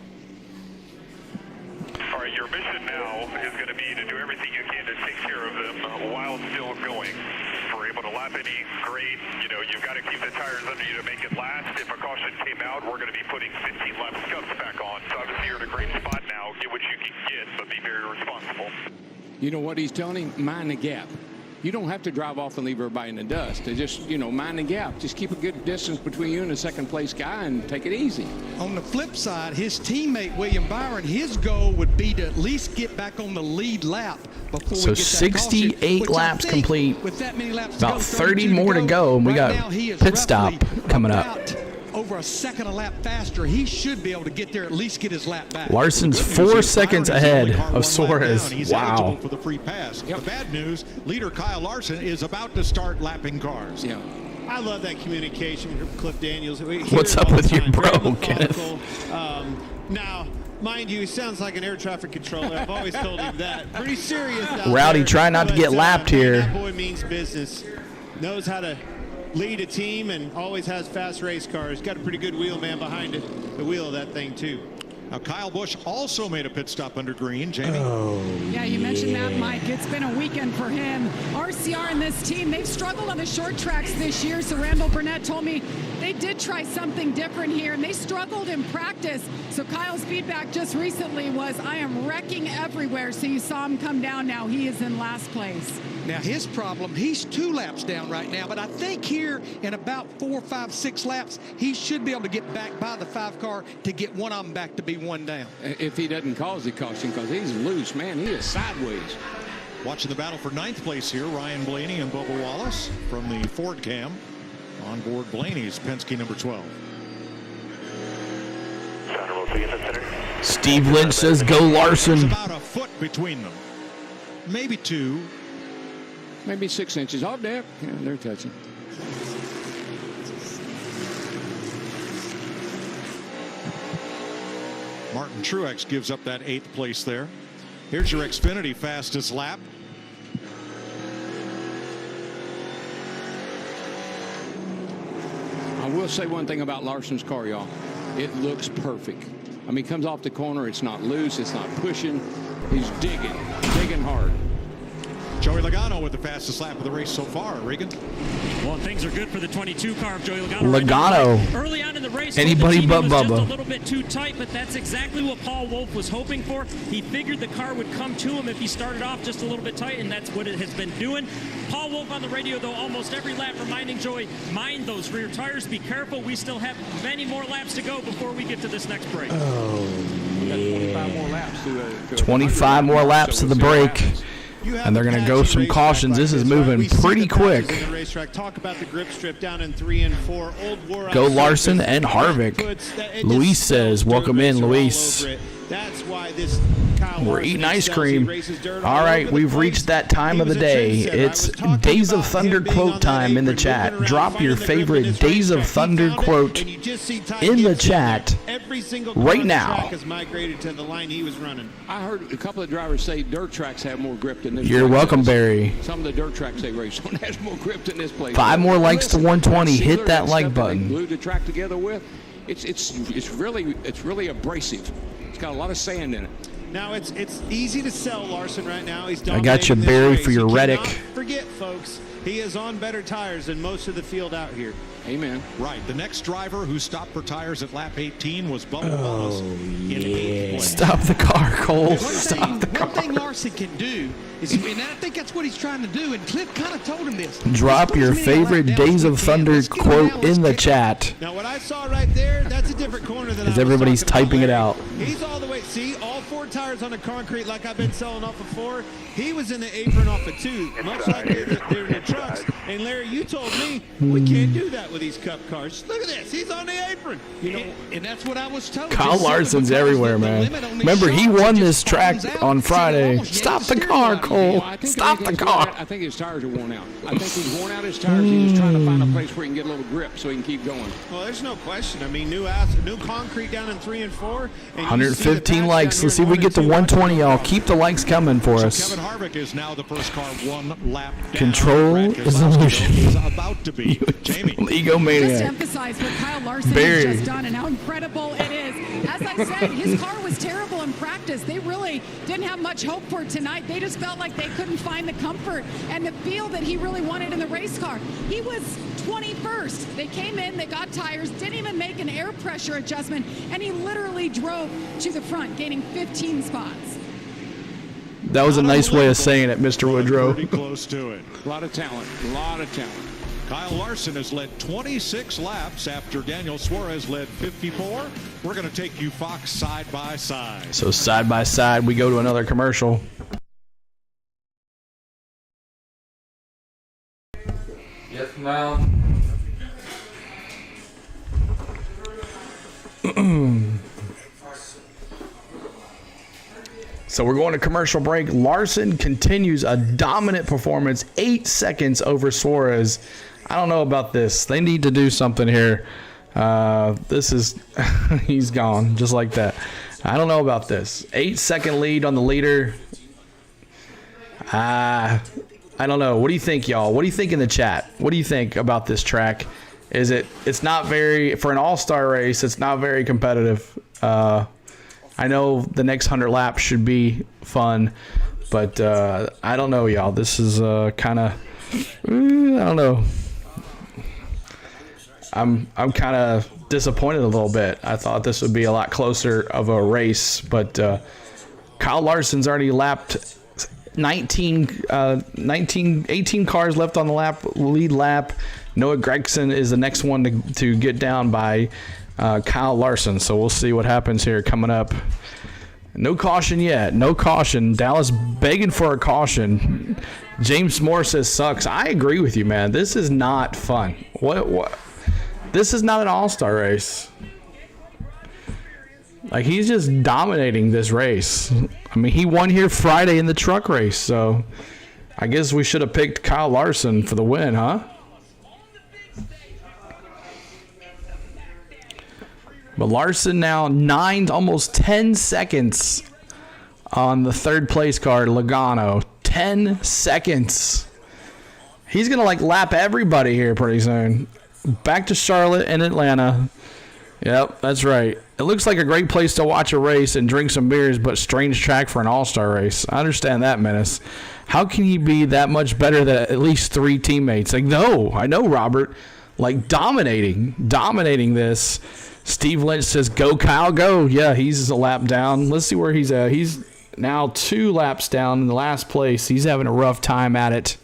All right, your mission now is going to be to do everything you can to take care of them while still going. If we're able to lap any, great. You know, you've got to keep the tires under you to make it last. If a caution came out, we're going to be putting 15 lap scuffs back on. So obviously you're in a great spot now. Get what you can get, but be very responsible. You know what he's telling him? Mind the gap. You don't have to drive off and leave everybody in the dust. To just, you know, mind the gap. Just keep a good distance between you and the second-place guy and take it easy. On the flip side, his teammate, William Byron, his goal would be to at least get back on the lead lap before So we get that 68 caution, laps complete. With that many laps About to go, 30 more to go, and we Right got now, he is pit stop roughly coming up. about over a second a lap faster. He should be able to get there, at least get his lap back. Larson's 4 seconds ahead of Suarez. He's Wow. eligible for the free pass. The bad news, leader Kyle Larson is about to start lapping cars. Yeah. I love that communication from Cliff Daniels. What's up with you, bro, Kenneth? Now, mind you, he sounds like an air traffic controller. I've always told him that. Pretty serious out Rowdy, there, try not to get lapped man, here. That boy means business. Knows how to lead a team and always has fast race cars. Got a pretty good wheel man behind it, the wheel of that thing, too. Now, Kyle Busch also made a pit stop under green. Jamie? Yeah, you mentioned that, Mike. It's been a weekend for him. RCR and this team, they've struggled on the short tracks this year. So Randall Burnett told me they did try something different here, and they struggled in practice. So Kyle's feedback just recently was, I am wrecking everywhere. So you saw him come down now. He is in last place. Now, his problem, he's 2 laps down right now, but I think here in about 4, 5, 6 laps, he should be able to get back by the 5 car to get one of them back to be 1 down. If he doesn't cause the caution, because he's loose, man. He is sideways. Watching the battle for 9th place here, Ryan Blaney and Bubba Wallace from the Ford cam. On board Blaney's Penske number 12. Steve Lynch says go Larson. There's about a foot between them. Maybe 2. Maybe 6 inches. Oh, there. Yeah, they're touching. Martin Truex gives up that 8th place there. Here's your Xfinity fastest lap. I will say one thing about Larson's car, y'all. It looks perfect. I mean, comes off the corner. It's not loose. It's not pushing. He's digging hard. Joey Logano with the fastest lap of the race so far. Regan? Well, things are good for the 22 car of Joey Logano. Logano. Early on in the race, Anybody but was Bubba. just a little bit too tight, but that's exactly what Paul Wolfe was hoping for. He figured the car would come to him if he started off just a little bit tight, and that's what it has been doing. Paul Wolfe on the radio, though, almost every lap reminding Joey, mind those rear tires, be careful. We still have many more laps to go before we get to this next break. We got 25 more laps to 25 more laps to the break. And they're going to go some cautions. This is moving pretty quick. Talk about the grip strip down in 3 and 4. Go Larson and Harvick. Luis says, welcome in, Luis. That's why this We're eating ice cream. All right, we've reached that time of the day. It's Days of Thunder quote time in the chat. Drop your favorite Days of Thunder quote in the chat right now. I heard a couple of drivers say dirt tracks have more grip than this. You're welcome, Barry. Some of the dirt tracks they race on has more grip than this place. 5 more likes to 120. Hit that like button. Glued the track together with. It's really abrasive. It's got a lot of sand in it. Now it's easy to sell Larson right now. He's I got you, Barry, for your Reddick. Forget, folks, he is on better tires than most of the field out here. Amen. Right. The next driver who stopped for tires at lap 18 was Bubba Wallace in 8th place. Stop the car, Cole. Stop the car. One thing Larson can do is, and I think that's what he's trying to do, and Cliff kind of told him this. Drop your favorite Days of Thunder quote in the chat. Now, what I saw right there, that's a different corner than As everybody's typing it out. He's all the way, see, all 4 tires on the concrete like I've been selling off before. He was in the apron off of 2, much like they're in the trucks. And Larry, you told me we can't do that with these Cup cars. Look at this. He's on the apron. You know, and that's what I was told. Kyle Larson's everywhere, man. Remember, he won this track on Friday. Stop the car, Cole. Stop the car. I think his tires are worn out. I think he's worn out his tires. He's trying to find a place where he can get a little grip so he can keep going. Well, there's no question. I mean, new concrete down in 3 and 4. 115 likes. Let's see if we get to 120, y'all. Keep the likes coming for us. Kevin Harvick is now the first car 1 lap down. Control is illusion. He's about to be. Jamie. Egomaniac. Just to emphasize what Kyle Larson Barry. has just done and how incredible it is. As I said, his car was terrible in practice. They really didn't have much hope for tonight. They just felt like they couldn't find the comfort and the feel that he really wanted in the race car. He was 21st. They came in, they got tires, didn't even make an air pressure adjustment, and he literally drove to the front, gaining 15 spots. That was a nice way of saying it, Mr. Woodrow. Pretty close to it. A lot of talent. A lot of talent. Kyle Larson has led 26 laps after Daniel Suarez led 54. We're going to take you, Fox, side by side. So side by side, we go to another commercial. Yes, ma'am. So we're going to commercial break. Larson continues a dominant performance, 8 seconds over Suarez. I don't know about this. They need to do something here. This is, he's gone just like that. I don't know about this. 8-second lead on the leader. I don't know. What do you think, y'all? What do you think in the chat? What do you think about this track? It's not very, for an all-star race, it's not very competitive. I know the next 100 laps should be fun, but I don't know, y'all. This is kind of, I don't know. I'm kind of disappointed a little bit. I thought this would be a lot closer of a race, but Kyle Larson's already lapped 18 cars left on the lead lap. Noah Gragson is the next one to get down by Kyle Larson. So we'll see what happens here coming up. No caution yet. No caution. Dallas begging for a caution. James Moore says sucks. I agree with you, man. This is not fun. What? This is not an all-star race. Like, he's just dominating this race. I mean, he won here Friday in the truck race, so I guess we should have picked Kyle Larson for the win, huh? But Larson now almost 10 seconds on the third place car, Logano. 10 seconds. He's going to, like, lap everybody here pretty soon. Back to Charlotte and Atlanta. Yep, that's right. It looks like a great place to watch a race and drink some beers, but strange track for an all-star race. I understand that, Menace. How can he be that much better than at least 3 teammates? Like, no, I know, Robert. Like, dominating this. Steve Lynch says, go, Kyle, go. Yeah, he's a lap down. Let's see where he's at. He's now 2 laps down in the last place. He's having a rough time at it.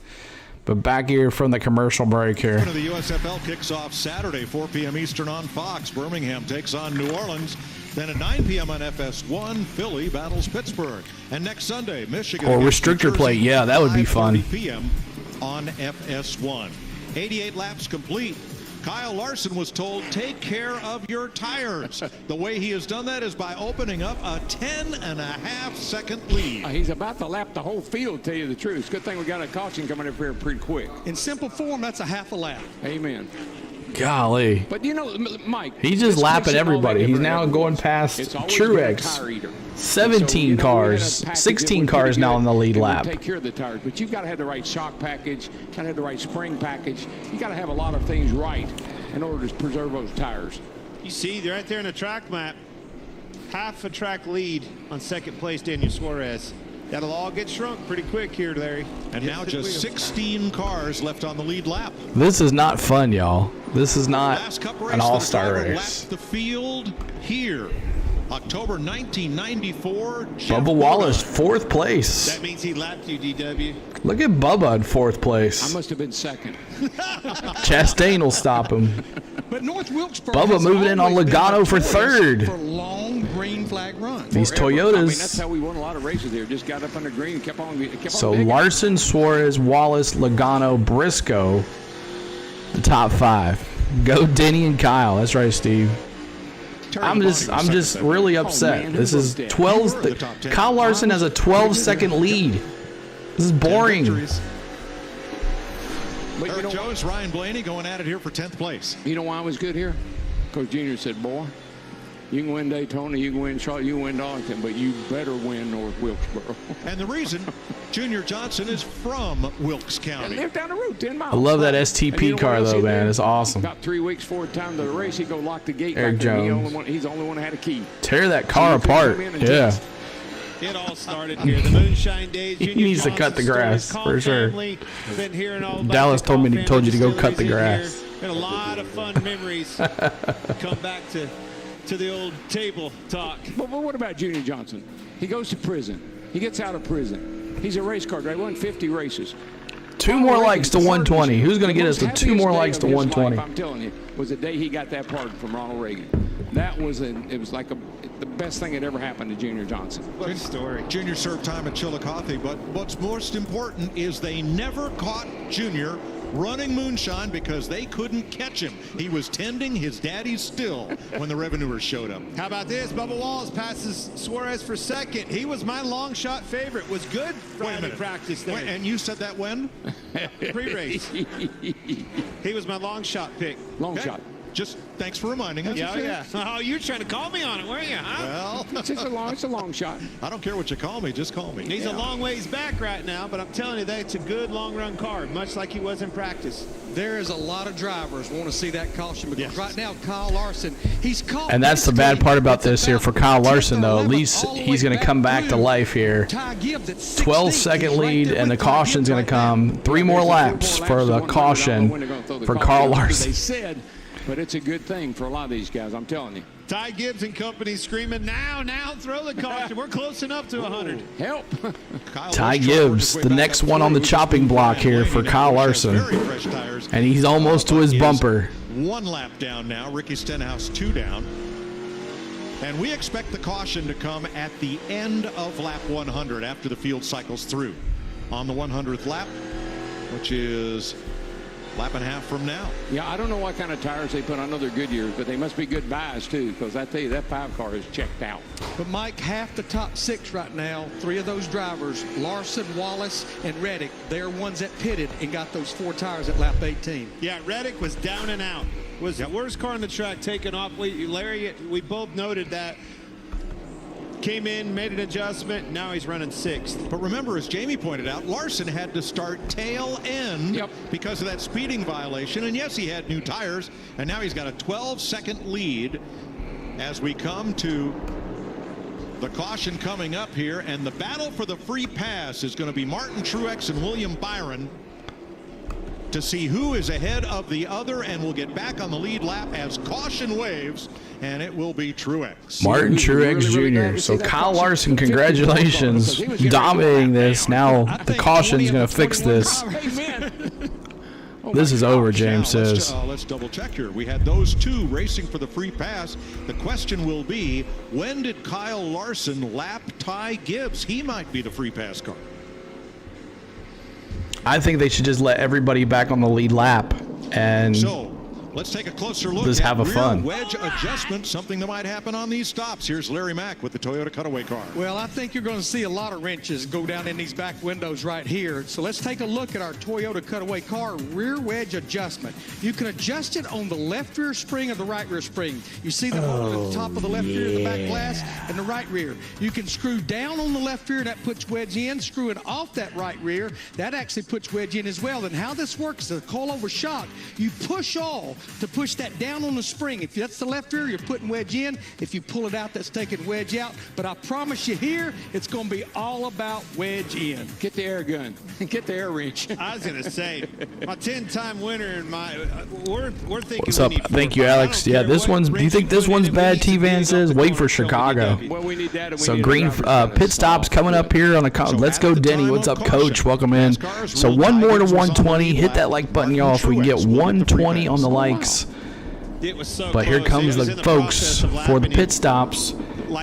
But back here from the commercial break here. The USFL kicks off Saturday, 4 p.m. Eastern on Fox. Birmingham takes on New Orleans. Then at 9 p.m. on FS1, Philly battles Pittsburgh. And next Sunday, Michigan. Or restrictor plate. Yeah, that would be fun. 5:30 p.m. on FS1. 88 laps complete. Kyle Larson was told, take care of your tires. The way he has done that is by opening up a 10.5-second lead. He's about to lap the whole field, tell you the truth. Good thing we got a caution coming up here pretty quick. In simple form, that's a half a lap. Amen. Golly. But, you know, Mike. He's just lapping everybody. He's now going past Truex. 17 cars. 16 cars now in the lead lap. Take care of the tires, but you've got to have the right shock package, got to have the right spring package. You got to have a lot of things right in order to preserve those tires. You see, right there in the track map, half a track lead on second place, Daniel Suarez. That'll all get shrunk pretty quick here, Larry. And now just 16 cars left on the lead lap. This is not fun, y'all. This is not an all-star race. The field here. October 1994. Bubba Wallace, 4th place. That means he lapped you, DW. Look at Bubba in 4th place. I must have been second. Chastain will stop him. But North Wilkesboro Bubba moving in on Logano for 3rd. For long green flag runs. These Toyotas. I mean, that's how we won a lot of races here. Just got up under green, kept on So digging. Larson, Suarez, Wallace, Logano, Briscoe, the top 5. Go Denny and Kyle. That's right, Steve. I'm just really upset. This is 12. Kyle Larson has a 12-second lead. This is boring. Eric Jones, Ryan Blaney going at it here for 10th place. You know why I was good here? Coach Junior said, boy, you can win Daytona, you can win Charlotte, you can win Darlington, but you better win North Wilkesboro. And the reason, Junior Johnson is from Wilkes County. And live down the road 10 miles. I love that STP car, though, man. It's awesome. About 3 weeks before the time of the race, he'd go lock the gate. Eric Jones. He's the only one that had a key. Tear that car apart. Yeah. It all started here. The moonshine days. He needs to cut the grass, for sure. Been hearing all about Dallas told you to go cut the grass. Been a lot of fun memories. Come back to the old table talk. But what about Junior Johnson? He goes to prison. He gets out of prison. He's a race car driver. He won 50 races. 2 more likes to 120. Who's going to get us to 2 more likes to 120? I'm telling you, was the day he got that pardon from Ronald Reagan. That was it was like the best thing that ever happened to Junior Johnson. Good story. Junior served time at Chillicothe, but what's most important is they never caught Junior running moonshine because they couldn't catch him. He was tending his daddy's still when the revenuers showed up. How about this? Bubba Walls passes Suarez for second. He was my long shot favorite. Was good Friday practice there. Wait, and you said that when? Pre-race. He was my long shot pick. Long shot. Just thanks for reminding us. Yeah. Oh, you were trying to call me on it, weren't you? Huh? Well, it's a long shot. I don't care what you call me. Just call me. He's a long ways back right now, but I'm telling you, that's a good long-run car, much like he was in practice. There is a lot of drivers want to see that caution because right now Kyle Larson, he's caught. And that's the bad part about this here for Kyle Larson, though. At least he's going to come back to life here. 12-second lead, and the caution's going to come. 3 more laps for the caution for Kyle Larson. They said, but it's a good thing for a lot of these guys, I'm telling you. Ty Gibbs and company screaming, now, throw the caution. We're close enough to 100. Help. Ty Gibbs, the next one on the chopping block here for Kyle Larson. And he's almost to his bumper. 1 lap down now. Ricky Stenhouse 2 down. And we expect the caution to come at the end of lap 100 after the field cycles through. On the 100th lap, which is lap and a half from now. Yeah, I don't know what kind of tires they put on other Goodyears, but they must be good buys too, because I tell you, that 5 car is checked out. But Mike, half the top 6 right now, 3 of those drivers, Larson, Wallace, and Reddick, they're ones that pitted and got those 4 tires at lap 18. Yeah, Reddick was down and out. Was the worst car on the track taken off. Larry, we both noted that. Came in, made an adjustment, now he's running 6th. But remember, as Jamie pointed out, Larson had to start tail end because of that speeding violation. And yes, he had new tires, and now he's got a 12-second lead as we come to the caution coming up here. And the battle for the free pass is going to be Martin Truex and William Byron to see who is ahead of the other, and we'll get back on the lead lap as caution waves, and it will be Truex. Martin Truex Jr. So Kyle Larson, congratulations, dominating this. Now the caution's going to fix this. This is over, James says. Let's double check here. We had those 2 racing for the free pass. The question will be, when did Kyle Larson lap Ty Gibbs? He might be the free pass car. I think they should just let everybody back on the lead lap and let's take a closer look just have a fun wedge adjustment, something that might happen on these stops. Here's Larry Mack with the Toyota Cutaway car. Well, I think you're going to see a lot of wrenches go down in these back windows right here. So let's take a look at our Toyota Cutaway car rear wedge adjustment. You can adjust it on the left rear spring or the right rear spring. You see the hole at the top of the left rear, the back glass, and the right rear. You can screw down on the left rear, that puts wedge in. Screw it off that right rear, that actually puts wedge in as well. And how this works is a coilover shock. You push all to push that down on the spring. If that's the left rear, you're putting wedge in. If you pull it out, that's taking wedge out. But I promise you here, it's going to be all about wedge in. Get the air gun. Get the air wrench. I was going to say, my 10-time winner and we're thinking. What's up? Thank you, Alex. Yeah, this one's. Do you think this one's bad? T-Van says. Wait for Chicago. Well, we need that. So green pit stops coming up here on the. Let's go, Denny. What's up, Coach? Welcome in. So 1 more to 120. Hit that like button, y'all. If we can get 120 on the likes. But here comes the folks for the pit stops,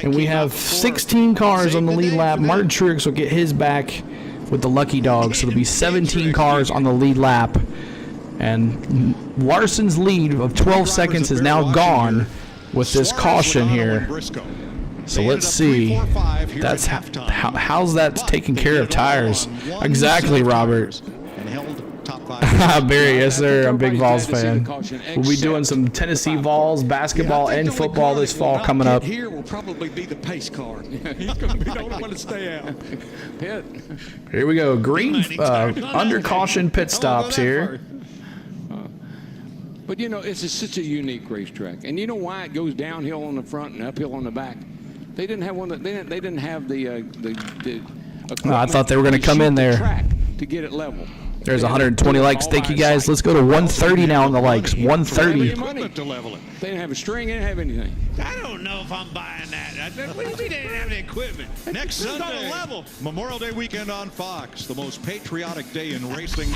and we have 16 cars on the lead lap. Martin Truex will get his back with the lucky dog, so there'll be 17 cars on the lead lap. And Larson's lead of 12 seconds is now gone with this caution here. So let's see. That's how's that taking care of tires? Exactly, Robert. Barry, yes sir, I'm a big Vols fan. We'll be doing some Tennessee Vols basketball and football this fall coming up. Here will probably be the pace car. He's going to be the only one to stay out. Pit. Here we go. Green under caution pit stops here. But you know, it's such a unique racetrack, and you know why it goes downhill on the front and uphill on the back? They didn't have one. They didn't have the I thought they were going to come in there track to get it level. There's 120 likes. Thank you, guys. Let's go to 130 now on the likes. 130. To level it. They didn't have a string. They didn't have anything. I don't know if I'm buying that. What do you mean they didn't have the equipment? Next Sunday, on the level. Memorial Day weekend on Fox, the most patriotic day in racing,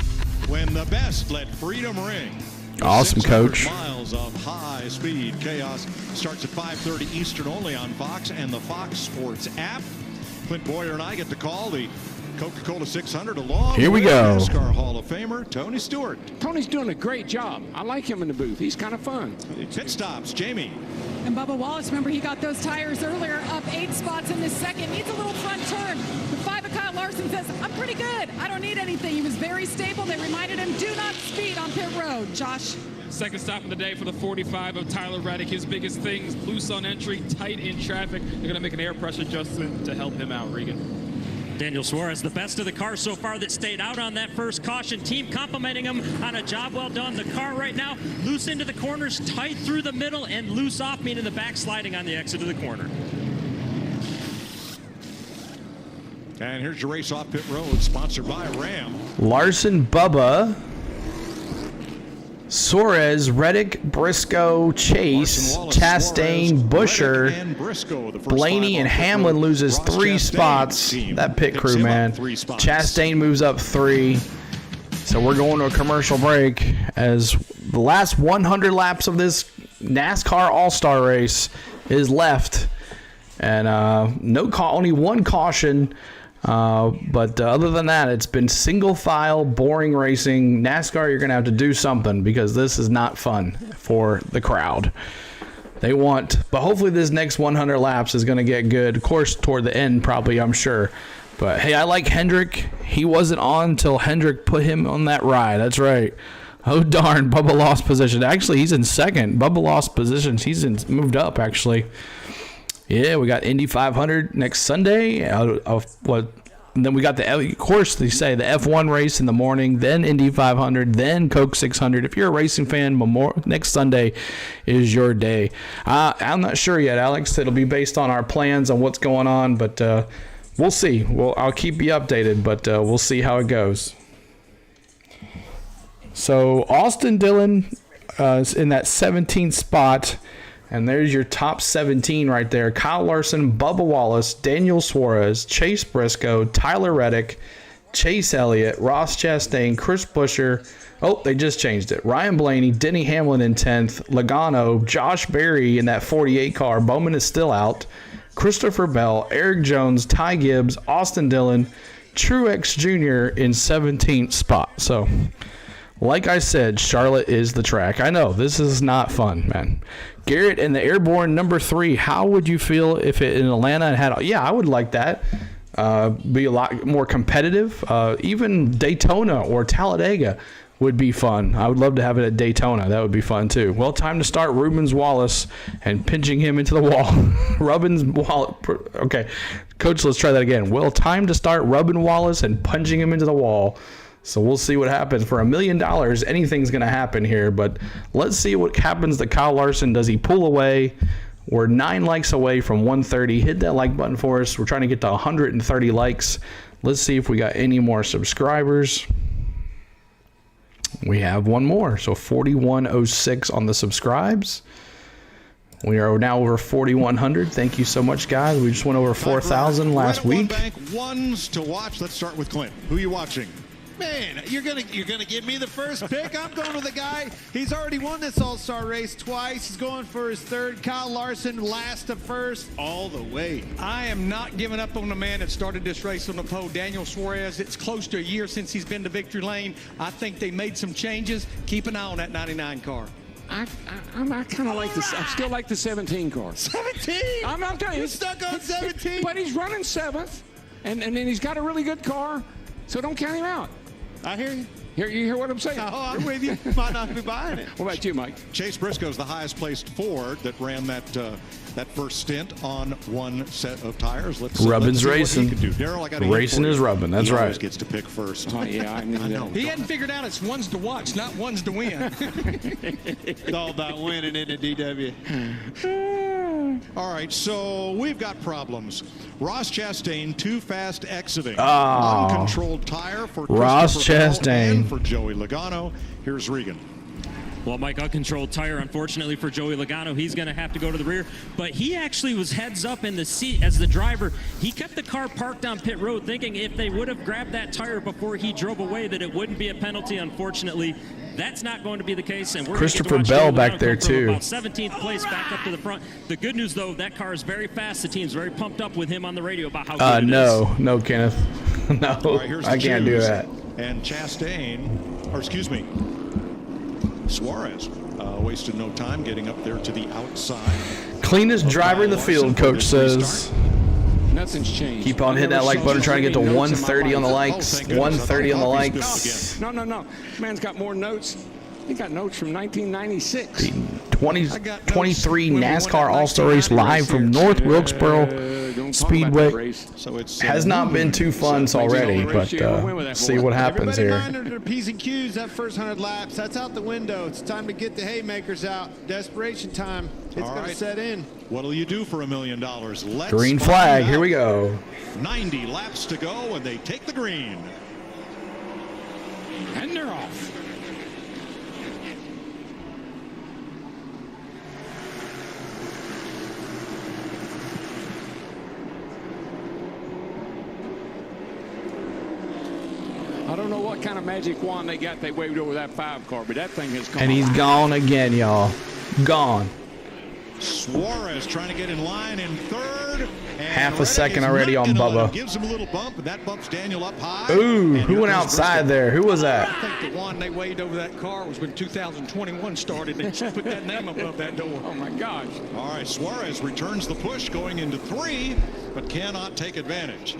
when the best let freedom ring. Awesome, 600 Coach. miles of high-speed chaos starts at 5:30 Eastern only on Fox and the Fox Sports app. Clint Boyer and I get to call the Coca-Cola 600 along Here we with go. NASCAR Hall of Famer Tony Stewart. Tony's doing a great job. I like him in the booth. He's kind of fun. Pit stops, Jamie. And Bubba Wallace, remember he got those tires earlier, up 8 spots in this second. Needs a little front turn. The 5 of Kyle Larson says, I'm pretty good. I don't need anything. He was very stable. They reminded him, do not speed on pit road. Josh. Second stop of the day for the 45 of Tyler Reddick. His biggest thing is loose on entry, tight in traffic. They're going to make an air pressure adjustment to help him out, Regan. Daniel Suarez, the best of the cars so far that stayed out on that first caution. Team complimenting him on a job well done. The car right now, loose into the corners, tight through the middle, and loose off, meaning the back sliding on the exit of the corner. And here's your race off pit road, sponsored by Ram. Larson, Bubba, Suarez, Reddick, Briscoe, Chase, Chastain, Busher, Blaney, and Hamlin loses 3 spots. That pit crew, man. Chastain moves up 3. So we're going to a commercial break as the last 100 laps of this NASCAR All-Star Race is left. And only 1 caution. But other than that, it's been single file, boring racing. NASCAR, you're going to have to do something because this is not fun for the crowd. But hopefully this next 100 laps is going to get good. Of course, toward the end, probably, I'm sure. But hey, I like Hendrick. He wasn't on until Hendrick put him on that ride. That's right. Oh, darn. Bubba lost position. Actually, he's in second. Bubba lost positions. He's moved up, actually. Yeah, we got Indy 500 next Sunday. And then we got of course, they say the F1 race in the morning, then Indy 500, then Coke 600. If you're a racing fan, next Sunday is your day. I'm not sure yet, Alex. It'll be based on our plans on what's going on, but we'll see. I'll keep you updated, but we'll see how it goes. So Austin Dillon is in that 17th spot. And there's your top 17 right there. Kyle Larson, Bubba Wallace, Daniel Suarez, Chase Briscoe, Tyler Reddick, Chase Elliott, Ross Chastain, Chris Buescher. Oh, they just changed it. Ryan Blaney, Denny Hamlin in 10th, Logano, Josh Berry in that 48 car. Bowman is still out. Christopher Bell, Eric Jones, Ty Gibbs, Austin Dillon, Truex Jr. in 17th spot. So, like I said, Charlotte is the track. I know, this is not fun, man. Garrett in the Airborne number 3. How would you feel if it in Atlanta had? Yeah, I would like that. Be a lot more competitive. Even Daytona or Talladega would be fun. I would love to have it at Daytona. That would be fun too. Well, time to start Rubens Wallace and pinching him into the wall. Rubens Wallace. Okay, Coach, let's try that again. Well, time to start Rubens Wallace and punching him into the wall. So we'll see what happens. For $1 million, anything's going to happen here. But let's see what happens to Kyle Larson. Does he pull away? We're 9 likes away from 130. Hit that like button for us. We're trying to get to 130 likes. Let's see if we got any more subscribers. We have one more. So 4106 on the subscribes. We are now over 4,100. Thank you so much, guys. We just went over 4,000 last week. Bank ones to watch. Let's start with Clint. Who are you watching? Man, you're gonna give me the first pick. I'm going with a guy. He's already won this All-Star race twice. He's going for his 3rd. Kyle Larson, last to first, all the way. I am not giving up on the man that started this race on the pole, Daniel Suarez. It's close to a year since he's been to victory lane. I think they made some changes. Keep an eye on that 99 car. I kind of like this. I still like the 17 car. 17? I'm telling you, You're stuck on 17. But he's running 7th, and then he's got a really good car. So don't count him out. I hear you. You hear what I'm saying? Oh, I'm with you. Might not be buying it. What about you, Mike? Chase Briscoe's the highest placed Ford that ran that first stint on one set of tires. Rubbin's racing. Darryl, I got racing is rubbing. That's right. Always gets to pick first. Oh yeah, I know. He hadn't figured out it's ones to watch, not ones to win. It's all about winning in the DW. All right, so we've got problems. Ross Chastain too fast exiting. Oh. Uncontrolled tire for Ross Christopher Bell Chastain. and for Joey Logano. Here's Regan. Well, Mike, uncontrolled tire, unfortunately for Joey Logano. He's going to have to go to the rear. But he actually was heads up in the seat as the driver. He kept the car parked on pit road, thinking if they would have grabbed that tire before he drove away that it wouldn't be a penalty. Unfortunately, that's not going to be the case. And we're Christopher Bell back there, from too. about 17th place back up to the front. The good news, though, that car is very fast. The team's very pumped up with him on the radio about how good it is. No, Kenneth. No, All right, here's the I can't do twos. that. And Chastain, or excuse me, Suarez wasted no time getting up there to the outside. Cleanest driver in the field, coach says. Nothing's changed. Keep on hitting that like button, trying to get to 130 on the likes. 130 on the likes. No. Man's got more notes. He got notes from 1996. 2023 NASCAR All-Star Race live from North Wilkesboro Speedway. So it's has not been too fun already, but see what happens Everybody here. mind their P's and Q's. That first 100 laps, that's out the window. It's time to get the haymakers out. Desperation time. It's going to set in. What'll you do for $1 million? Let's Green find flag. out. Here we go. 90 laps to go, and they take the green. And they're off. I don't know what kind of magic wand they got they waved over that 5 car, but that thing has come And he's gone again, y'all. Gone. Suarez trying to get in line in third. And Half a second already on Bubba. Gives him a little bump, and that bumps Daniel up high. Ooh, And who here went comes outside Bristol. there? Who was that? I think the one they waved over that car was when 2021 started. They just put that name above that door. Oh, my gosh. All right, Suarez returns the push going into 3, but cannot take advantage.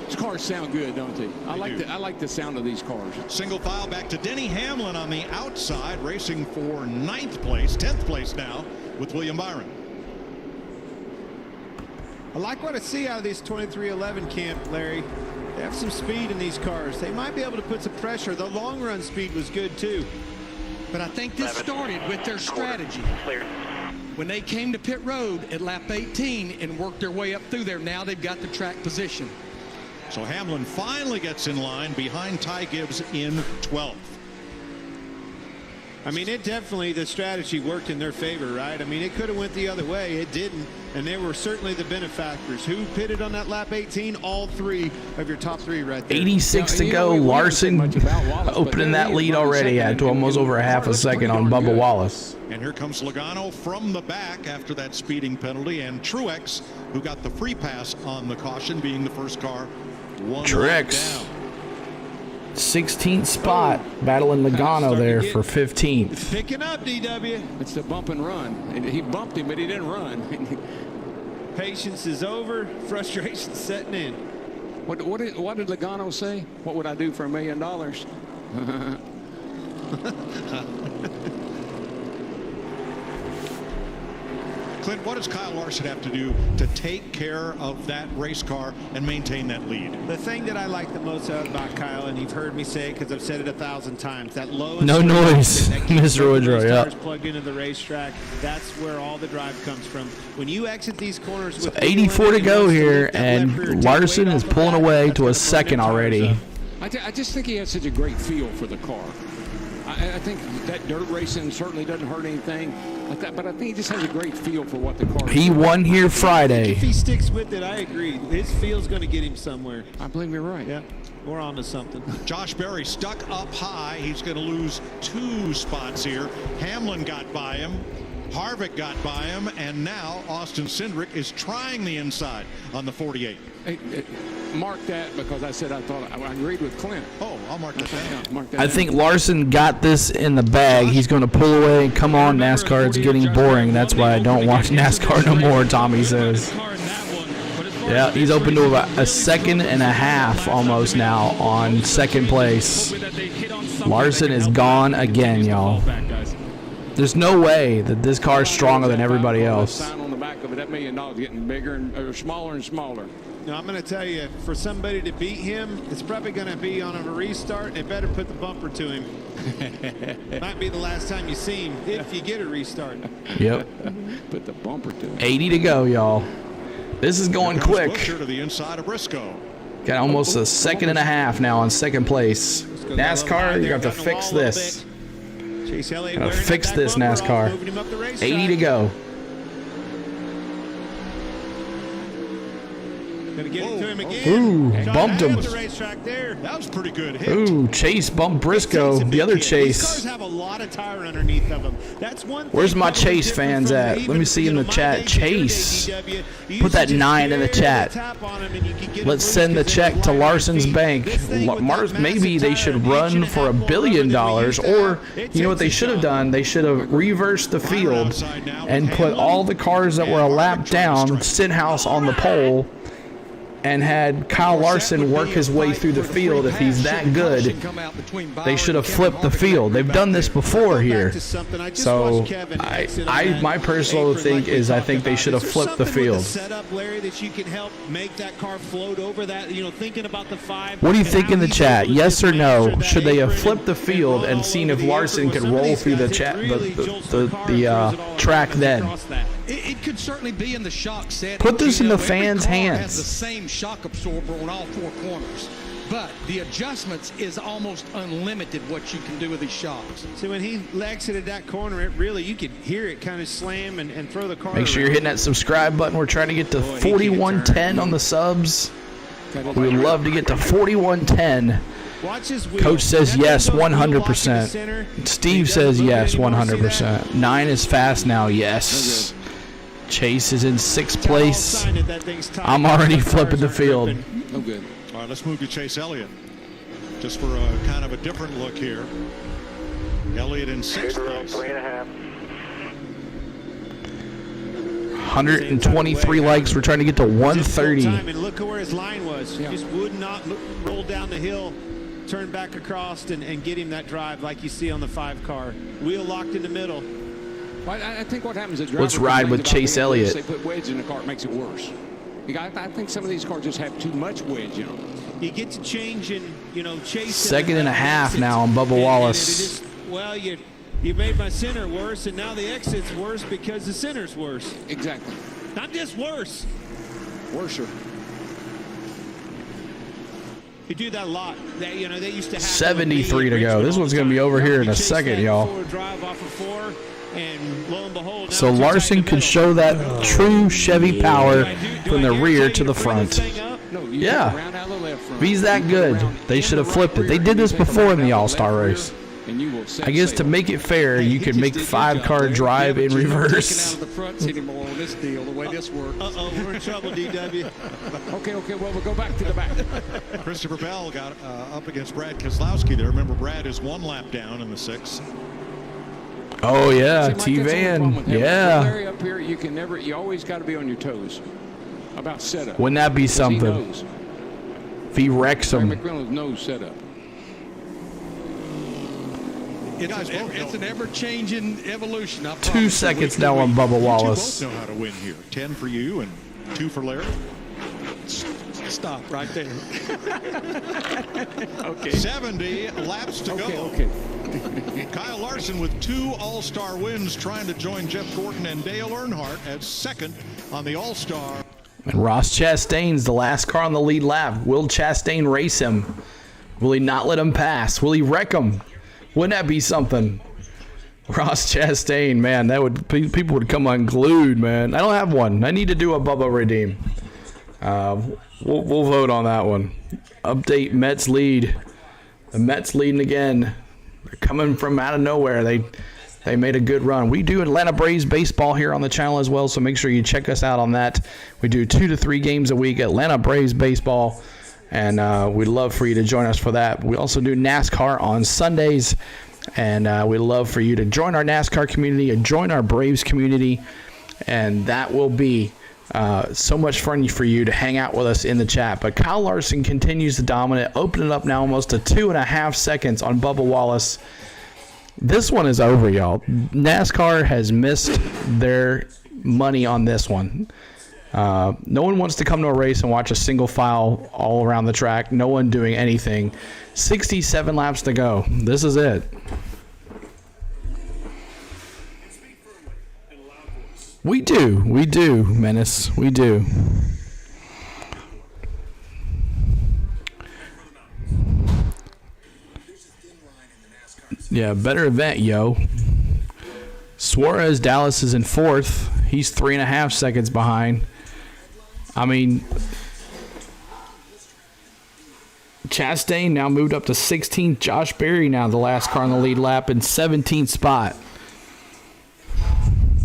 These cars sound good, don't they? I like the sound of these cars. Single file back to Denny Hamlin on the outside, racing for 9th place, 10th place now with William Byron. I like what I see out of this 2311 camp, Larry. They have some speed in these cars. They might be able to put some pressure. The long run speed was good too. But I think this started with their strategy. When they came to pit road at lap 18 and worked their way up through there, now they've got the track position. So Hamlin finally gets in line behind Ty Gibbs in 12th. I mean, it definitely, the strategy worked in their favor, right? I mean, it could have went the other way. It didn't. And they were certainly the benefactors. Who pitted on that lap 18? All 3 of your top 3 right there. 86 to go. Larson opening that lead already at to almost over a half a second on Bubba Wallace. And here comes Logano from the back after that speeding penalty, and Truex, who got the free pass on the caution, being the first car. Truex, 16th spot, battling Logano there for 15th. Picking up, DW. It's the bump and run. He bumped him, but he didn't run. Patience is over. Frustration setting in. What did Logano say? What would I do for $1 million? Clint, what does Kyle Larson have to do to take care of that race car and maintain that lead? The thing that I like the most about Kyle, and you've heard me say it because I've said it 1,000 times, that low and no noise, Mr. Woodrow. Yeah. Plugged into the racetrack. That's where all the drive comes from. When you exit these corners with 84 to go here, and Larson is pulling away to a second already. I just think he has such a great feel for the car. I think that dirt racing certainly doesn't hurt anything like that, but I think he just has a great feel for what the car is. He won here Friday. If he sticks with it, I agree. His feel's going to get him somewhere. I believe you're right. Yeah, we're on to something. Josh Berry stuck up high. He's going to lose 2 spots here. Hamlin got by him. Harvick got by him, and now Austin Cindric is trying the inside on the 48. Hey, mark that because I said I agreed with Clint. Oh, I'll mark that down. Mark that I think Larson got this in the bag. He's going to pull away. Come on, NASCAR. It's getting boring. That's why I don't watch NASCAR no more, Tommy says. Yeah, he's open to about a second and a half almost now on second place. Larson is gone again, y'all. There's no way that this car is stronger than everybody else. Sign on the back of it, that $1 million getting bigger and smaller and smaller. No, I'm going to tell you, for somebody to beat him, it's probably going to be on a restart. They better put the bumper to him. Might be the last time you see him if you get a restart. Yep. Put the bumper to him. 80 to go, y'all. This is going quick. To the inside of Briscoe. Got almost a second and a half now on second place. NASCAR, you have to fix this. Gotta fix this, NASCAR. 80 to go. Gonna get it to him again. Ooh, bumped him. That was pretty good hit. Ooh, Chase bumped Briscoe. The other Chase. These cars have a lot of tire underneath of them. That's one. Where's my Chase fans at? Let me see in the chat. Chase. Put that 9 in the chat. Let's send the check to Larson's bank. Maybe they should run for $1 billion. Or, you know what they should have done? They should have reversed the field and put all the cars that were a lap down, Stenhouse on the pole, and had Kyle Larson work his way through the field. If he's that good, they should have flipped the field. They've done this before here. So my personal think is I think they should have flipped the field. What do you think in the chat? Yes or no? Should they have flipped the field and seen if Larson could roll through the track then? It could certainly be in the shock set. Put this in the fans' hands. Has the same shock absorber on all four corners, but the adjustments is almost unlimited what you can do with these shocks. So when he exited that corner, it really, you could hear it kind of slam and throw the car. Make sure you're hitting that subscribe button. We're trying to get to 4110 on the subs. We would love to get to 4110. Coach says yes, 100%. Steve says yes, 100%. 9 is fast now, yes. Chase is in 6th place. I'm already flipping the field. No good. All right, let's move to Chase Elliott. Just for a kind of a different look here. Elliott in 6th place. 3.5. 123 likes. We're trying to get to 130. And look at where his line was. Yeah. Just would not roll down the hill, turn back across, and get him that drive like you see on the 5 car. Wheel locked in the middle. Well, I think what happens is let's ride with Chase Elliott. They put wedge in the car, it makes it worse. I think some of these cars just have too much wedge in them. You get to change and, chase. Second and a half now on Bubba Wallace. Well, you made my center worse, and now the exit's worse because the center's worse. Exactly. Not just worse. Worser. You do that a lot. They used to have 73 to go. This one's going to be over here in a second, y'all. So Larson could show that true Chevy power from the rear to the front. Yeah. If he's that good, they should have flipped it. They did this before in the All-Star Race. I guess to make it fair, you could make 5-car drive in reverse. Uh-oh, we're in trouble, DW. Okay, well, we'll go back to the back. Christopher Bell got up against Brad Keselowski there. Remember, Brad is 1 lap down in the 6th. Oh, yeah, T-Van. Yeah. Larry up here, you always got to be on your toes about setup. Wouldn't that be something? If he wrecks him. McMillan's nose setup. It's an ever-changing evolution. 2 seconds now on Bubba Wallace. You both know how to win here. 10 for you and 2 for Larry. Stop right there. Okay. 70 laps to go. Okay. Kyle Larson with 2 All-Star wins, trying to join Jeff Gordon and Dale Earnhardt at 2nd on the All-Star. And Ross Chastain's the last car on the lead lap. Will Chastain race him? Will he not let him pass? Will he wreck him? Wouldn't that be something? Ross Chastain, man, people would come unglued, man. I don't have one. I need to do a Bubba redeem. We'll vote on that one. Update Mets lead. The Mets leading again. They're coming from out of nowhere. They made a good run. We do Atlanta Braves baseball here on the channel as well, so make sure you check us out on that. We do 2 to 3 games a week, Atlanta Braves baseball. And we'd love for you to join us for that. We also do NASCAR on Sundays, and we'd love for you to join our NASCAR community and join our Braves community, and that will be so much fun for you to hang out with us in the chat. But Kyle Larson continues to dominate, opening up now almost to 2.5 seconds on Bubba Wallace. This one is over, y'all. NASCAR has missed their money on this one. No one wants to come to a race and watch a single file all around the track. No one doing anything. 67 laps to go. This is it. We do, Menace. We do. Yeah, better event, yo. Suarez, Dallas is in 4th. He's 3.5 seconds behind. I mean, Chastain now moved up to 16th. Josh Berry now the last car on the lead lap in 17th spot.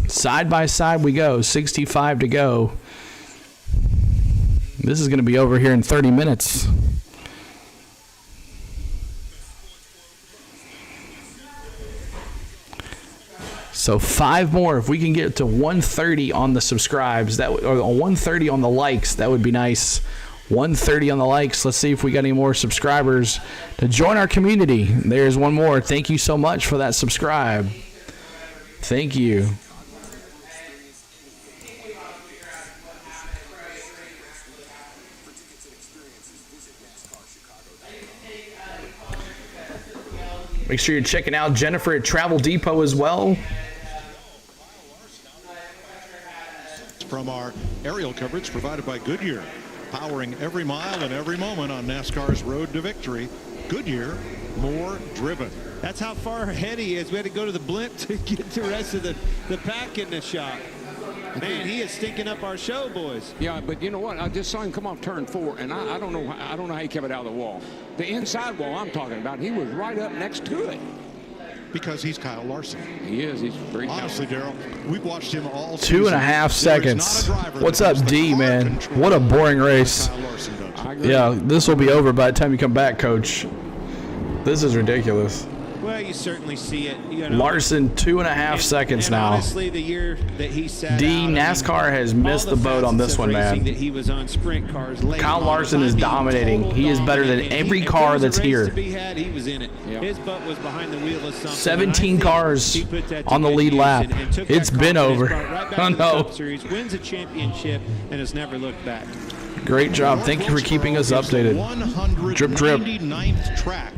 Side by side we go. 65 to go. This is going to be over here in 30 minutes. So 5 more. If we can get to 130 on the subscribes, or 130 on the likes, that would be nice. 130 on the likes. Let's see if we got any more subscribers to join our community. There's one more. Thank you so much for that subscribe. Thank you. Make sure you're checking out Jennifer at Travel Depot as well. From our aerial coverage provided by Goodyear, powering every mile and every moment on NASCAR's road to victory. Goodyear, more driven. That's how far ahead he is. We had to go to the blimp to get the rest of the pack in the shot. Man, he is stinking up our show, boys. Yeah, but you know what? I just saw him come off turn 4, and I don't know how he kept it out of the wall. The inside wall I'm talking about, he was right up next to it. Because he's Kyle Larson. He is. He's very honestly, Daryl, we've watched him all 2.5 seconds. What's up, D, man? What a boring race. Yeah, this will be over by the time you come back, Coach. This is ridiculous. Well, you certainly see it. You know, Larson, 2.5 seconds now. Honestly, the year that he sat D, NASCAR has missed the boat on this one, man. That he was on sprint cars Kyle Larson is dominating. He is better than every car that's here. He was in it. His butt was behind the wheel of something. 17 cars on the lead lap. It's been over. Oh, no. Wins a championship and has never looked back. Great job. Thank you for keeping us updated. Drip, drip. 199th track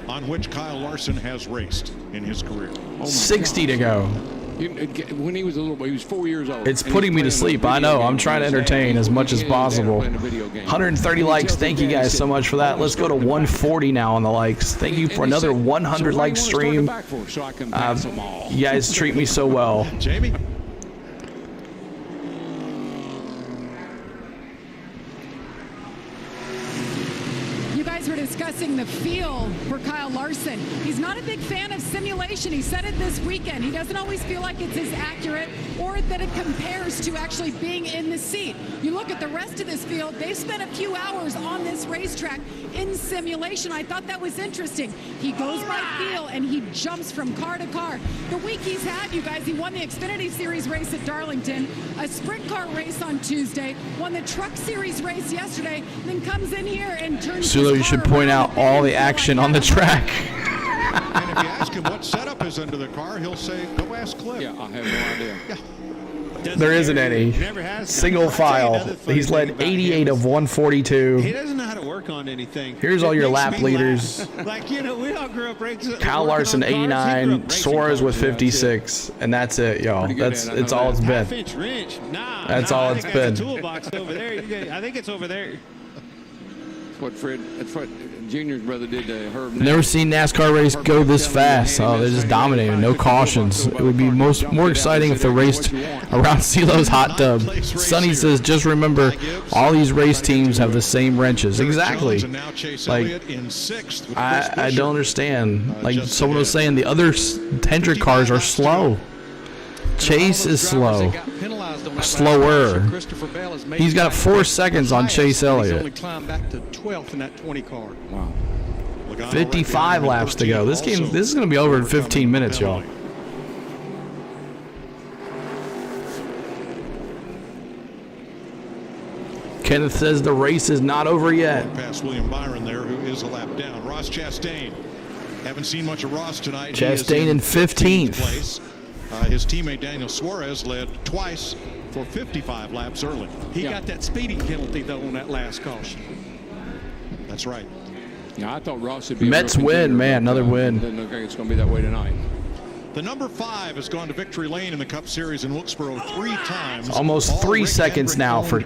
on which Kyle Larson has raced in his career. 60 to go. When he was a little boy, he was 4 years old. It's putting me to sleep. I know. I'm trying to entertain as much as possible. 130 likes. Thank you guys so much for that. Let's go to 140 now on the likes. Thank you for another 100 like stream. You guys treat me so well. Jamie? We're discussing the feel for Kyle Larson. He's not a big fan of simulation. He said it this weekend. He doesn't always feel like it's as accurate or that it compares to actually being in the seat. You look at the rest of this field, they've spent a few hours on this racetrack in simulation. I thought that was interesting. He goes by feel and he jumps from car to car. The week he's had, you guys, he won the Xfinity Series race at Darlington, a sprint car race on Tuesday, won the Truck Series race yesterday, then comes in here and turns Sulo, you should point out all the action on the track. And if you ask him what setup is under the car, he'll say, go ask Cliff. Yeah, I have no idea. Yeah. There isn't any. Single file. He's led 88 of 142. He doesn't know how to work on anything. Here's all your lap leaders. Like, you know, we all grew up racing. Kyle Larson, 89. Suarez with 56. And that's it, y'all. It's all it's been. Half-inch wrench. Nah. That's all it's been. That's a toolbox over there. I think it's over there. That's what Junior's brother did to Herb. Never seen NASCAR race go this fast. Oh, they're just dominating. No cautions. It would be more exciting if they raced around CeeLo's hot tub. Sonny says, just remember, all these race teams have the same wrenches. Exactly. Like, I don't understand. Like someone was saying, the other Hendrick cars are slow. Chase is slow. Slower. He's got 4 seconds on Chase Elliott. Only climbed back to 12th in that 20 car. Wow. 55 laps to go. This is going to be over in 15 minutes, y'all. Kenneth says the race is not over yet. Past William Byron there, who is a lap down. Ross Chastain. Haven't seen much of Ross tonight. Chastain in 15th. Place. His teammate Daniel Suarez led twice for 55 laps early. He got that speeding penalty, though, on that last caution. That's right. Yeah, I thought Ross would be Mets win, man, another win. Doesn't look like it's going to be that way tonight. The number 5 has gone to victory lane in the Cup Series in Wilkesboro 3 times. Almost 3 seconds now for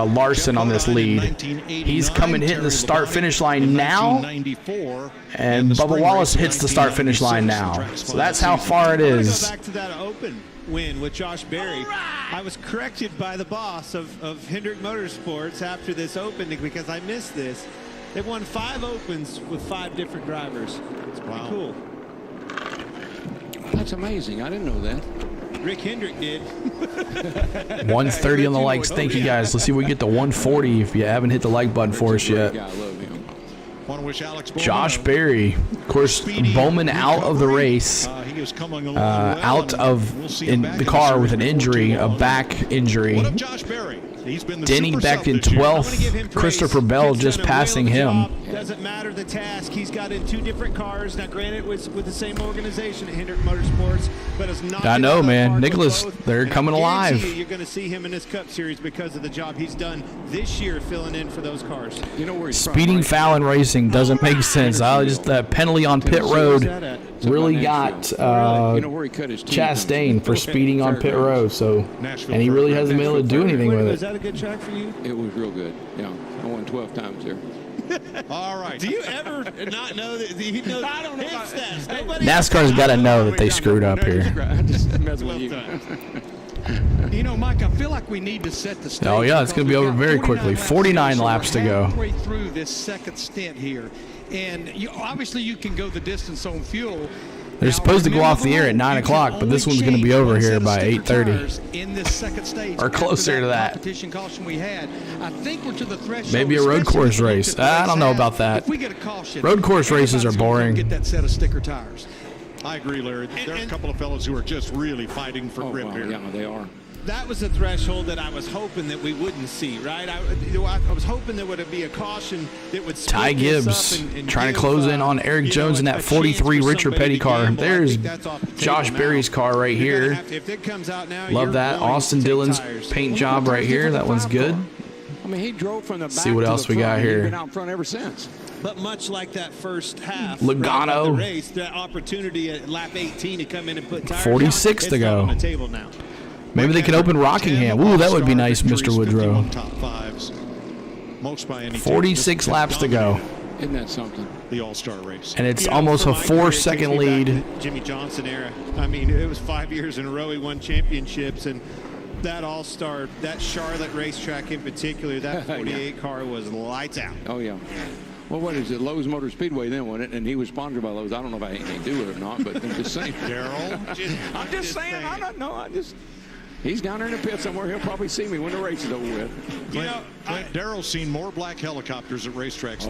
Larson on this lead. He's coming hitting the start-finish line now, and Bubba Wallace hits the start-finish line now. So that's how far it is. Go back to that open win with Josh Berry. I was corrected by the boss of Hendrick Motorsports after this open because I missed this. They've won 5 opens with 5 different drivers. It's pretty cool. That's amazing. I didn't know that. Rick Hendrick did. 130 on the likes. Thank you, guys. Let's see if we get to 140 if you haven't hit the like button for us yet. Josh Berry, of course, Bowman out of the race, out of in the car with an injury, a back injury. Denny back in 12th. Christopher Bell just passing him. Doesn't matter the task. He's got in 2 different cars. Now, granted, it was with the same organization at Hendrick Motorsports, but it's not. I know, man. Nicholas, they're coming alive. You're going to see him in this Cup Series because of the job he's done this year filling in for those cars. You know where he's Speeding foul in racing doesn't make sense. That penalty on pit road really got Chastain for speeding on pit road. So, and he really hasn't been able to do anything with Was it. that a good track for you? It was real good. Yeah, I won 12 times there. All right. Do you ever not know that he knows? I don't know about stats. NASCAR's got to know that they screwed up here. I just mess with you. You know, Mike, I feel like we need to set the stage. Oh, yeah, it's going to be over very quickly. 49 laps to go. Halfway through this second stint here. And obviously you can go the distance on fuel. They're supposed to go off the air at 9 o'clock, but this one's going to be over here by 8:30. In this second stage, or closer to that. Competition caution we had. I think we're to the threshold. Maybe a road course race. I don't know about that. If we get a caution, road course races are boring. Get that set of sticker tires. I agree, Larry. There are a couple of fellas who are just really fighting for grip here. Yeah, they are. That was the threshold that I was hoping that we wouldn't see, right? I was hoping there would be a caution that would split Ty Gibbs and trying to close in on Eric Jones in that 43 Richard Petty car. There's Josh Berry's car right here. Love that. Austin Dillon's paint job right here. That one's good. I mean, he drove from the back. See what else we got here. He's been out front ever since. But much like that first half Logano. of the race, that opportunity at lap 18 to come in and put tires 46 on, to go. on the table now. Maybe they can open Rockingham. Ooh, that would be nice, Mr. Woodrow. 46 laps to go. Isn't that something? The All-Star Race. And it's almost a 4-second lead. Jimmy Johnson era. I mean, it was 5 years in a row he won championships, and that All-Star, that Charlotte racetrack in particular, that 48 car was lights out. Oh, yeah. Well, what is it? Lowe's Motor Speedway then, wasn't it? And he was sponsored by Lowe's. I don't know if I had anything to do with it or not, but I'm just saying. Daryl? I'm just saying. I don't know. He's down there in the pit somewhere. He'll probably see me when the race is over with. Clint, Daryl's seen more black helicopters at racetracks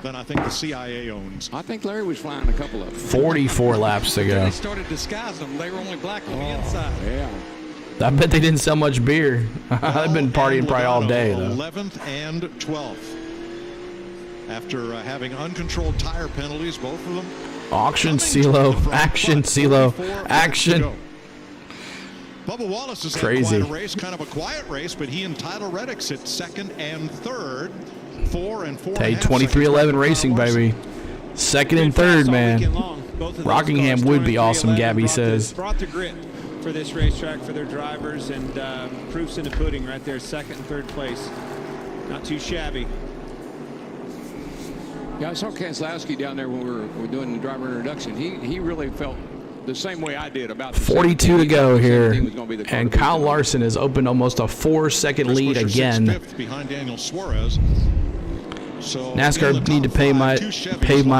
than I think the CIA owns. I think Larry was flying a couple of them. 44 laps to go. They started disguising them. They were only black on the inside. Yeah. I bet they didn't sell much beer. They've been partying probably all day, though. 11th and 12th. After having uncontrolled tire penalties, both of them. Action, CeeLo. Action, CeeLo. Action. Bubba Wallace has Crazy. had quite a race, kind of a quiet race, but he and Tyler Reddick sit second and third. 4 and 4. Hey, 2311 Racing, baby. Second and third, man. Rockingham would be awesome, Gabby says. Brought the grit for this racetrack for their drivers, and proofs in the pudding right there, second and third place. Not too shabby. Yeah, I saw Kanslowski down there when we were doing the driver introduction. He really felt the same way I did about the 42 to go here, and Kyle Larson has opened almost a 4-second lead again. Behind Daniel Suarez. So NASCAR need to pay my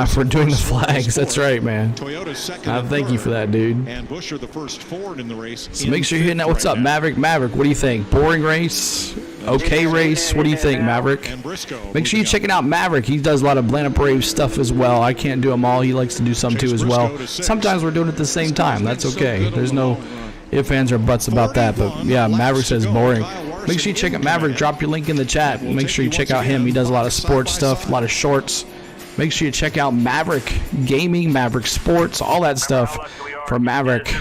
for doing the flags. That's right, man. Thank you for that, dude. And Buescher the first Ford in the race. So make sure you're hitting that. What's up, Maverick? Maverick, what do you think? Boring race? Okay race? What do you think, Maverick? Make sure you're checking out Maverick. He does a lot of Atlanta Braves stuff as well. I can't do them all. He likes to do some too as well. Sometimes we're doing it at the same time. That's okay. There's no ifs, ands, or buts about that. But yeah, Maverick says boring. Make sure you check out Maverick. Drop your link in the chat. Make sure you check out him. He does a lot of sports stuff, a lot of shorts. Make sure you check out Maverick Gaming, Maverick Sports, all that stuff for Maverick.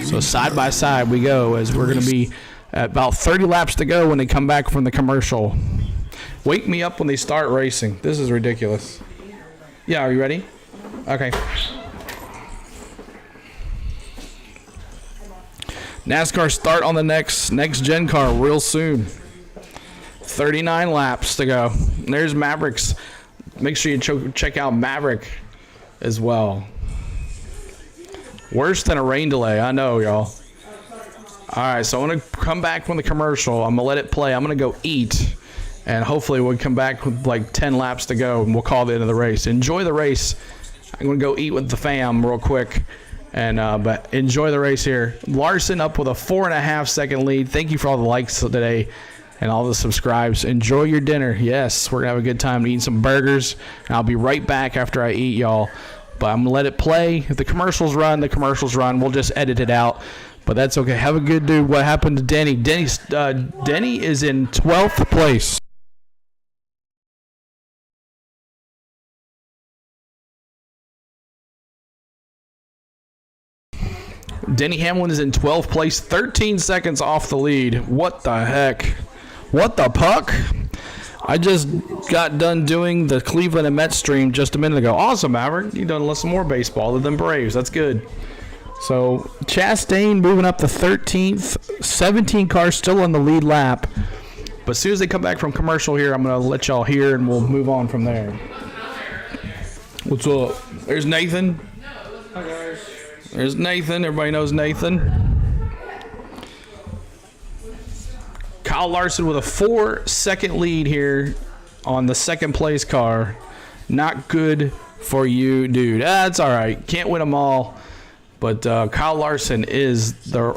So side by side we go as we're going to be at about 30 laps to go when they come back from the commercial. Wake me up when they start racing. This is ridiculous. Yeah, are you ready? Okay. NASCAR start on the next gen car real soon. 39 laps to go. And there's Mavericks. Make sure you check out Maverick as well. Worse than a rain delay, I know, y'all. All right, so I'm going to come back from the commercial. I'm going to let it play. I'm going to go eat. And hopefully we'll come back with like 10 laps to go, and we'll call the end of the race. Enjoy the race. I'm going to go eat with the fam real quick. And but enjoy the race here. Larson up with a 4.5-second lead. Thank you for all the likes today and all the subscribes. Enjoy your dinner. Yes, we're going to have a good time eating some burgers. And I'll be right back after I eat, y'all. But I'm going to let it play. If the commercials run, the commercials run. We'll just edit it out. But that's okay. Have a good dude. What happened to Denny? Denny is in 12th place. Denny Hamlin is in 12th place, 13 seconds off the lead. What the heck? What the puck? I just got done doing the Cleveland and Mets stream just a minute ago. Awesome, Maverick. You done some more baseball than Braves. That's good. So Chastain moving up to 13th. 17 cars still on the lead lap. But as soon as they come back from commercial here, I'm going to let y'all hear, and we'll move on from there. What's up? There's Nathan. Hi, guys. There's Nathan. Everybody knows Nathan. Kyle Larson with a 4-second lead here on the second place car. Not good for you, dude. That's all right. Can't win them all. But Kyle Larson is the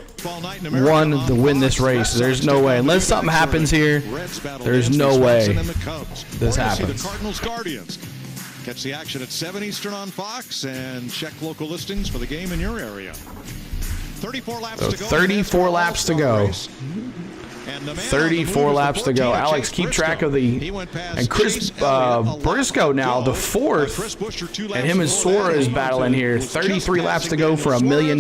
one to win this race. There's no way. Unless something happens here, there's no way this happens. Catch the action at 7 Eastern on Fox and check local listings for the game in your area. 34 laps to go. 34 laps to go. 34 laps to go. Alex, keep track of the... And Chris Briscoe now, the fourth. And him and Suarez battling here. 33 laps to go for $1 million.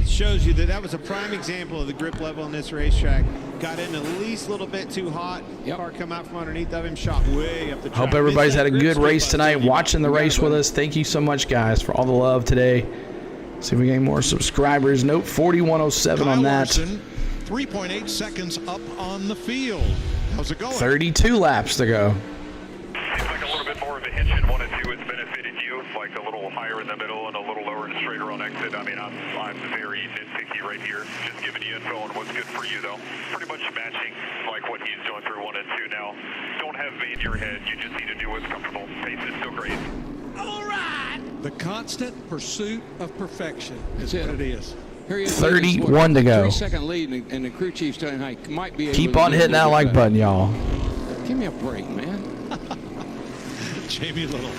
Shows you that was a prime example of the grip level on this racetrack. Got in the least little bit too hot. Car come out from underneath of him, shot way up the track. Hope everybody's had a good race tonight, watching the race with us. Thank you so much, guys, for all the love today. See if we get more subscribers. Note 4107 on that. 3.8 seconds up on the field. How's it going? 32 laps to go. Seems like a little bit more of a hitch in 1 and 2 has benefited you, like a little higher in the middle and a little lower and straighter on exit. I mean, I'm very nitpicky right here, just giving you info on what's good for you, though. Pretty much matching like what he's doing through 1 and 2 now. Don't have V in your head. You just need to do what's comfortable. Pace is still great. All right. The constant pursuit of perfection is what it is. 31 to go. 3-second lead, and the crew chief's telling him, hey, might be able Keep on hitting that like button, y'all. Give me a break, man. Jamie Little.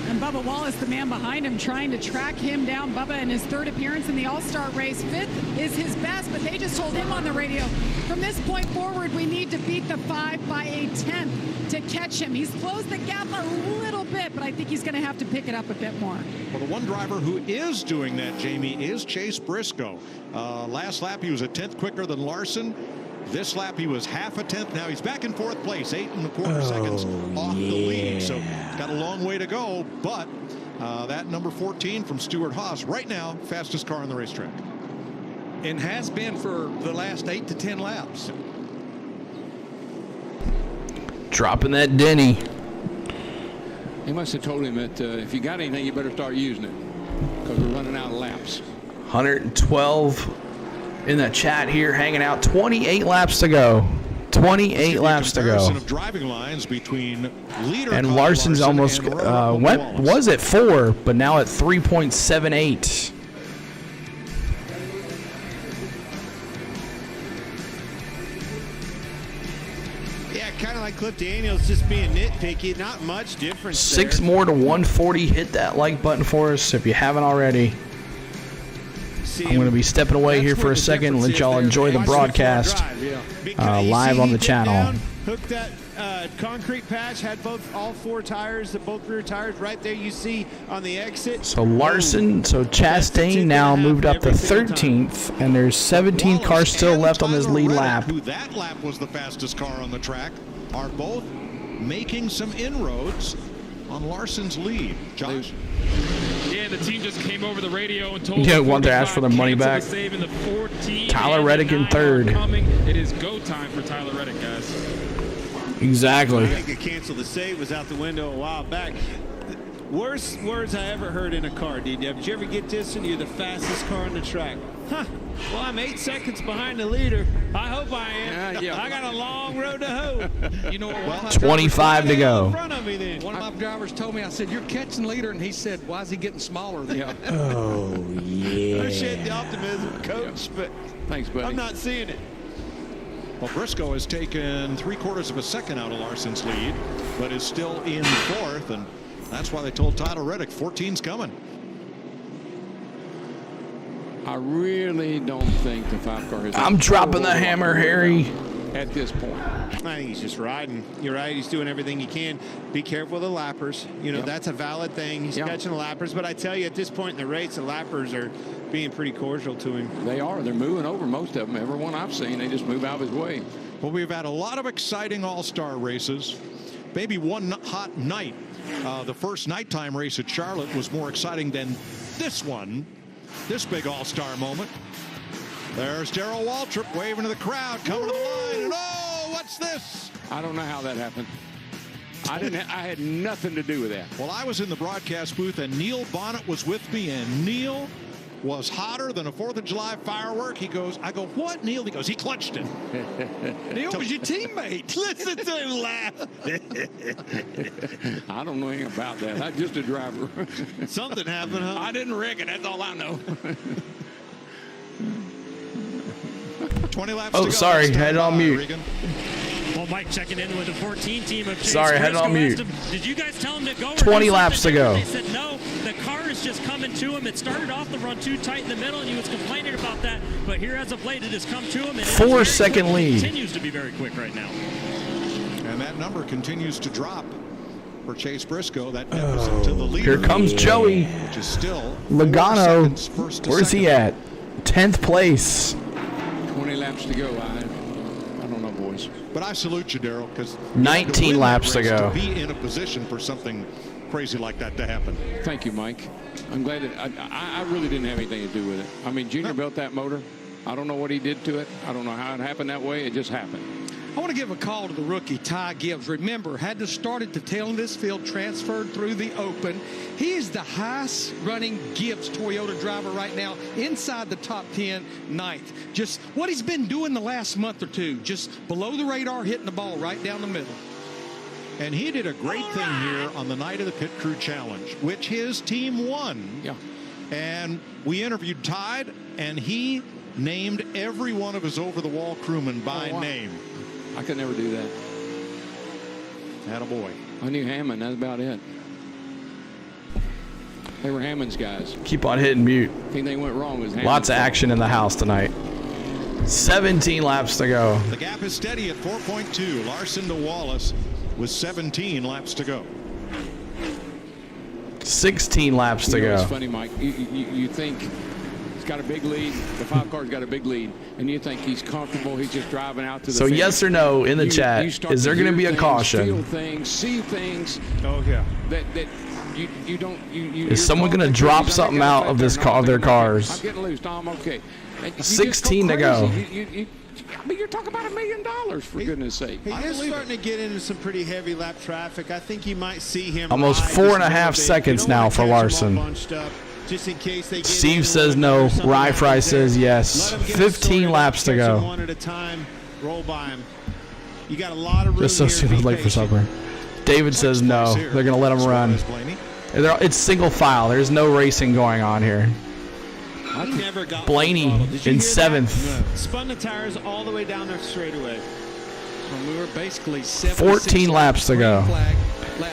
And Bubba Wallace, the man behind him, trying to track him down. Bubba in his 3rd appearance in the All-Star Race. 5th is his best, but they just told him on the radio, from this point forward, we need to beat the 5 by a 10th to catch him. He's closed the gap a little bit, but I think he's going to have to pick it up a bit more. Well, the one driver who is doing that, Jamie, is Chase Briscoe. Last lap, he was a 10th quicker than Larson. This lap, he was half a tenth. Now he's back in 4th place, 8.25 seconds off the lead. So got a long way to go. But that number 14 from Stuart Haas, right now, fastest car on the racetrack. And has been for the last 8 to 10 laps. Dropping that Denny. He must have told him that if you got anything, you better start using it because we're running out of laps. 112 in the chat here, hanging out. 28 laps to go. 28 laps to go. Of driving lines between leader and Larson's almost was at 4, but now at 3.78. Kind of like Cliff Daniels, just being nitpicky. Not much difference. 6 there. more to 140. Hit that like button for us if you haven't already. I'm going to be stepping away here for a second and let y'all enjoy the broadcast live on the channel. Hook that concrete patch, had all 4 tires, both rear tires right there you see on the exit. So Larson, so Chastain now moved up to 13th, and there's 17 cars still left on this lead lap. Who that lap was the fastest car on the track, are both making some inroads on Larson's lead. Josh? Yeah, the team just came over the radio and told You don't want to ask for their money back. Tyler Reddick in 3rd. It is go time for Tyler Reddick, guys. Exactly. I think a cancel the save was out the window a while back. Worst words I ever heard in a car, D-Dub. Did you ever get this and you're the fastest car on the track? Huh. Well, I'm 8 seconds behind the leader. I hope I am. I got a long road to hoe. You know what? 25 to go. One of my drivers told me, I said, you're catching leader, and he said, why is he getting smaller than you? Oh, yeah. Appreciate the optimism, Coach, but thanks, buddy. I'm not seeing it. Well, Briscoe has taken 3/4 of a second out of Larson's lead, but is still in 4th, and that's why they told Tyler Reddick 14's coming. I really don't think the 5-car is. I'm dropping the hammer, Harry. At this point, I think he's just riding. You're right. He's doing everything he can. Be careful of the lappers. You know, that's a valid thing. He's catching the lappers. But I tell you, at this point in the race, the lappers are being pretty cordial to him. They are. They're moving over most of them. Everyone I've seen, they just move out of his way. Well, we've had a lot of exciting all-star races. Maybe one hot night. The first nighttime race at Charlotte was more exciting than this one. This big all-star moment. There's Darrell Waltrip waving to the crowd, coming to the line, and oh, what's this? I don't know how that happened. I had nothing to do with that. Well, I was in the broadcast booth, and Neil Bonnet was with me, and Neil was hotter than a 4th of July firework. He goes, I go, what, Neil? He goes, he clutched it. Neil was your teammate. Listen to him laugh. I don't know anything about that. I'm just a driver. Something happened, huh? I didn't wreck it. That's all I know. 20 laps Oh, to go. sorry, had it on mute. Regan. Well, Mike checking in with the 14 team of Chase Sorry, had it on Briscoe. mute. Did you guys tell him to go? 20 laps to go. They said no. The car is just coming to him. It started off the run too tight in the middle, and he was complaining about that. But here, as of late, it has come to him. And 4-second lead. Continues to be very quick right now. And that number continues to drop for Chase Briscoe. That deficit to the leader. Here comes Joey which is still Logano. 4 seconds first to Where's he second. at? 10th place. 20 laps to go. I don't know, boys. But I salute you, Darrell, because 19 laps to go. To be in a position for something crazy like that to happen. Thank you, Mike. I'm glad that I really didn't have anything to do with it. I mean, Junior built that motor. I don't know what he did to it. I don't know how it happened that way. It just happened. I want to give a call to the rookie, Ty Gibbs. Remember, had to start at the tail of this field, transferred through the open. He is the highest running Gibbs Toyota driver right now, inside the top 10, 9th. Just what he's been doing the last month or two, just below the radar, hitting the ball right down the middle. And he did a great thing here on the night of the Pit Crew Challenge, which his team won. Yeah. And we interviewed Tide, and he named every one of his over-the-wall crewmen by name. I could never do that. Attaboy. I knew Hammond. That's about it. They were Hammond's guys. Keep on hitting mute. Anything went wrong was Hammond. Lots of action in the house tonight. 17 laps to go. The gap is steady at 4.2. Larson to Wallace with 17 laps to go. 16 laps to go. It's funny, Mike. You think he's got a big lead. The 5-car's got a big lead. And you think he's comfortable. He's just driving out to the So finish. yes or no in the chat, is there going to be a caution? Feel things, see things. Oh, yeah. That you don't. Is someone going to drop something out of this car, their cars? I'm getting loose, Tom. Okay. 16 to go. I mean, you're talking about $1 million, for goodness sake. He is starting to get into some pretty heavy lap traffic. I think you might see him. Almost 4.5 seconds now for Larson. Just in case they get Steve says no. Rye Fry says yes. 15 laps to go. One at a time, roll by him. You got a lot of room. Just so soon late for supper. David says no. They're going to let him run. It's single file. There's no racing going on here. Blaney in 7th. Spun the tires all the way down their straightaway. When we were basically 14 laps to go.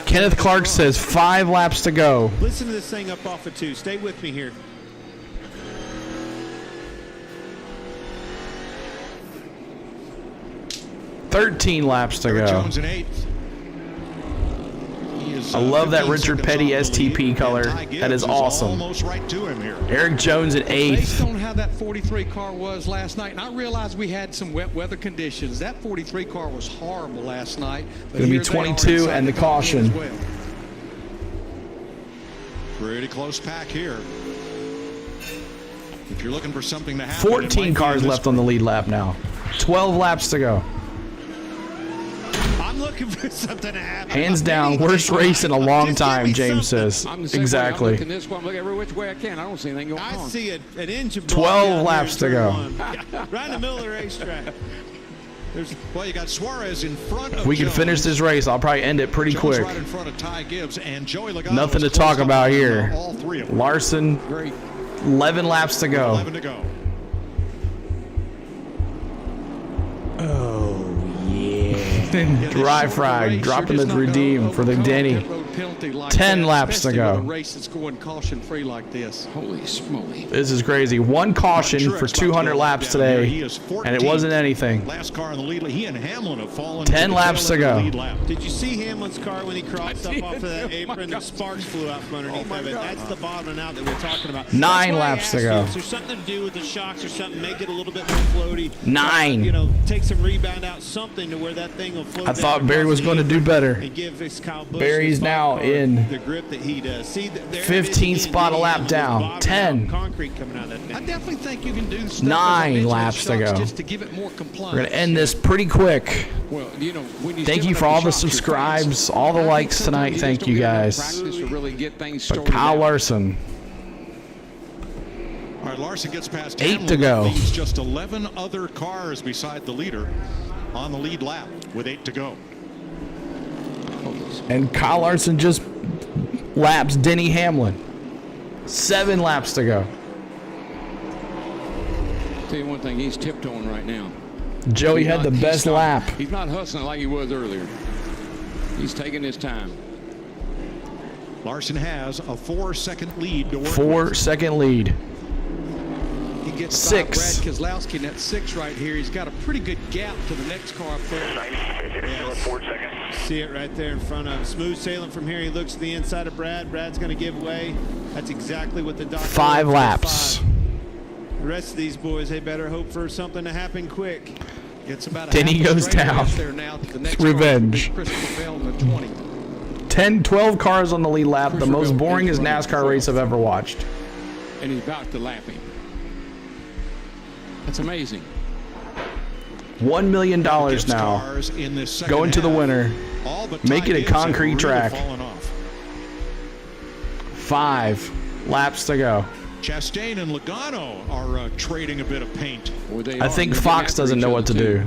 Kenneth Clark says 5 laps to go. Listen to this thing up off of 2. Stay with me here. 13 laps to Eric go. Jones in 8th. I love that Richard Petty STP color. That is awesome. Almost right to him here. Eric Jones at 8th. Based on how that 43 car was last night, and I realized we had some wet weather conditions. That 43 car was horrible last night. Going to be 22 and the caution. Well. Pretty close pack here. If you're looking for something to happen, 14 cars left on the lead lap now. 12 laps to go. I'm looking for something to happen. Hands down, worst race in a long time, James says. I'm the same way. I'm Exactly. looking this way. I'm looking every which way I can. I don't see anything going on. I see an engine 12 laps to go. Right in the middle of the racetrack. Well, you got Suarez in front of If we can Jones. finish this race, I'll probably end it pretty Jones quick. right in front of Ty Gibbs and Joey Logano. Nothing to is talk closed about up on, here. all three of them. Larson, Great. 11 laps to go. 11 to go. Dry frag, dropping the redeem for the Denny. 10 laps to go. Race that's going caution free like this. Holy smoly. This is crazy. One caution for 200 laps today, and it wasn't anything. Last car in the lead. He and Hamlin have fallen. 10 laps to go. Did you see Hamlin's car when he crossed up off of that apron? The sparks flew out from underneath of it. That's the bottoming out that we're talking about. 9 laps to go. Is there something to do with the shocks or something? Make it a little bit more floaty. 9. You know, take some rebound out, something to where that thing will float. I thought Barry was going to do better. And give this Kyle Busch Barry's now in the grip that he does. See, 15th spot a lap down. 10. Concrete coming out of that thing. I definitely think you can do stuff 9 laps to go. just to give it more compliance. We're going to end this pretty quick. Well, you know, when you Thank you for all the subscribes, all the likes tonight. Thank you guys. Practice to really get things But sorted Kyle out. Larson, All right, Larson gets past 8 to Hamlin. go. That leaves just 11 other cars beside the leader on the lead lap with 8 to go. and Kyle Larson just laps Denny Hamlin. 7 laps to go. Tell you one thing, he's tiptoeing right now. Joey had the best lap. He's not hustling like he was earlier. He's taking his time. Larson has a 4-second lead to work 4-second lead. He gets 6. Brad Keselowski in that 6 right here. He's got a pretty good gap to the next car up there. Yes. 4 seconds. See it right there in front of him. Smooth sailing from here. He looks to the inside of Brad. Brad's going to give way. That's exactly what the doctor 5 ordered for laps. 5. The rest of these boys, they better hope for something to happen quick. Gets about a Denny half a goes straight down. race there now to the next It's revenge. car. Christopher Bell in the 20. 10, 12 cars on the lead lap. The most boringest NASCAR race I've ever watched. And he's about to lap him. That's amazing. $1 million Gibbs now. cars in this second Going to the half. winner. All but Make Ty it a Gibbs have concrete really track. fallen off. 5 laps to go. Chastain and Logano are trading a bit of paint. I think Fox doesn't know what to do.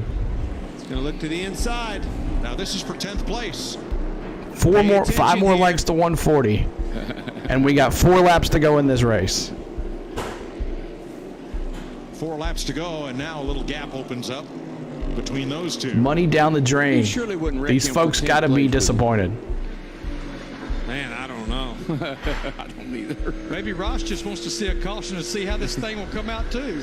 He's going to look to the inside. Now this is for 10th place. 5 more legs to 140. And we got 4 laps to go in this race. 4 laps to go, and now a little gap opens up between those two. Money down the drain. You surely wouldn't wreck These him folks for 10th got to be place, would you? disappointed. Man, I don't know. I don't either. Maybe Ross just wants to see a caution to see how this thing will come out too.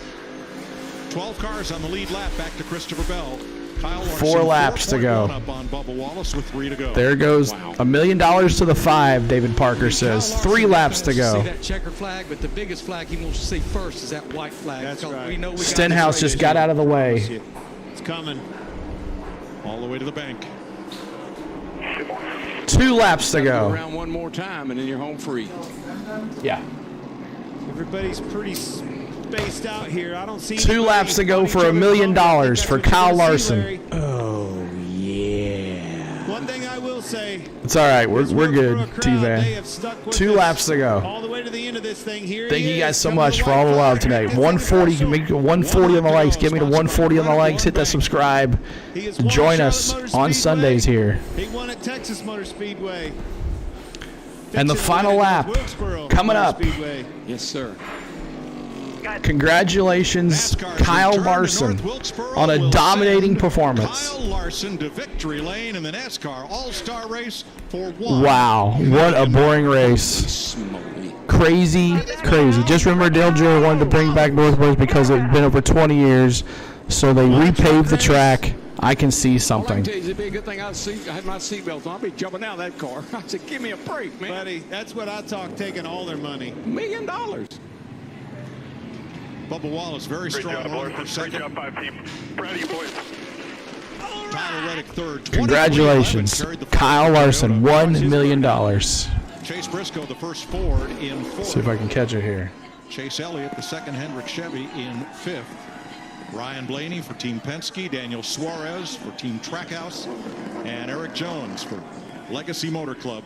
12 cars on the lead lap, back to Christopher Bell. Kyle Larson, 4 laps to go. 4.1 up on Bubba Wallace with 3 to go. There goes $1 million to the 5, David Parker says. 3 laps to go. See that checker flag, but the biggest flag he wants to see first is that white flag. That's right. We know we got Stenhouse this just race. got out of the way. It's coming. All the way to the bank. 2 laps to Go go. around one more time, and then you're home free. Yeah. Everybody's pretty spaced out here. I don't see 2 anybody laps to go on for each $1 other's million bumper. I think that's for what you're Kyle gonna see, Larson. Larry. Oh, yeah. One thing I will say. It's all right. We're good, Wilkesboro crowd, T-Van. they have stuck with 2 us laps to go. all the way to the end of this thing. Here Thank he you is, guys so coming much to for all the white love flag. tonight. 140. You can make it 140 on the likes. Get me to 140 on the likes. Hit that subscribe. He is one Join shot us at Motor on Speedway. Sundays here. He won at Texas Motor Speedway. And the Fixing to final win at lap North Wilkesboro coming Motor up. Speedway. Yes, sir. Congratulations, NASCAR's Kyle return to Larson, North Wilkesboro on a will dominating send performance. Kyle Larson to victory lane in the NASCAR All-Star Race for 1. Wow, what a boring race. Crazy. Just remember Dale Jr. wanted to bring back North Wilkesboro because it had been over 20 years, so they repaved the track I can see All I something. can tell you is it'd be a good thing I had my seatbelt on. I'd be jumping out of that car. I said, give me a break, man. Buddy, that's what I talk, taking all their money. $1 million. Bubba Wallace, very Great strong job, run boys. for Great second. job, 5 team. Proud of you, boys. Tyler Reddick third. Congratulations, Kyle Larson, $1 million. Chase Briscoe, the first Ford, in fourth. See if I can catch it here. Chase Elliott, the second Hendrick Chevy, in fifth. Ryan Blaney for Team Penske. Daniel Suarez for Team Trackhouse. And Eric Jones for Legacy Motor Club.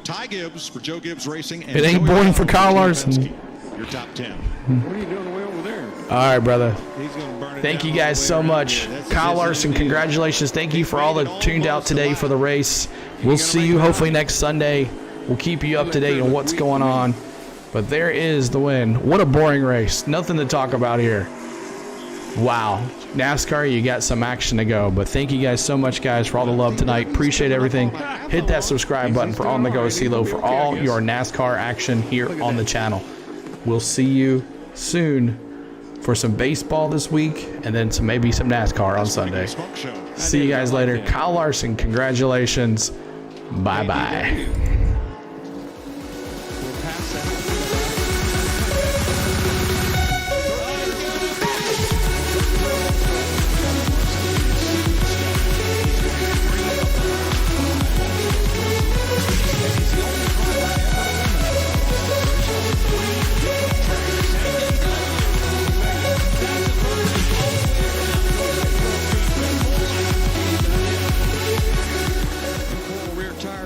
Ty Gibbs for Joe Gibbs Racing. And It ain't Joey boring for Logano Kyle Team Larson. Penske. Your top 10. What are you doing way over there? All right, brother. He's going to burn it Thank down you guys all the so way around much. here. That's Kyle his Larson, deal. congratulations. Thank you for all that tuned out today for the race. We'll see you hopefully next Sunday. We'll keep you up to date on what's going on. But there is the win. What a boring race. Nothing to talk about here. Wow. NASCAR, you got some action to go. But thank you guys so much, guys, for all the love tonight. Appreciate everything. Hit that subscribe button for On The Go CeeLo for all your NASCAR action here on the channel. We'll see you soon for some baseball this week and then maybe some NASCAR on Sunday. See you guys later. Kyle Larson, congratulations. Bye-bye.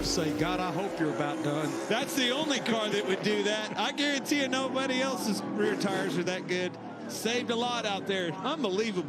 Say, God, I hope you're about done. That's the only car that would do that. I guarantee you nobody else's rear tires are that good. Saved a lot out there. Unbelievable.